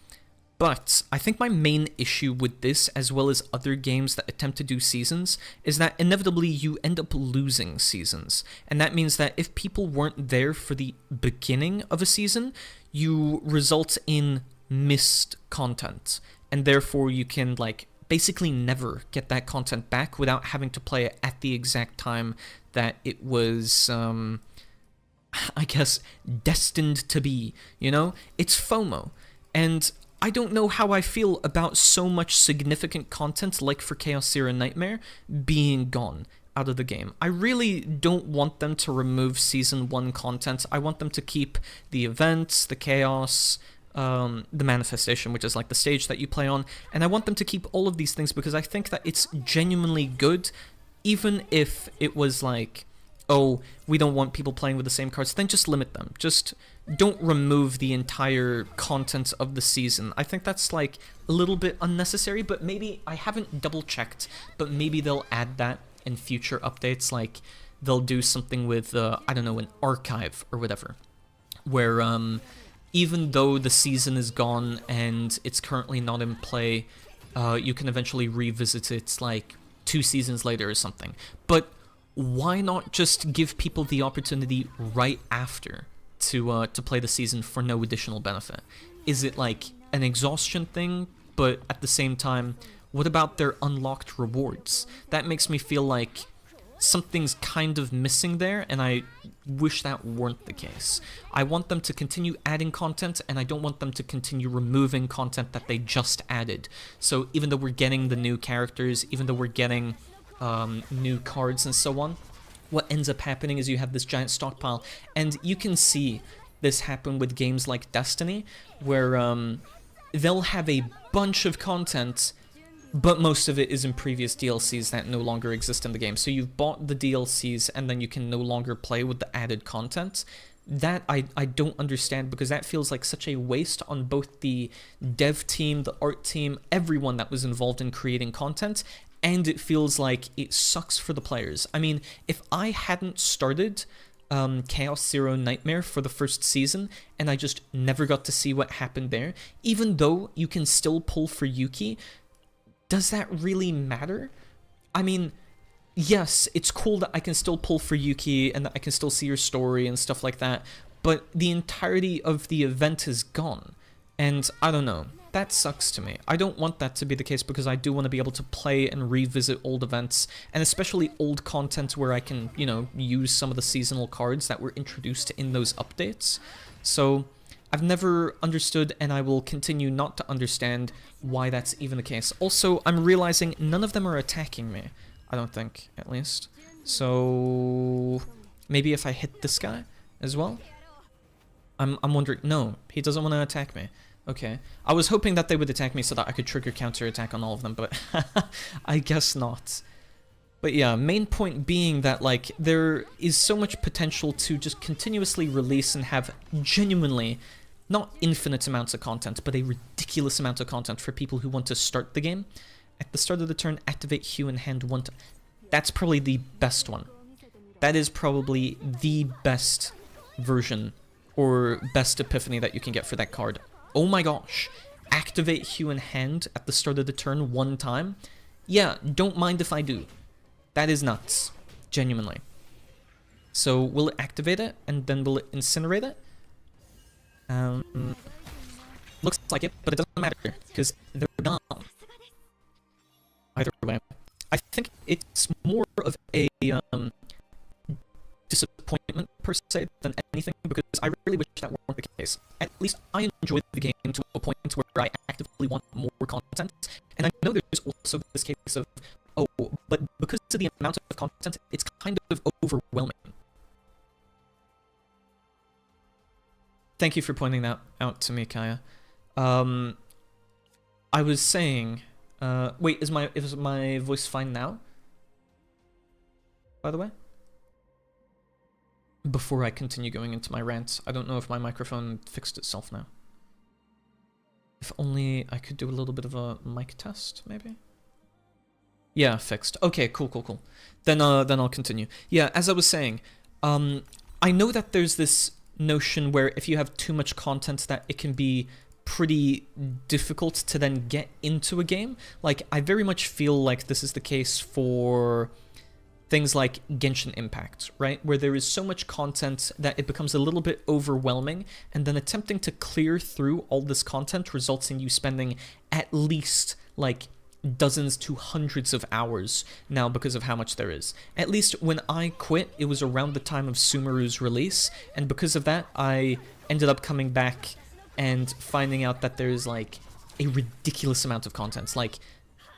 But I think my main issue with this, as well as other games that attempt to do seasons, is that inevitably you end up losing seasons. And that means that if people weren't there for the beginning of a season, you result in missed content. And therefore you can, like, basically never get that content back without having to play it at the exact time that it was, I guess, destined to be, you know? It's FOMO. And I don't know how I feel about so much significant content, like for Chaos Zero Nightmare, being gone out of the game. I really don't want them to remove Season 1 content. I want them to keep the events, the chaos, the manifestation, which is like the stage that you play on, and I want them to keep all of these things because I think that it's genuinely good, even if it was like, oh, we don't want people playing with the same cards, then just limit them. Just don't remove the entire content of the season. I think that's like a little bit unnecessary, but maybe, I haven't double checked, but maybe they'll add that in future updates, like they'll do something with, I don't know, an archive or whatever, where even though the season is gone and it's currently not in play, you can eventually revisit it like 2 seasons later or something. But why not just give people the opportunity right after to play the season for no additional benefit? Is it like an exhaustion thing? But at the same time, what about their unlocked rewards? That makes me feel like something's kind of missing there, and I wish that weren't the case. I want them to continue adding content, and I don't want them to continue removing content that they just added. So even though we're getting the new characters, even though we're getting new cards and so on, what ends up happening is you have this giant stockpile, and you can see this happen with games like Destiny, where they'll have a bunch of content, but most of it is in previous DLCs that no longer exist in the game. So you've bought the DLCs and then you can no longer play with the added content. That I don't understand, because that feels like such a waste on both the dev team, the art team, everyone that was involved in creating content, and it feels like it sucks for the players. I mean, if I hadn't started Chaos Zero Nightmare for the first season, and I just never got to see what happened there, even though you can still pull for Yuki, does that really matter? I mean, yes, it's cool that I can still pull for Yuki and that I can still see your story and stuff like that, but the entirety of the event is gone. And I don't know, that sucks to me. I don't want that to be the case, because I do want to be able to play and revisit old events, and especially old content where I can, you know, use some of the seasonal cards that were introduced in those updates. So I've never understood, and I will continue not to understand why that's even the case. Also, I'm realizing none of them are attacking me. I don't think, at least. So maybe if I hit this guy as well? I'm wondering. No, he doesn't want to attack me. Okay. I was hoping that they would attack me so that I could trigger counter attack on all of them, but I guess not. But yeah, main point being that, like, there is so much potential to just continuously release and have genuinely, not infinite amounts of content, but a ridiculous amount of content for people who want to start the game. At the start of the turn, activate Hue in Hand 1 time. That's probably the best one. That is probably the best version or best epiphany that you can get for that card. Oh my gosh. Activate Hue in Hand at the start of the turn 1 time? Yeah, don't mind if I do. That is nuts. Genuinely. So, will it activate it, and then will it incinerate it? Looks like it, but it doesn't matter, because they're gone. Either way. I think it's more of a disappointment, per se, than anything, because I really wish that weren't the case. At least I enjoyed the game to a point where I actively want more content, and I know there's also this case of, oh, but because of the amount of content, it's kind of overwhelming. Thank you for pointing that out to me, Kaya. I was saying, wait, is my voice fine now? by the way. Before I continue going into my rants, I don't know if my microphone fixed itself now. If only I could do a little bit of a mic test, maybe? Yeah, fixed. Okay, cool. Then I'll continue. Yeah, as I was saying, I know that there's this notion where if you have too much content that it can be pretty difficult to then get into a game. Like, I very much feel like this is the case for things like Genshin Impact, right? Where there is so much content that it becomes a little bit overwhelming, and then attempting to clear through all this content results in you spending at least, like, dozens to hundreds of hours now because of how much there is. At least when I quit, it was around the time of Sumeru's release, and because of that, I ended up coming back and finding out that there's, like, a ridiculous amount of content. Like,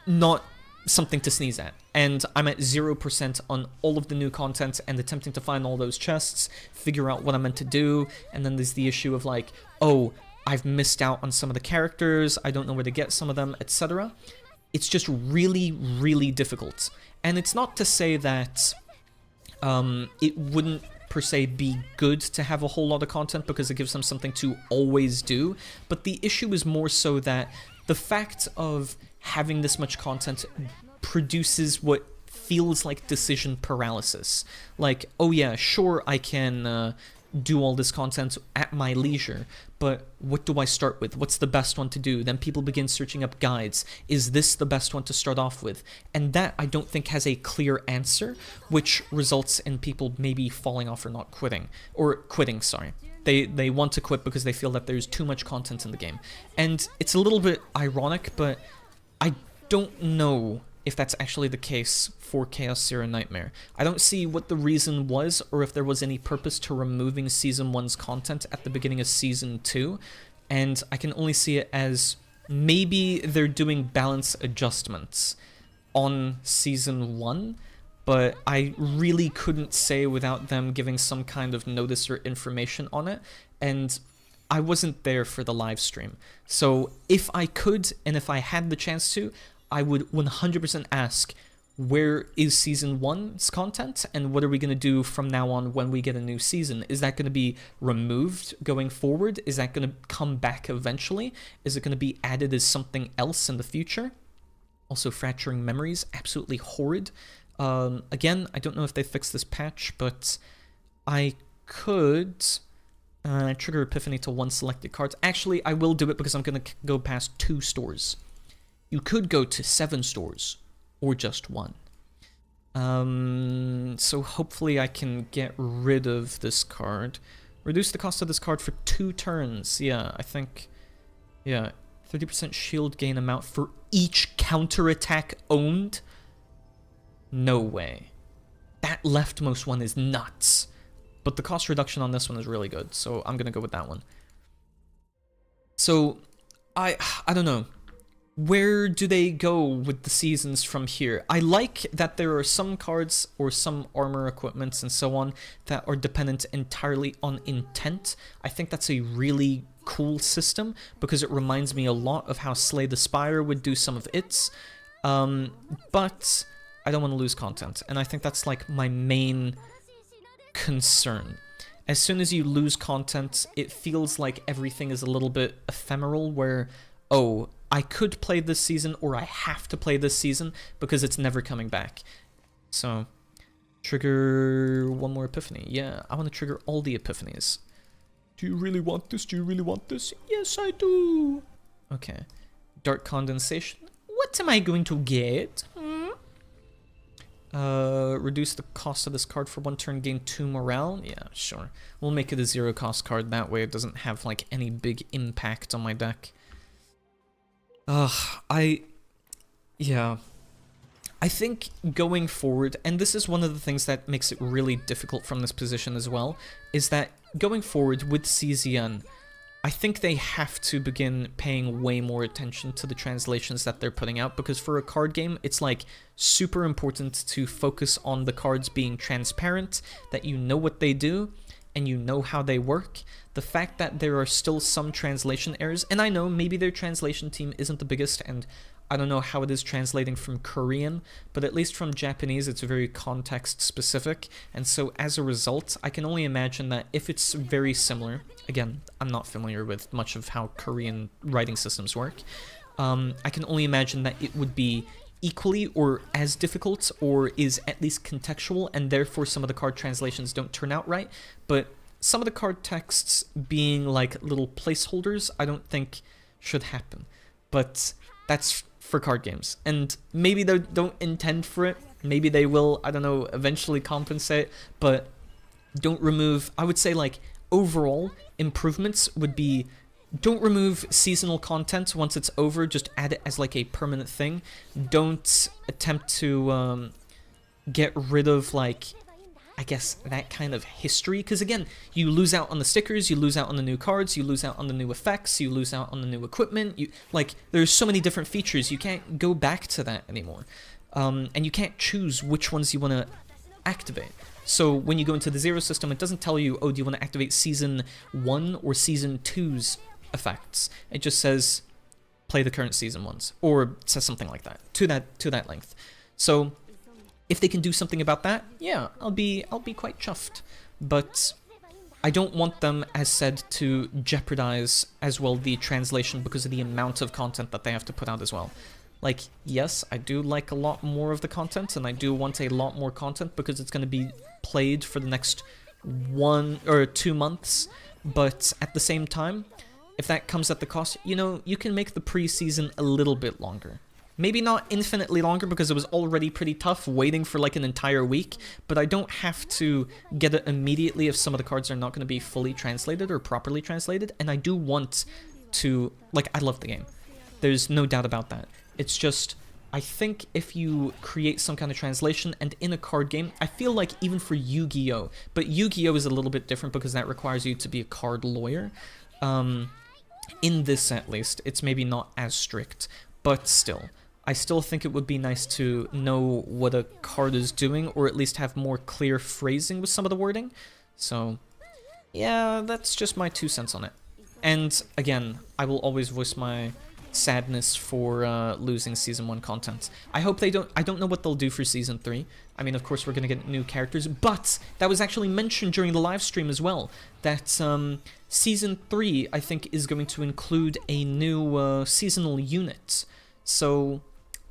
not something to sneeze at. And I'm at 0% on all of the new content and attempting to find all those chests, figure out what I'm meant to do, and then there's the issue of like, oh, I've missed out on some of the characters, I don't know where to get some of them, etc. It's just really, really difficult. And it's not to say that it wouldn't per se be good to have a whole lot of content because it gives them something to always do, but the issue is more so that the fact of having this much content produces what feels like decision paralysis. Like, oh yeah, sure, I can do all this content at my leisure, but what do I start with? What's the best one to do? Then people begin searching up guides. Is this the best one to start off with? And that, I don't think, has a clear answer, which results in people maybe falling off or not quitting. Or quitting, sorry. They want to quit because they feel that there's too much content in the game. And it's a little bit ironic, but I don't know if that's actually the case for Chaos Zero Nightmare. I don't see what the reason was, or if there was any purpose to removing Season 1's content at the beginning of Season 2, and I can only see it as maybe they're doing balance adjustments on Season 1, but I really couldn't say without them giving some kind of notice or information on it, and I wasn't there for the live stream. So if I could, and if I had the chance to, I would 100% ask, where is Season 1's content, and what are we going to do from now on when we get a new season? Is that going to be removed going forward? Is that going to come back eventually? Is it going to be added as something else in the future? Also, Fracturing Memories, absolutely horrid. Again, I don't know if they fixed this patch, but I could trigger Epiphany to one selected card. Actually, I will do it because I'm going to go past 2 stores. You could go to 7 stores, or just 1. So hopefully I can get rid of this card. Reduce the cost of this card for 2 turns. Yeah, I think, yeah, 30% shield gain amount for each counterattack owned? No way. That leftmost one is nuts. But the cost reduction on this one is really good, so I'm gonna go with that one. So, I don't know. Where do they go with the seasons from here? I like that there are some cards or some armor equipments and so on that are dependent entirely on intent. I think that's a really cool system because it reminds me a lot of how Slay the Spire would do some of its. But I don't want to lose content, and I think that's like my main concern. As soon as you lose content, it feels like everything is a little bit ephemeral where, oh, I could play this season, or I have to play this season, because it's never coming back. So, trigger one more Epiphany. Yeah, I want to trigger all the Epiphanies. Do you really want this? Do you really want this? Yes, I do! Okay. Dark Condensation. What am I going to get? Reduce the cost of this card for 1 turn, gain 2 morale? Yeah, sure. We'll make it a 0 cost card, that way it doesn't have, like, any big impact on my deck. Yeah. I think going forward, and this is one of the things that makes it really difficult from this position as well, is that going forward with CZN, I think they have to begin paying way more attention to the translations that they're putting out, because for a card game, it's like super important to focus on the cards being transparent, that you know what they do, and you know how they work. The fact that there are still some translation errors, and I know maybe their translation team isn't the biggest, and I don't know how it is translating from Korean, but at least from Japanese, it's very context specific. And so as a result, I can only imagine that if it's very similar, again, I'm not familiar with much of how Korean writing systems work, I can only imagine that it would be equally or as difficult or is at least contextual, and therefore some of the card translations don't turn out right. But some of the card texts being like little placeholders, I don't think should happen. But that's for card games, and maybe they don't intend for it. Maybe they will, I don't know, eventually compensate, but don't remove, I would say like overall improvements would be, don't remove seasonal content once it's over, just add it as like a permanent thing. Don't attempt to get rid of like, I guess, that kind of history, because again, you lose out on the stickers, you lose out on the new cards, you lose out on the new effects, you lose out on the new equipment, like, there's so many different features, you can't go back to that anymore. And you can't choose which ones you want to activate. So when you go into the Zero system, it doesn't tell you, oh, do you want to activate Season 1 or Season 2's effects? It just says, play the current Season 1's, or it says something like that, to that length. So if they can do something about that, yeah, I'll be quite chuffed. But I don't want them, as said, to jeopardize as well the translation because of the amount of content that they have to put out as well. Like, yes, I do like a lot more of the content, and I do want a lot more content because it's going to be played for the next 1 or 2 months. But at the same time, if that comes at the cost, you know, you can make the preseason a little bit longer. Maybe not infinitely longer because it was already pretty tough waiting for like an entire week, but I don't have to get it immediately if some of the cards are not going to be fully translated or properly translated, and I do want to, like, I love the game. There's no doubt about that. It's just, I think if you create some kind of translation, and in a card game, I feel like even for Yu-Gi-Oh! But Yu-Gi-Oh! Is a little bit different because that requires you to be a card lawyer. In this at least, it's maybe not as strict, but still. I still think it would be nice to know what a card is doing, or at least have more clear phrasing with some of the wording. So, yeah, that's just my 2 cents on it. And, again, I will always voice my sadness for losing Season 1 content. I hope they don't, I don't know what they'll do for Season 3. I mean, of course, we're going to get new characters, but that was actually mentioned during the live stream as well, that Season 3, I think, is going to include a new seasonal unit. So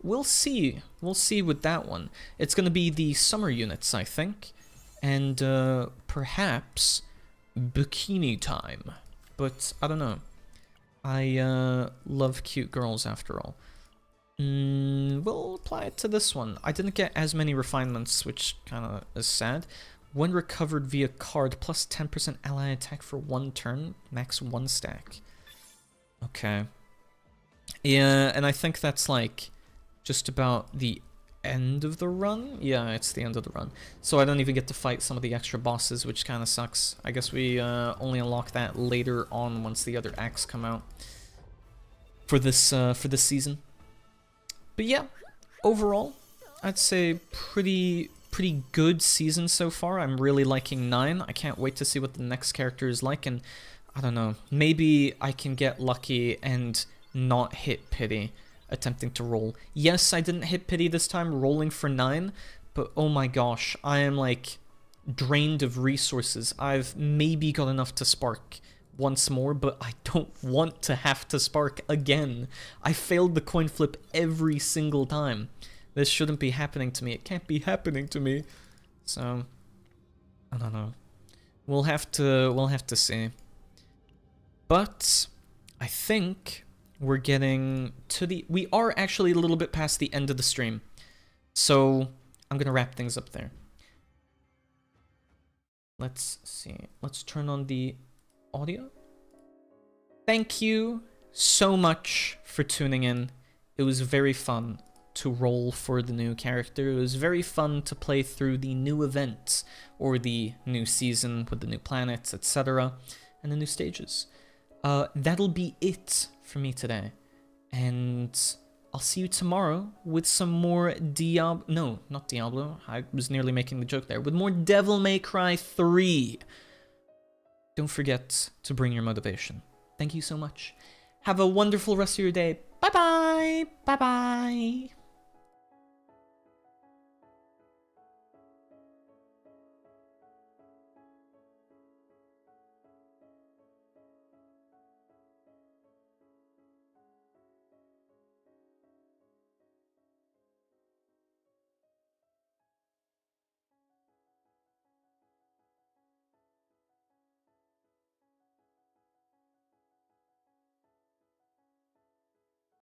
we'll see. We'll see with that one. It's going to be the summer units, I think. And perhaps bikini time. But I don't know. I love cute girls after all. We'll apply it to this one. I didn't get as many refinements, which kind of is sad. When recovered via card, plus 10% ally attack for 1 turn, max 1 stack. Okay. Yeah, and I think that's like just about the end of the run. Yeah, it's the end of the run. So I don't even get to fight some of the extra bosses, which kind of sucks. I guess we only unlock that later on once the other acts come out for this season. But yeah, overall, I'd say pretty good season so far. I'm really liking 9. I can't wait to see what the next character is like, and I don't know, maybe I can get lucky and not hit pity attempting to roll. Yes, I didn't hit pity this time rolling for 9, but oh my gosh, I am like drained of resources. I've maybe got enough to spark once more, but I don't want to have to spark again. I failed the coin flip every single time. This shouldn't be happening to me. It can't be happening to me. So I don't know. We'll have to see. But I think we're getting to the... We are actually a little bit past the end of the stream. So I'm going to wrap things up there. Let's see. Let's turn on the audio. Thank you so much for tuning in. It was very fun to roll for the new character. It was very fun to play through the new events or the new season with the new planets, etc. and the new stages. That'll be it for me today, and I'll see you tomorrow with some more no, not Diablo, I was nearly making the joke there, with more Devil May Cry 3. Don't forget to bring your motivation. Thank you so much. Have a wonderful rest of your day. Bye bye. Bye bye.